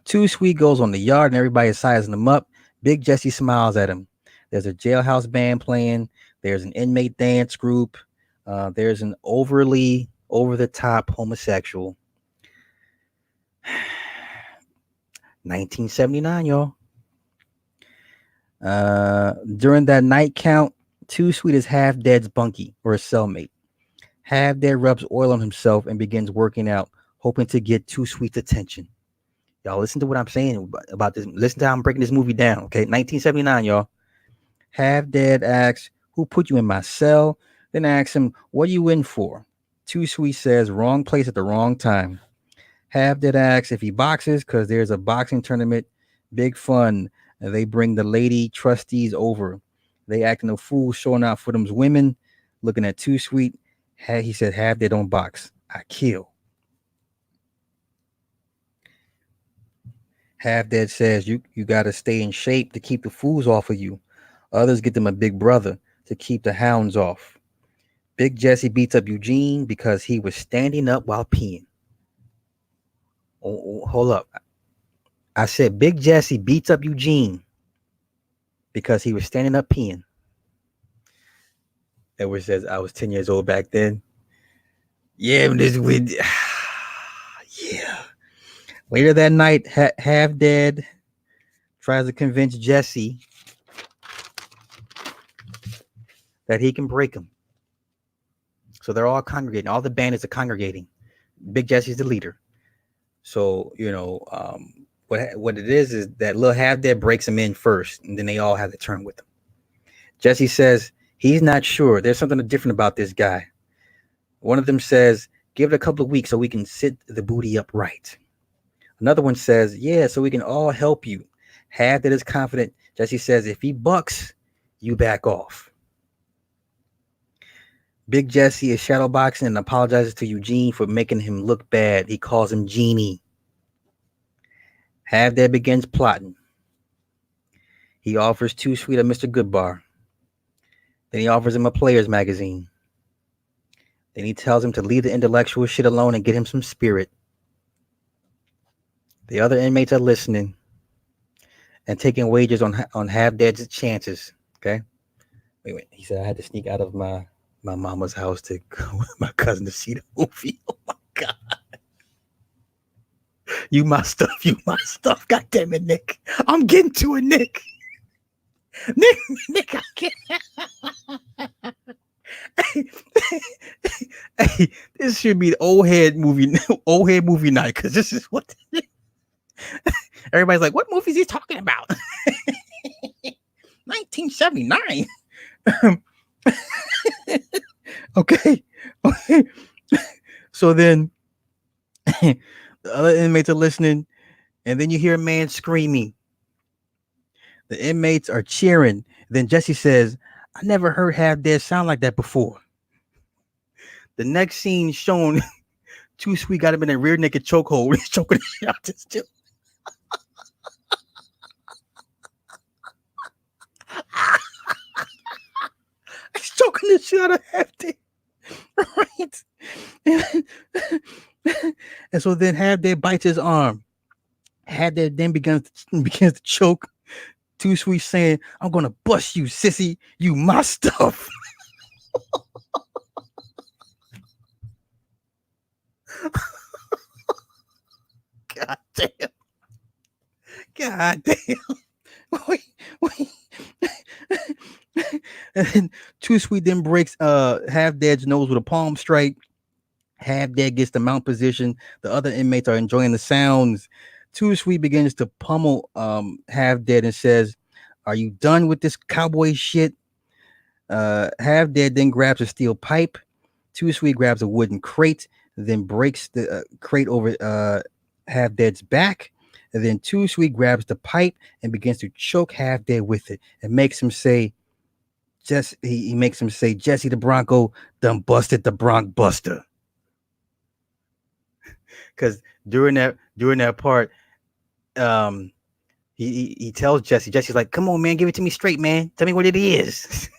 Too Sweet goes on the yard and everybody's sizing him up. Big Jesse smiles at him. There's a jailhouse band playing. There's an inmate dance group. There's an overly over-the-top homosexual. 1979, y'all. During that night count, Too Sweet is Half Dead's bunkie or a cellmate. Half Dead rubs oil on himself and begins working out, hoping to get Too Sweet's attention. Y'all listen to what I'm saying about this. Listen to how I'm breaking this movie down. Okay, 1979, y'all. Half Dead asks, "Who put you in my cell?" Then asks him, "What are you in for?" Too Sweet says, "Wrong place at the wrong time." Half Dead asks if he boxes because there's a boxing tournament. Big fun. And they bring the lady trustees over. They acting a fool, showing out for them women. Looking at Too Sweet. He said, "Half Dead don't box. I kill." Half Dead says, you got to stay in shape to keep the fools off of you. Others get them a big brother to keep the hounds off. Big Jesse beats up Eugene because he was standing up while peeing. Oh, hold up. I said Big Jesse beats up Eugene because he was standing up peeing. Edward says, "I was 10 years old back then." Yeah, yeah. Later that night, Half Dead tries to convince Jesse that he can break him. So they're all congregating. All the bandits are congregating. Big Jesse's the leader. So, what it is that Lil Half Dead breaks him in first, and then they all have to turn with him. Jesse says he's not sure. There's something different about this guy. One of them says, "Give it a couple of weeks so we can sit the booty up right." Another one says, "Yeah, so we can all help you." Half Dead is confident. Jesse says, "If he bucks, you back off." Big Jesse is shadowboxing and apologizes to Eugene for making him look bad. He calls him Genie. Half Dead begins plotting. He offers Too Sweet a Mr. Goodbar. Then he offers him a Players magazine. Then he tells him to leave the intellectual shit alone and get him some spirit. The other inmates are listening and taking wagers on Half Dead's chances. Okay. Wait. He said I had to sneak out of my my mama's house to go with my cousin to see the movie. Oh my god. You my stuff, you my stuff. God damn it, Nick. I'm getting to it, Nick. Nick, Nick, I can't. Hey, this should be the old head movie night, because this is what everybody's like, what movie is he talking about? 1979. Okay. Okay. So then the other inmates are listening, and then you hear a man screaming. The inmates are cheering. Then Jesse says, I never heard Half Dead sound like that before. The next scene shown, Too Sweet got him in a rear naked chokehold. He's choking the shit out this dude. He's choking the shit out of Half Dead. Right? And so then Half Dead bites his arm. Half Dead then begins to choke. Too Sweet saying, I'm gonna bust you, sissy. You my stuff. God damn. God damn. Wait. And then Too Sweet then breaks Half Dead's nose with a palm strike. Half Dead gets the mount position. The other inmates are enjoying the sounds. Too Sweet begins to pummel Half Dead and says, are you done with this cowboy shit? Half Dead then grabs a steel pipe. Too Sweet grabs a wooden crate, then breaks the crate over Half Dead's back. And then Too Sweet grabs the pipe and begins to choke Half Dead with it and makes him say, he makes him say, Jesse the Bronco done busted the Bronc Buster. Because during that part, he tells Jesse. Jesse's like, "Come on, man, give it to me straight, man. Tell me what it is."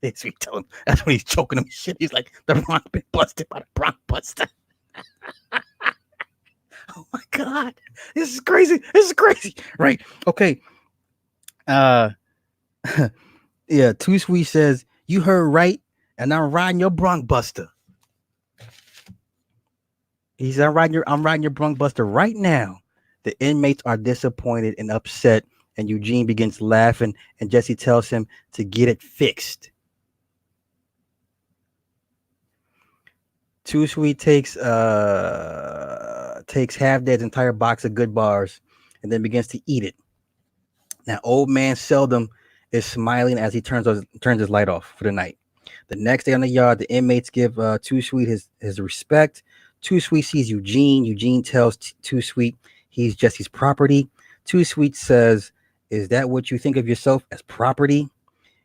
That's what he tell him. That's when he's choking him. Shit, he's like, "The Bronc been busted by the Bronc Buster." Oh my god, this is crazy. This is crazy. Right? Okay. Yeah. Too Sweet says, "You heard right, and I'm riding your Bronc Buster." He said, I'm riding your Bronc Buster right now. The inmates are disappointed and upset, and Eugene begins laughing, and Jesse tells him to get it fixed. Too Sweet takes Half Dead's entire box of good bars and then begins to eat it. Now, old man Seldom is smiling as he turns his light off for the night. The next day on the yard, the inmates give Too Sweet his respect. Too Sweet sees Eugene. Eugene tells Too Sweet he's Jesse's property. Too Sweet says, is that what you think of yourself, as property?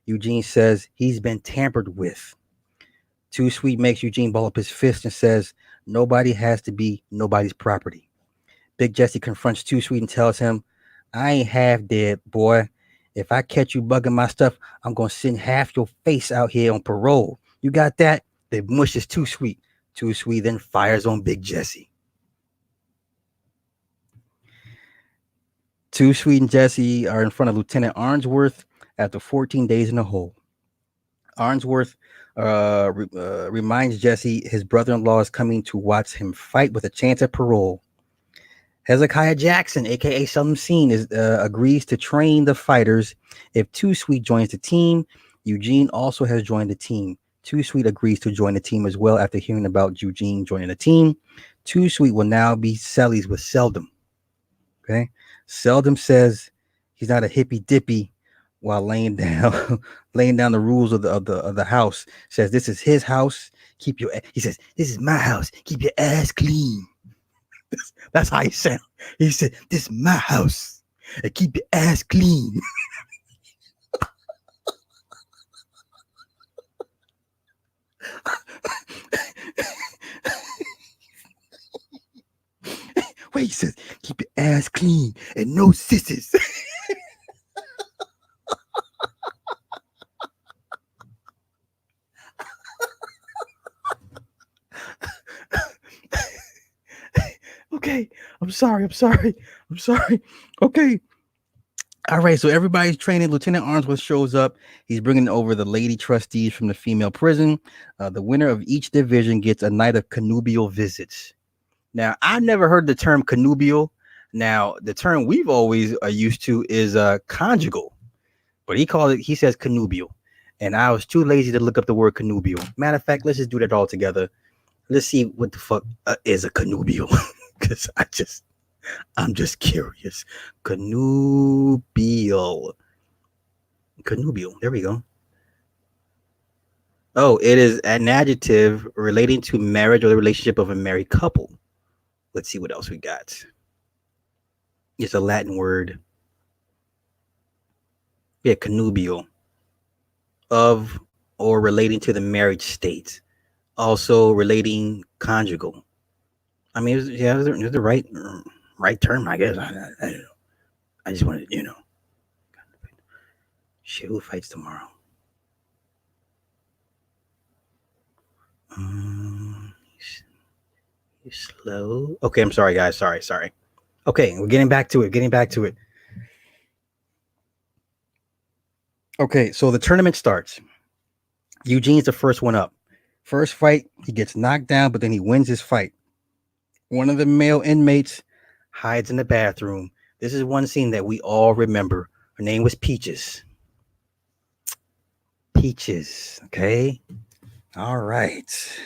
Eugene says he's been tampered with. Too Sweet makes Eugene ball up his fist and says, nobody has to be nobody's property. Big Jesse confronts Too Sweet and tells him, I ain't half dead, boy. If I catch you bugging my stuff, I'm going to send half your face out here on parole. You got that? The mush is Too Sweet. Too Sweet then fires on Big Jesse. Too Sweet and Jesse are in front of Lieutenant Arnsworth after 14 days in the hole. Arnsworth reminds Jesse his brother-in-law is coming to watch him fight with a chance at parole. Hezekiah Jackson, aka Seldom Seen, agrees to train the fighters. If Too Sweet joins the team, Eugene also has joined the team. Too Sweet agrees to join the team as well after hearing about Eugene joining the team. Too Sweet will now be cellies with Seldom. Okay, Seldom says he's not a hippy dippy while laying down the rules of the house. Says this is his house. He says this is my house. Keep your ass clean. That's how he sounds. He said, this is my house. And keep your ass clean. Wait, he says, keep your ass clean and no sissies. Okay, I'm sorry. Okay. All right, so everybody's training. Lieutenant Arnsworth shows up. He's bringing over the lady trustees from the female prison. The winner of each division gets a night of connubial visits. Now, I've never heard the term connubial. Now, the term we've always used to is conjugal, but he says connubial. And I was too lazy to look up the word connubial. Matter of fact, let's just do that all together. Let's see what the fuck is a connubial, because I'm just curious. Connubial. There we go. Oh, it is an adjective relating to marriage or the relationship of a married couple. Let's see what else we got. It's a Latin word. Yeah, connubial. Of or relating to the marriage state. Also relating conjugal. I mean, it was the right term, I guess. I just wanted, shit, who fights tomorrow? You slow. Okay, I'm sorry, guys. Sorry. Okay, we're getting back to it. Okay, so the tournament starts. Eugene's the first one up. First fight, he gets knocked down, but then he wins his fight. One of the male inmates hides in the bathroom. This is one scene that we all remember. Her name was Peaches. Okay? All right.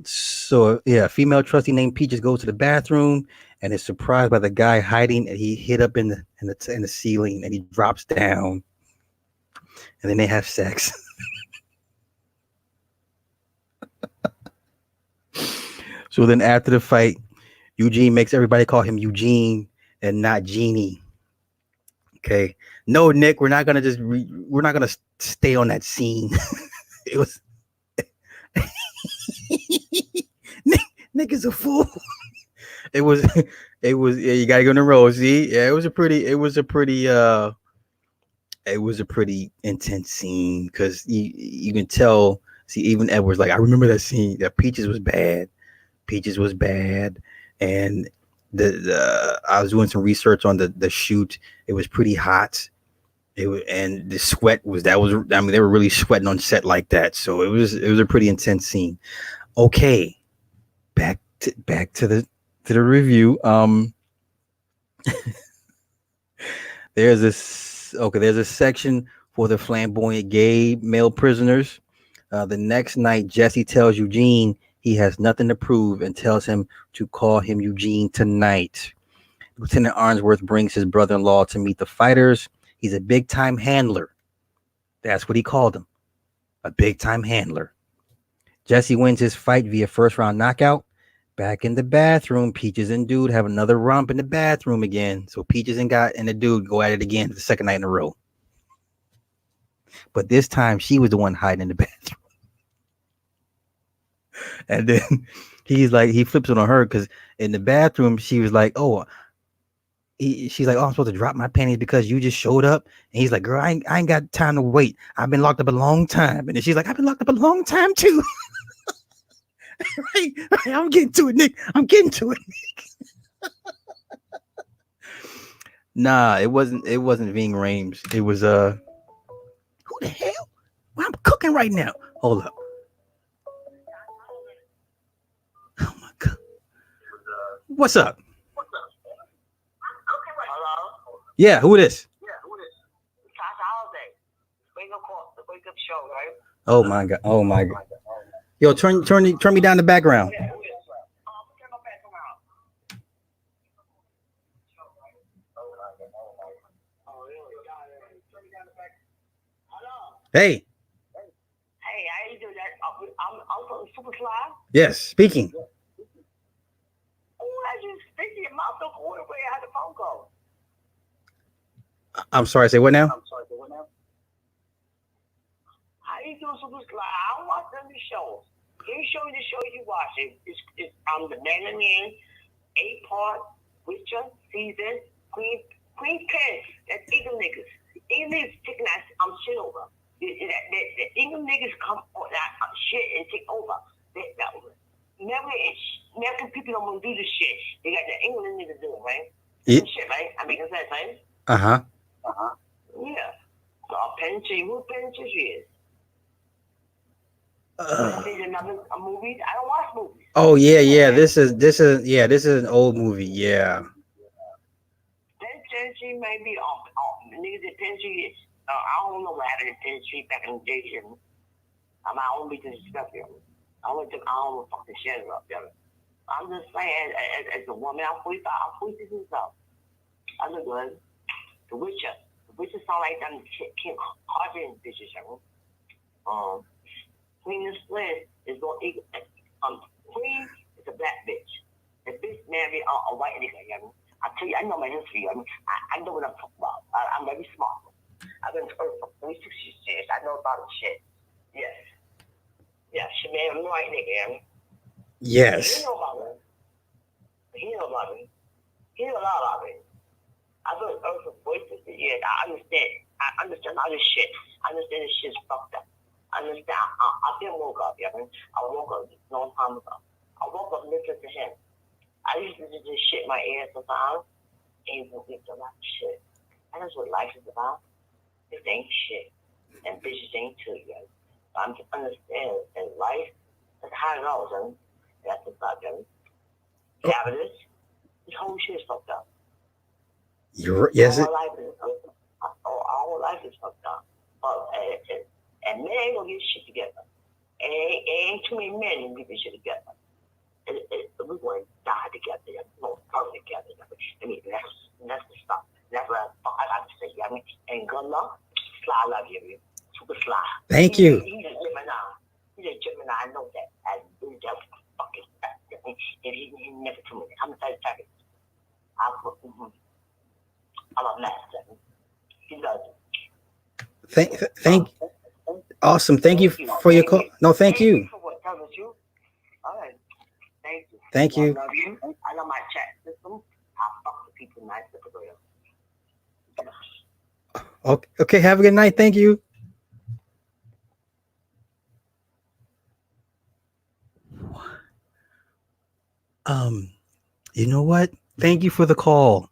So, yeah, a female trustee named Peaches goes to the bathroom and is surprised by the guy hiding, and he hid up in the ceiling, and he drops down, and then they have sex. So then after the fight, Eugene makes everybody call him Eugene and not Genie. Okay. No, Nick, we're not gonna stay on that scene. It was Nick is a fool. It was yeah, you gotta go in a row. See, yeah, it was a pretty intense scene, because you can tell. See, even Edward's like, I remember that scene. That Peaches was bad, and the I was doing some research on the shoot. It was pretty hot. And the sweat I mean, they were really sweating on set like that. So it was a pretty intense scene. Okay, back to the review. There's a section for the flamboyant gay male prisoners. The next night, Jesse tells Eugene he has nothing to prove and tells him to call him Eugene tonight. Lieutenant Arnsworth brings his brother-in-law to meet the fighters. He's a big-time handler. That's what he called him, a big-time handler. Jesse wins his fight via first-round knockout. Back in the bathroom, Peaches and Dude have another romp in the bathroom again. So Peaches and the Dude go at it again the second night in a row. But this time, she was the one hiding in the bathroom. And then he flips it on her, because in the bathroom, she was like, she's like, I'm supposed to drop my panties because you just showed up. And he's like, girl, I ain't got time to wait. I've been locked up a long time. And then she's like, I've been locked up a long time too. right? I'm getting to it, Nick. Nah, it wasn't Ving Rhames. It was who the hell? Well, I'm cooking right now. Hold up. Oh my God. What's up? Yeah, who it is? Wake up show, right? Oh my God. Yo, turn me down the background. Hey. Hey, how you doing? I'm from Super Sly. Yes, speaking. Oh, I just speaking your mouth the whole way. I had the phone call. I'm sorry, say what now? How you doing, Super Sly? I don't watch any shows. Can you show me the show you watch? I'm the Mandalorian, 8-part, Witcher, season, Queen Pen. That's Eagle niggas. Eagle niggas taking that shit over. The Eagle niggas come on that shit and take over. American people don't want to do this shit. They got the England niggas doing, right? It, Shit, right? I mean, is that right? uh-huh. Yeah. So Penitentiary, who Penitentiary is? Is another a movies? I don't watch movies. Oh yeah. This is an old movie. Yeah. Penitentiary may be off. Niggas at Penitentiary is. I don't know what happened in Penitentiary back in the day. I don't be disrespectful. I don't fucking shit up, yo. I'm just saying, as a woman, I'm 45, I'm 46 years old. I look good. The Witcher. The Witcher sound like them Kim Kardashian bitches, yo. Queen of Split is going Queen is a black bitch. The bitch married a white nigga, yo. I tell you, I know my history, yo. I know what I'm talking about. I'm very smart. I've been to Earth for 46 years. I know about shit. Yes. Yeah, she married a white nigga, yo. Yes. He know about it. He know about it. He know a lot about it. I've been on Earth for 46 years. I understand. I understand all this shit. I understand this shit's fucked up. I understand. I didn't woke up, yeah. I woke up a long time ago. I woke up listening to him. I used to just shit my ears sometimes and think a lot of shit. And that's what life is about. This ain't shit. And bitches ain't too, yeah. I'm just understand that life is how it goes, and that's about them. Capitalist, this whole shit is fucked up. You're yes. Our life is fucked up. And men ain't gonna get shit together. And ain't too many men who get this shit together. We're going to die together. We're going to come together. I mean, that's the stuff. That's what I got to say. I mean, and good luck. Sly, I love you. Super Sly. Thank you. He's a Gemini. I know that. I do that fucking stuff. And he never told me that. I'm a Sagittarius. I'm a master. He loves it. Thank awesome. Thank you for your call. No, thank you. For what tells you. All right. Thank you. Thank you. I love you. I know my chat system. I fuck with people nice at the real. Okay, have a good night. Thank you. You know what? Thank you for the call,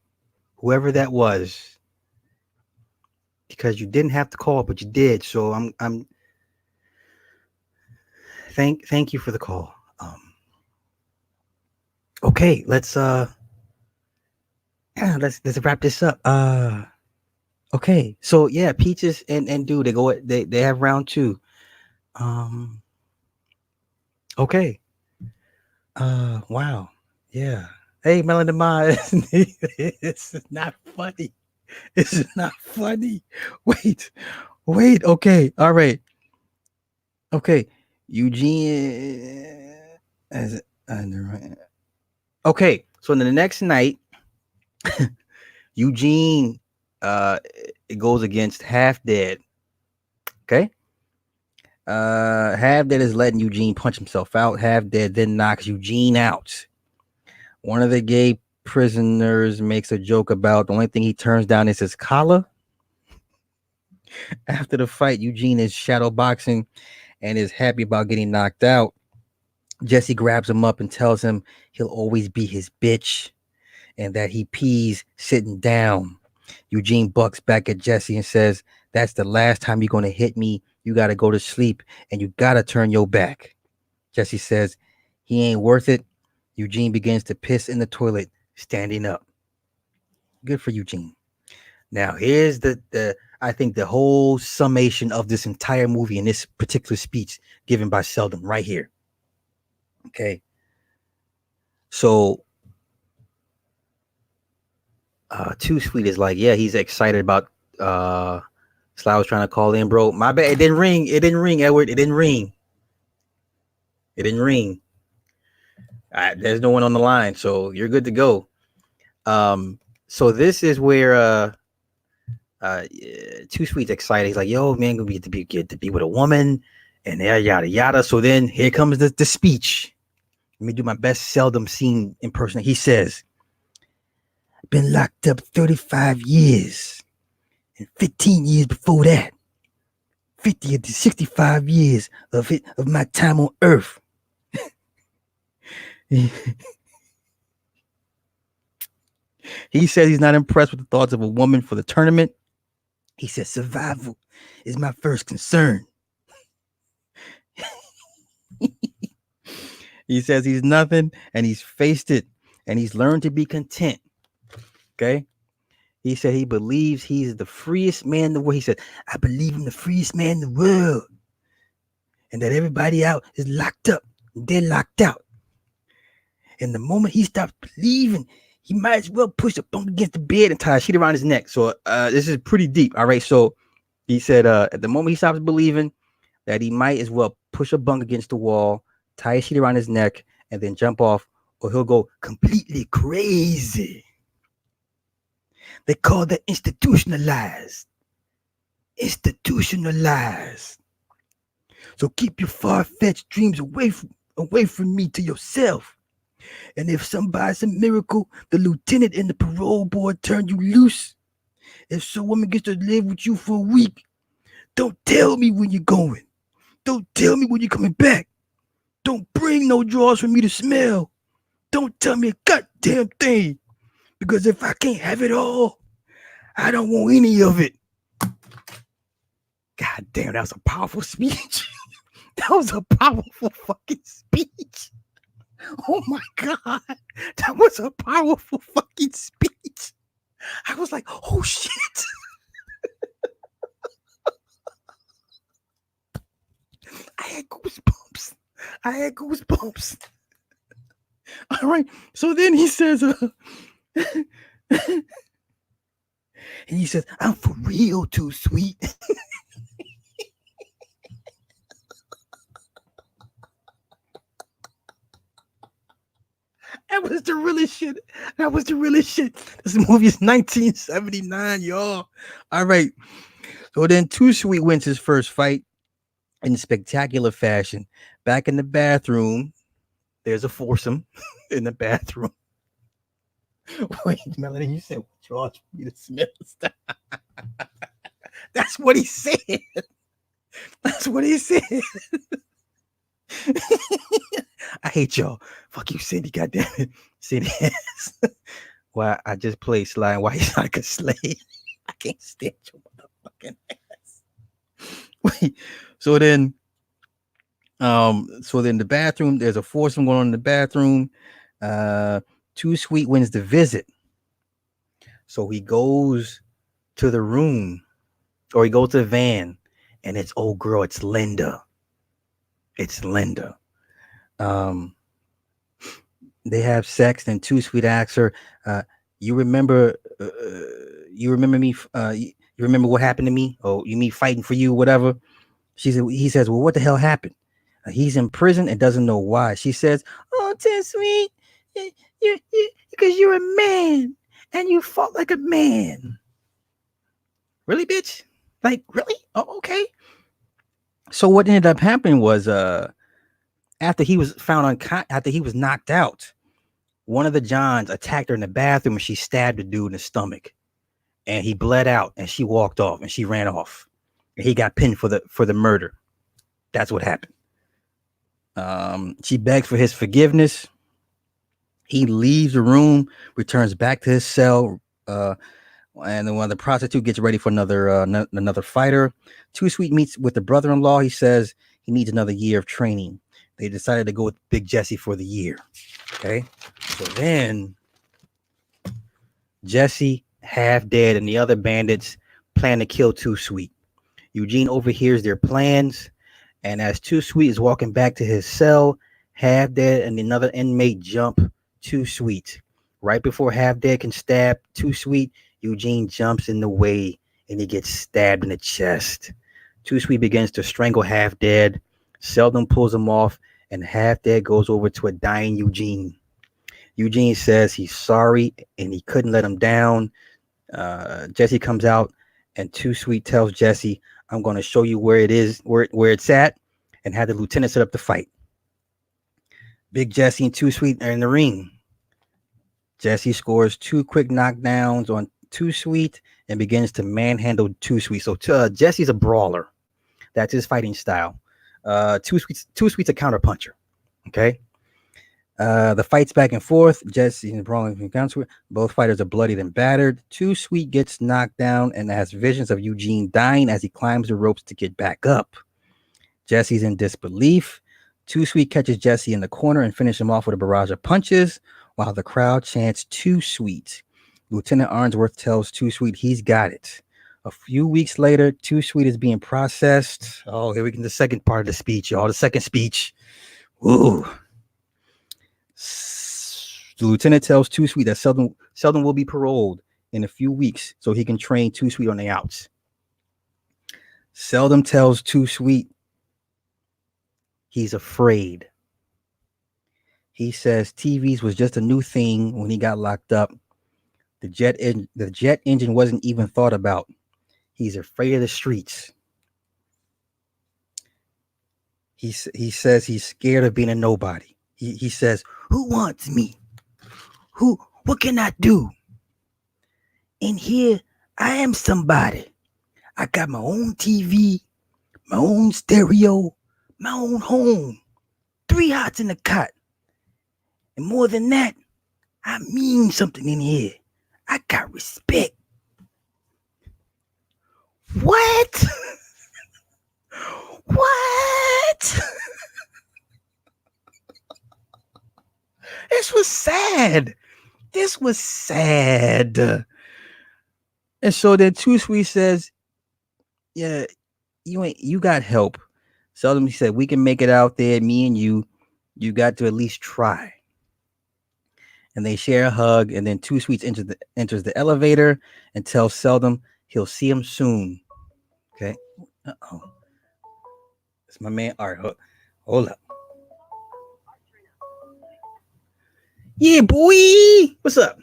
whoever that was, because you didn't have to call, but you did. So I'm thank you for the call. Okay, let's wrap this up. Okay, so yeah, Peaches and Dude, they have round 2. Okay. Wow. Yeah. Hey, Melanie Ma, it's not funny. It's not funny. Wait. Okay. All right. Okay. Eugene. Okay. So the next night, Eugene it goes against Half Dead. Okay. Half Dead is letting Eugene punch himself out. Half Dead then knocks Eugene out. One of the gay prisoners makes a joke about the only thing he turns down is his collar. After the fight, Eugene is shadow boxing and is happy about getting knocked out. Jesse grabs him up and tells him he'll always be his bitch and that he pees sitting down. Eugene bucks back at Jesse and says, "That's the last time you're going to hit me. You got to go to sleep and you got to turn your back." Jesse says he ain't worth it. Eugene begins to piss in the toilet, standing up. Good for Eugene. Now, here's the I think the whole summation of this entire movie in this particular speech given by Seldom right here. Okay. So Too Sweet is like, yeah, he's excited about Sly was trying to call in, bro. My bad. It didn't ring, Edward. It didn't ring. There's no one on the line, so you're good to go. So this is where Too Sweet's excited. He's like, yo, man, gonna get to be with a woman, and there, yada yada. So then here comes the speech. Let me do my best Seldom scene impersonation. He says, "Been locked up 35 years, and 15 years before that, 50 to 65 years of my time on Earth." He says he's not impressed with the thoughts of a woman for the tournament. He says survival is my first concern. He says he's nothing and he's faced it and he's learned to be content. Okay. He said he believes he's the freest man in the world. He said, I believe I'm the freest man in the world. And that everybody out is locked up. They're locked out. And the moment he stops believing, he might as well push a bunk against the bed and tie a sheet around his neck. So this is pretty deep. All right. So he said at the moment he stops believing that he might as well push a bunk against the wall, tie a sheet around his neck, and then jump off, or he'll go completely crazy. They call that institutionalized. Institutionalized. So keep your far-fetched dreams away from me to yourself. And if by some miracle the lieutenant and the parole board turn you loose, if some woman gets to live with you for a week, don't tell me when you're going. Don't tell me when you're coming back. Don't bring no drawers for me to smell. Don't tell me a goddamn thing. Because if I can't have it all, I don't want any of it. God damn, that was a powerful speech. That was a powerful fucking speech. Oh my God. That was a powerful fucking speech. I was like, oh shit. I had goosebumps. All right. So then he says, and he says, I'm for real too sweet. That was the realest shit. This movie is 1979, y'all. All right. So then Too Sweet wins his first fight in spectacular fashion. Back in the bathroom, there's a foursome in the bathroom. Wait, Melanie, you said George for me to smell stuff. That's what he said. That's what he said. I hate y'all. Fuck you, Cindy. Goddamn it. Cindy ass. Why I just played Sly and why he's like a slave. I can't stand your motherfucking ass. Wait. So then the bathroom, there's a foursome going on in the bathroom. Too Sweet wins the visit. So he goes to the room, or he goes to the van, and it's old girl, it's Linda. They have sex, and Too Sweet asks her, you remember me? You remember what happened to me? Oh, you mean fighting for you, whatever? He says, well, what the hell happened? He's in prison and doesn't know why. She says, oh, Too Sweet, you because you're a man and you fought like a man. Really, bitch? Like, really? Oh, okay. So what ended up happening was, after he was after he was knocked out, one of the Johns attacked her in the bathroom and she stabbed the dude in the stomach, and he bled out and she walked off and she ran off. And he got pinned for the murder. That's what happened. She begs for his forgiveness. He leaves the room, returns back to his cell, and then when the prostitute gets ready for another fighter, Too Sweet meets with the brother-in-law. He says he needs another year of training. They decided to go with Big Jesse for the year. Okay, so then Jesse, Half Dead, and the other bandits plan to kill Too Sweet. Eugene overhears their plans, and as Too Sweet is walking back to his cell, Half Dead and another inmate jump Too Sweet. Right before Half Dead can stab Too Sweet, Eugene jumps in the way and he gets stabbed in the chest. Too Sweet begins to strangle Half Dead. Seldom pulls him off, and Half Dead goes over to a dying Eugene. Eugene says he's sorry and he couldn't let him down. Jesse comes out, and Too Sweet tells Jesse, I'm going to show you where it is, where it's at, and have the lieutenant set up the fight. Big Jesse and Too Sweet are in the ring. Jesse scores 2 quick knockdowns on Too Sweet and begins to manhandle Too Sweet. So Jesse's a brawler. That's his fighting style. Too Sweet's a counterpuncher. Okay. The fights back and forth. Jesse and brawling encounter. Both fighters are bloodied and battered. Too Sweet gets knocked down and has visions of Eugene dying as he climbs the ropes to get back up. Jesse's in disbelief. Too Sweet catches Jesse in the corner and finishes him off with a barrage of punches while the crowd chants Too Sweet. Lieutenant Arnsworth tells Too Sweet he's got it. A few weeks later, Too Sweet is being processed. Oh, here we get the second part of the speech, y'all. The second speech. Ooh. The lieutenant tells Too Sweet that Seldom will be paroled in a few weeks so he can train Too Sweet on the outs. Seldom tells Too Sweet he's afraid. He says TVs was just a new thing when he got locked up. The jet engine wasn't even thought about. He's afraid of the streets. He says he's scared of being a nobody. He says, who wants me? What can I do? In here, I am somebody. I got my own TV, my own stereo, my own home, 3 hots in the cot. And more than that, I mean something in here. I got respect. What? What? This was sad. And so then Too Sweet says, yeah, you got help. Seldom, he said, we can make it out there, me and you. You got to at least try. And they share a hug, and then Too Sweet enters the elevator and tells Seldom he'll see him soon. Okay. Uh-oh. It's my man. All right, hold up. Yeah, boy. What's up?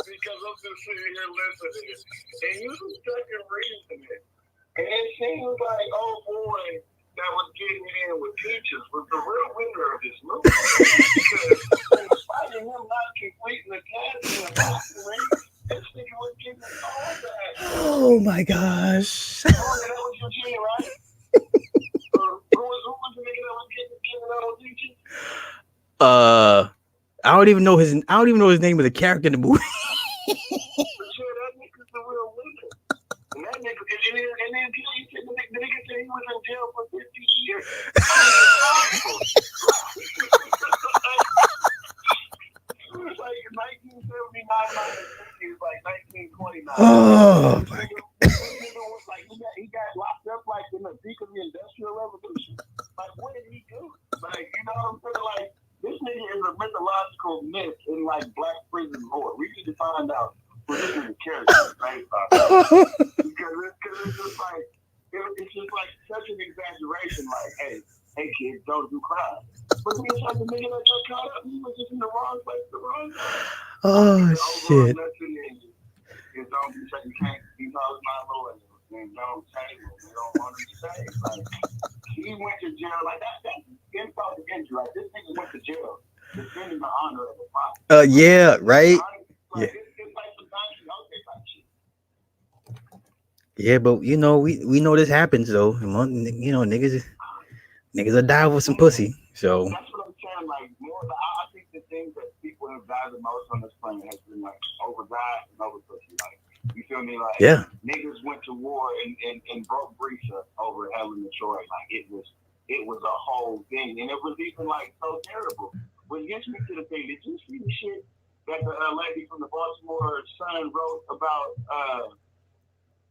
Because I'm just sitting here listening, and you just stuck and reading it. And it seems like, oh boy, that was getting in with Peaches was the real winner of this movie. Because in spite of him not completing the task in the boxing ring, this nigga was getting all that. Oh my gosh. That was Eugene, right? Who was the nigga that was getting out on Peaches? I don't even know his name of the character in the movie. But yeah, that nigga's the real winner. And that nigga, and then the nigga said he was in jail for 50 years. It was like 1979 minus 50 is like 1929. Oh my God. He got locked up like in the peak of the Industrial Revolution. Like, what did he do? Like, you know what I'm saying? Like, this nigga is a mythological myth in like black prison lore. We need to find out what this nigga character is based on. Because it's just like such an exaggeration. Like, hey kids, don't do crime. But then it's like the nigga that got caught up, he was just in the wrong place, the wrong time. Oh shit. It's don't be saying you can't be called my lawyer. And don't say what they don't want to say. Like, he went to jail like that's insult to injury. Like, this nigga went to jail defending the honor of the father. Yeah, right. Like, it's like some type shit. Yeah, but you know, we know this happens though. You know, niggas will die for some pussy. So that's what I'm saying. Like, more, I think the things that people have died the most on this planet has been like over God and over pussy. Like, you feel me? Like, yeah, niggas went to war and broke Breesa over Helen of Troy. Like, it was a whole thing, and it was even like so terrible. When gets me to the thing, did you see the shit that the lady from the Baltimore Sun wrote about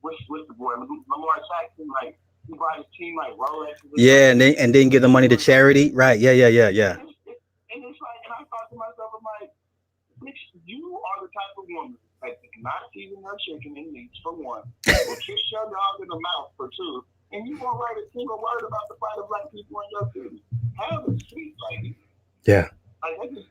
what's the boy Lamar Jackson? Like, he brought his team like Rolex. Yeah, and then give the money to charity, right? Yeah. And it's like, and I thought to myself, I'm like, bitch, you are the type of woman that not even her chicken and meats for one, will kiss your dog in the mouth for two, and you won't write a single word about the plight of black people in your city. Have a seat, lady. Yeah. Like, it was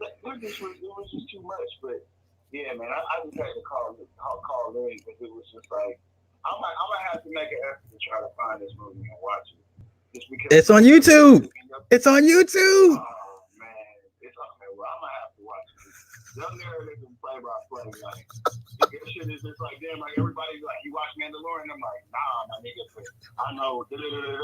just too much. But yeah, man, I just had to call in because it was just like, I'm gonna have to make an effort to try to find this movie and watch it. Just because it's on YouTube. It's on YouTube. Oh man, it's okay. Well, I'm gonna have to watch That narrative is play by play. Like, that shit is just like, damn, like, everybody, like, you watch Mandalorian, I'm like, nah, my nigga, I know, and they're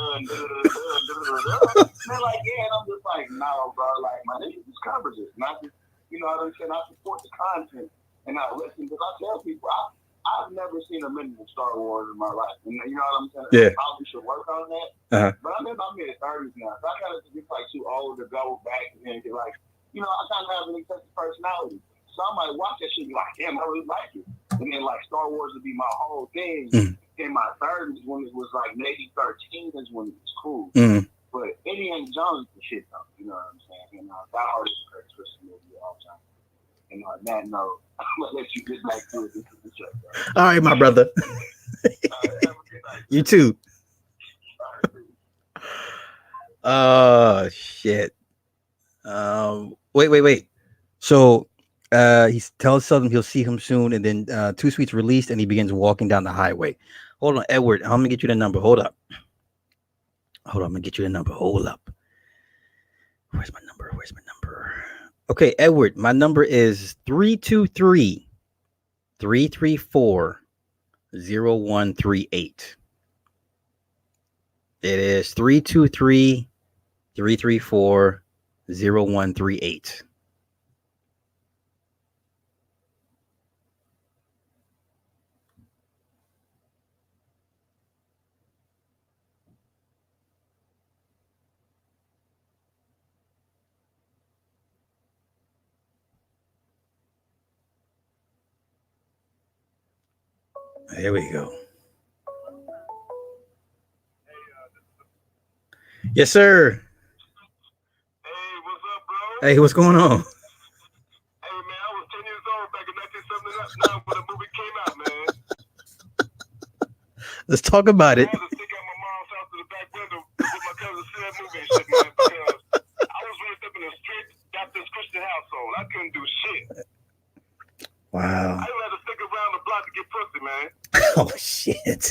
like, yeah, and I'm just like, no, bro, like, my nigga just covers it. Not just, you know what I'm saying? I support the content and I listen, because I tell people, I've never seen a minute of Star Wars in my life. And you know what I'm saying? Yeah. I probably should work on that. But I'm in my mid-30s now, so I kind of just like too old to go back and get like, you know, I kind of have an excessive personality. So I might watch that shit and be like, damn, I really like it. And then like Star Wars would be my whole thing. In my 30s when it was like maybe 13 is when it was cool. But Indiana Jones is the shit though. You know what I'm saying? And that hard is the greatest Christmas movie of all time. And on that note, I'm gonna let you get back to it. This is the show, bro. All right, my brother. You too. Oh shit. Wait. So he tells Southern he'll see him soon, and then Two Sweets released, and he begins walking down the highway. Hold on, Edward. I'm gonna get you the number. Hold up. I'm gonna get you the number. Hold up. Where's my number? Okay, Edward, my number is 323-334-0138. It is 323-334-0138. There we go. Yes, sir. Hey, what's up, bro? Hey, what's going on? Hey, man, I was 10 years old back in 1979 when the movie came out, man. Let's talk about it. I had to stick out my mom's house to the back window with my cousin see that movie and shit, man, because I was raised up in a strict Baptist Christian household. I couldn't do shit. Wow. I had to stick around the block to get pussy, man. Oh, shit.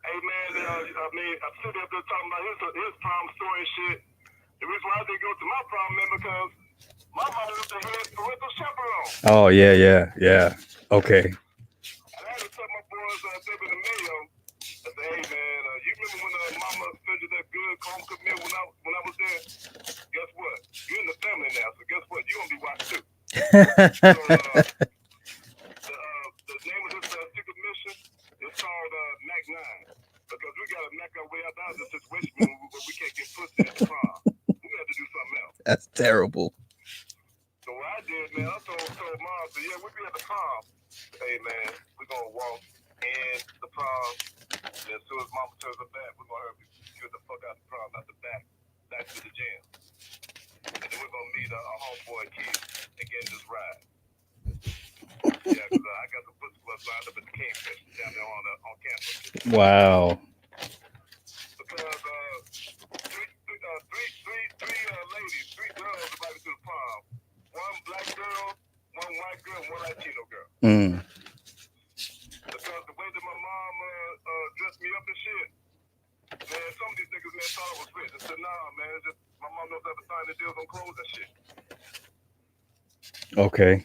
Hey, man, I mean, I'm sitting up there talking about his prom story and shit. The reason why I didn't go to my prom, man, because my mom was the head parental chaperone. Oh, yeah. Okay. And I had to tell my boys, David and Mayo, I said, hey, man, you remember when mama fed you that good home cooked meal when I was there? Guess what? You're in the family now, so guess what? You're going to be watched too. So, the name of this secret mission is called Mac 9. Because we got to knock our way out of the situation where we can't get pussy at the prom. We got to do something else. That's terrible. So what I did, man, I told Mom, so yeah, we'll be at the prom. Hey, man, we're going to walk in the prom. And as soon as Mama turns her back, we're going to get the fuck out of the prom, out the back to the gym. And then we're going to meet our homeboy Keith and get this ride. Yeah, because I got some pussy clubs lined up at the Kingfish down there on campus. Wow. Because three girls invited to the prom. One black girl, one white girl, and one Latino girl. Because the way that my mom dressed me up and shit, man, some of these niggas, man, thought I was rich. I said, nah, man, it's just my mom knows how to sign the deals on clothes and shit. Okay.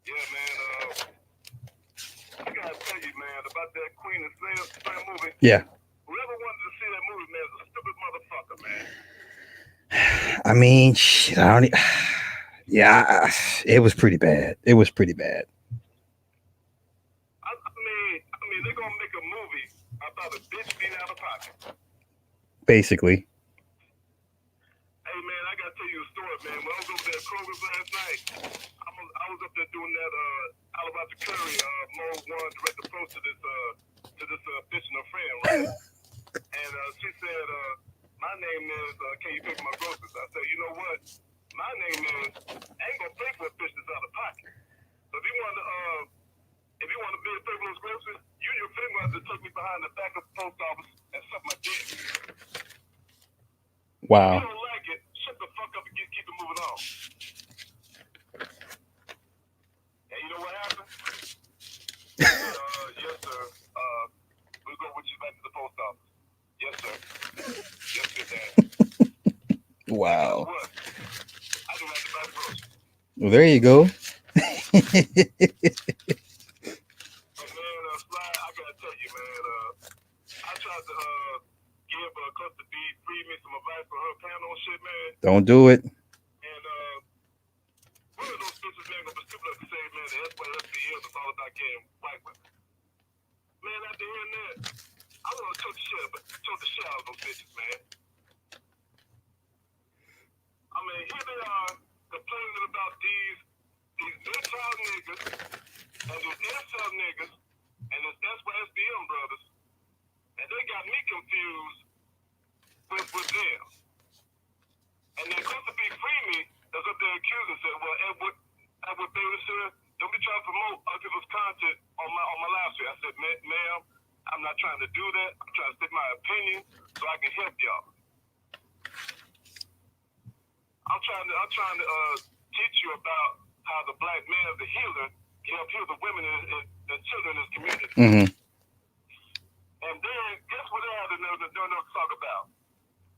Yeah, man, I gotta tell you, man, about that Queen and Slim movie. Yeah. Whoever wanted to see that movie, man, is a stupid motherfucker, man. I mean, shit, yeah, it was pretty bad. I mean, they're gonna make a movie about a bitch being out of pocket. Basically. Hey, man, I gotta tell you a story, man. When I was over there at Kroger's last night, I was up there doing that Alabaster Curry, Mode 1 direct approach to this bitch and her friend, right? And she said, my name is, can you pay for my groceries? I said, you know what? My name is, I ain't gonna pay for a bitch that's out of pocket. So if you want to be a pay for those groceries, you and your friend want to take me behind the back of the post office and suck my dick. Wow. If you don't like it, shut the fuck up and keep it moving on. And you know what happened? Yes, sir. We'll go with you back to the post office. Yes, sir. Yes, sir, Dad. Wow. What? Well, there you go. But man, Sly, I gotta tell you, man, I tried to give Cluster B free me some advice for her panel and shit, man. Don't do it. And one of those bitches, man, gonna be stupid enough to say, man, the SYSBL is all about getting white women. Man, after hearing that, I want to choke the shit out of those bitches, man. I mean, here they are complaining about these mid-child niggas and these incel niggas and this SYSBM brothers, and they got me confused with them. And then Cluster B Free Me is up there accusing, said, well, Edward Bailey, sir, don't be trying to promote other people's content on my live stream. I said, ma'am, I'm not trying to do that. I'm trying to state my opinion so I can help y'all. I'm trying to teach you about how the black man is the healer can help heal the women and children in his community. Mm-hmm. And then, guess what they had to know to talk about?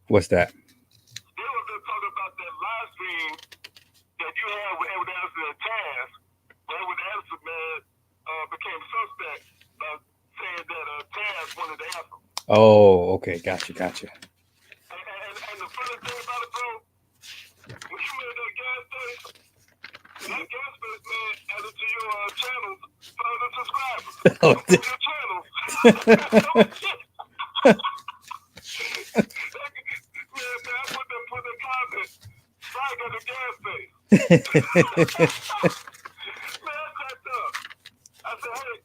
What's that? They were going to talk about that live stream that you had with Edward Anderson and Taz, where Edward Anderson, man, became suspect saying that Taz wanted to answer. Oh, okay. Gotcha. And the funny thing about it, bro, when you made that gas station, that gas station, man, added to your channels, further subscribers. Oh, Your channels. Man, I put the comment, strike at the gas station. Man, I cracked up. I said, hey,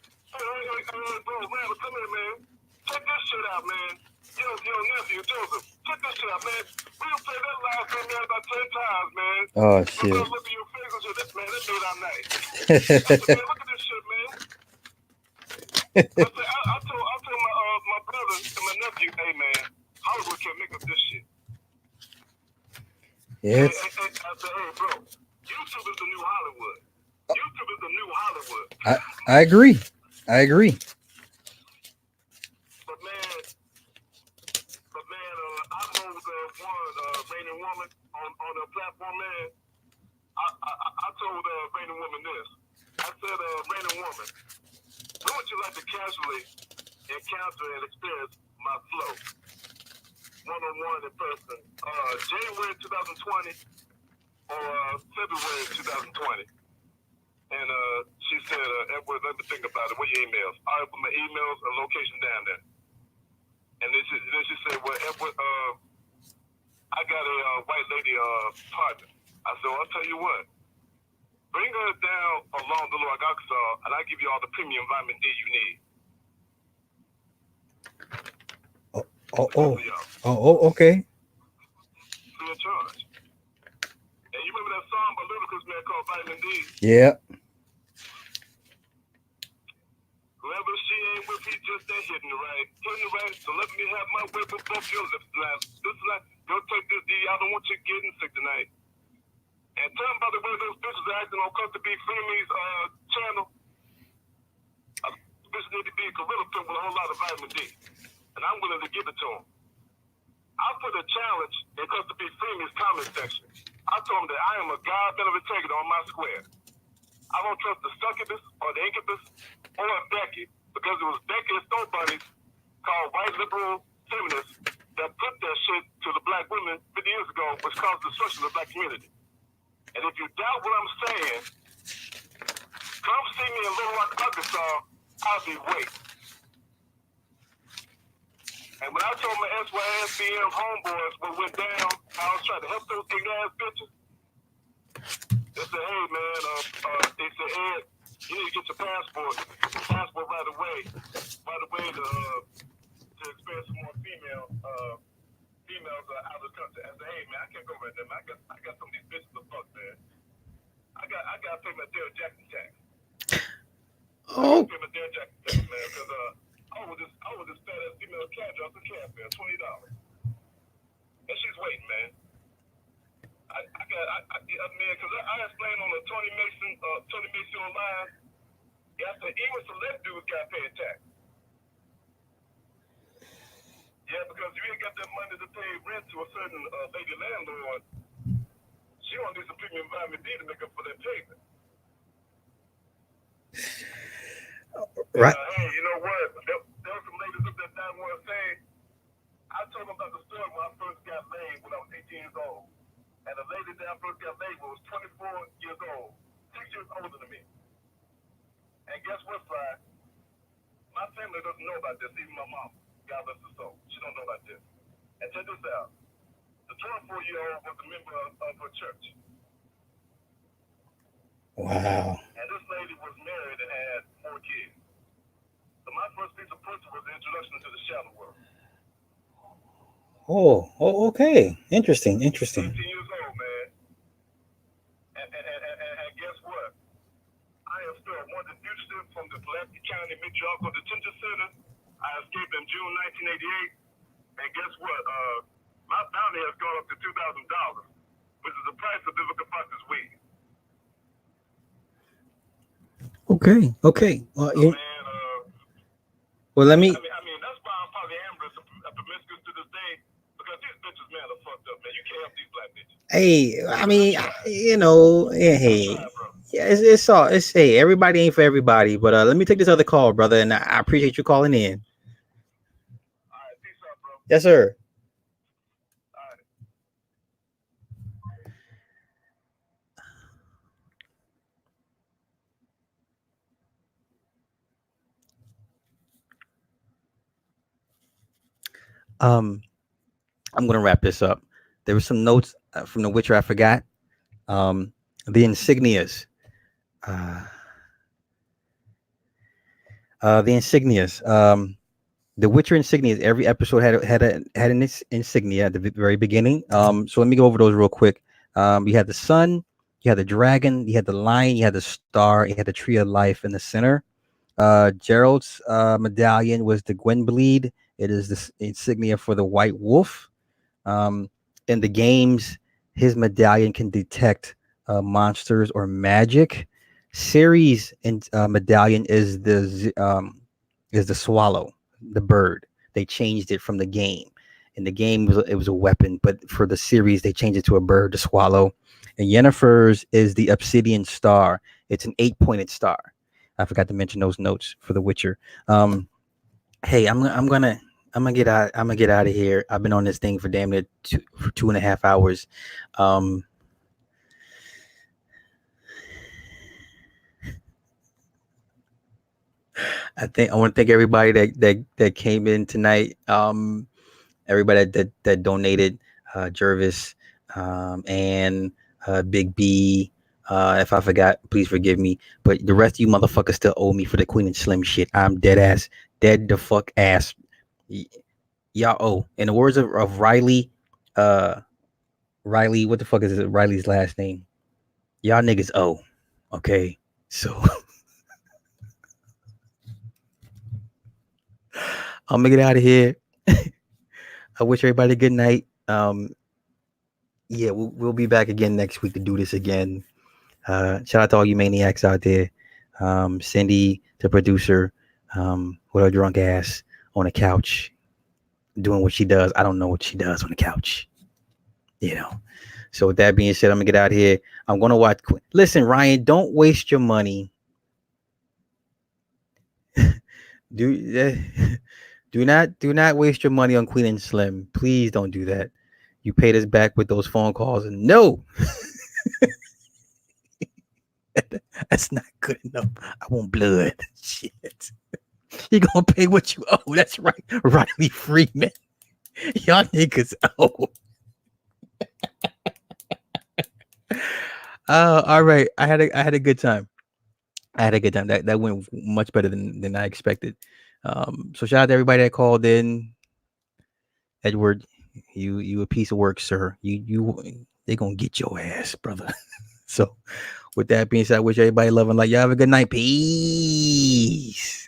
bro, man, come here, man. Check this shit out, man. Yo, nephew, Joseph, check this shit out, man. We done played that last game, man, about 10 times, man. Oh, shit. Look at your fingers with this, man. That made our night. I said, man, look at this shit, man. I told my brother and my nephew, hey, man, Hollywood can't make up this shit. Yes. I said, hey, bro, YouTube is the new Hollywood. YouTube is the new Hollywood. I agree. I know the one Rainy Woman on the platform, man. I told Rainy Woman this. I said, Rainy Woman, when would you like to casually encounter and experience my flow? One-on-one in person. January 2020 or February 2020. And she said, Edward, let me think about it. What are your emails? I put my emails and location down there. And then she said, well, Edward, I got a white lady partner. I said, well, I'll tell you what. Bring her down along the Little Arkansas, and I'll give you all the premium vitamin D you need. Okay. Free of charge. And you remember that song by Ludacris, man, called Vitamin D? Yeah. Whoever she ain't with, he just ain't hitting the right. So let me have my way with both your lips tonight. This is like, go take this D. I don't want you getting sick tonight. And tell them, by the way, those bitches are acting on Cluster B Freeme's channel. Bitches need to be a gorilla pimp with a whole lot of vitamin D. And I'm willing to give it to them. I put a challenge in Cluster B Freeme's comment section. I told him that I am a god-man of integrity on my square. I don't trust the succubus or the incubus or Becky, because it was Becky and Stone Bunnies called white liberal feminists that put that shit to the black women 50 years ago, which caused destruction of the black community. And if you doubt what I'm saying, come see me in Little Rock, Arkansas. I'll be waiting. And when I told my SYSBM homeboys what went down, I was trying to help those ignorant bitches. They said, hey, man, they said, Ed, you need to get your passport right away to experience some more females out of the country. I said, hey, man, I can't go right there, man. I got some of these bitches to fuck, man. I got to pay my Derek Jackson tax. Oh. I got to pay my Derek Jackson tax, man, because I was this fat ass female cat drop the cab fare, $20. And she's waiting, man. I mean, because I explained on the Tony Mason online, I said, even select dudes got to pay a tax. Yeah, because you ain't got that money to pay rent to a certain lady landlord, she she gonna do some premium vitamin D to make up for that payment. Right. Hey, you know what? There were some ladies up that time want to say. I told them about the story when I first got laid when I was 18 years old. And the lady that I first got laid with was 24 years old, 6 years older than me. And guess what, Fry? My family doesn't know about this, even my mom. God bless her soul. She don't know about this. And check this out. The 24-year-old was a member of her church. Wow. And this lady was married and had 4 kids. So my first piece of pussy was the introduction to the shadow world. Oh, okay. Interesting. 18 years old, man. And guess what? I am still one of the fugitives from the Pulaski County Matriarchal Detention Center. I escaped in June 1988. And guess what? My bounty has gone up to $2,000, which is the price of biblical process weed. Okay. Well, So, man, well, let me. I mean, that's why I'm polyamorous and promiscuous to this day, because these bitches, man, are fucked up, man. You can't help these black bitches. Hey, I mean, hey, yeah, it's hey, everybody ain't for everybody, but let me take this other call, brother, and I appreciate you calling in. All right, peace out, bro. Yes, sir. I'm gonna wrap this up. There were some notes from The Witcher I forgot. The insignias. The insignias. The Witcher insignias. Every episode had an insignia at the very beginning. So let me go over those real quick. You had the sun, you had the dragon, you had the lion, you had the star, you had the tree of life in the center. Gerald's medallion was the Gwenbleed. It is the insignia for the white wolf. In the games, his medallion can detect monsters or magic. Ceres' medallion is the swallow, the bird. They changed it from the game. In the game, it was a weapon, but for the series, they changed it to a bird, the swallow. And Yennefer's is the obsidian star. It's an 8-pointed star. I forgot to mention those notes for The Witcher. Hey, I'm gonna get out. I'm gonna get out of here. I've been on this thing for damn near 2.5 hours. I want to thank everybody that came in tonight. Everybody that donated, Jervis, and Big B. If I forgot, please forgive me. But the rest of you motherfuckers still owe me for the Queen and Slim shit. I'm dead the fuck ass. Y'all owe. In the words of Riley, Riley, what the fuck is Riley's last name? Y'all niggas owe. Okay, so I'm gonna get out of here. I wish everybody a good night. Yeah, we'll be back again next week to do this again. Shout out to all you maniacs out there. Cindy, the producer, with her drunk ass on the couch doing what she does. I don't know what she does on the couch. So with that being said, I'm gonna get out of here. I'm gonna watch. Listen, Ryan, don't waste your money. Do not waste your money on Queen and Slim. Please don't do that. You paid us back with those phone calls, and no, that's not good enough. I want blood. Shit, you gonna pay what you owe. That's right, Riley Freeman. Y'all niggas owe. All right. I had a good time. That went much better than I expected. So shout out to everybody that called in. Edward, you a piece of work, sir. They gonna get your ass, brother. So with that being said, I wish everybody love and light. Y'all have a good night. Peace.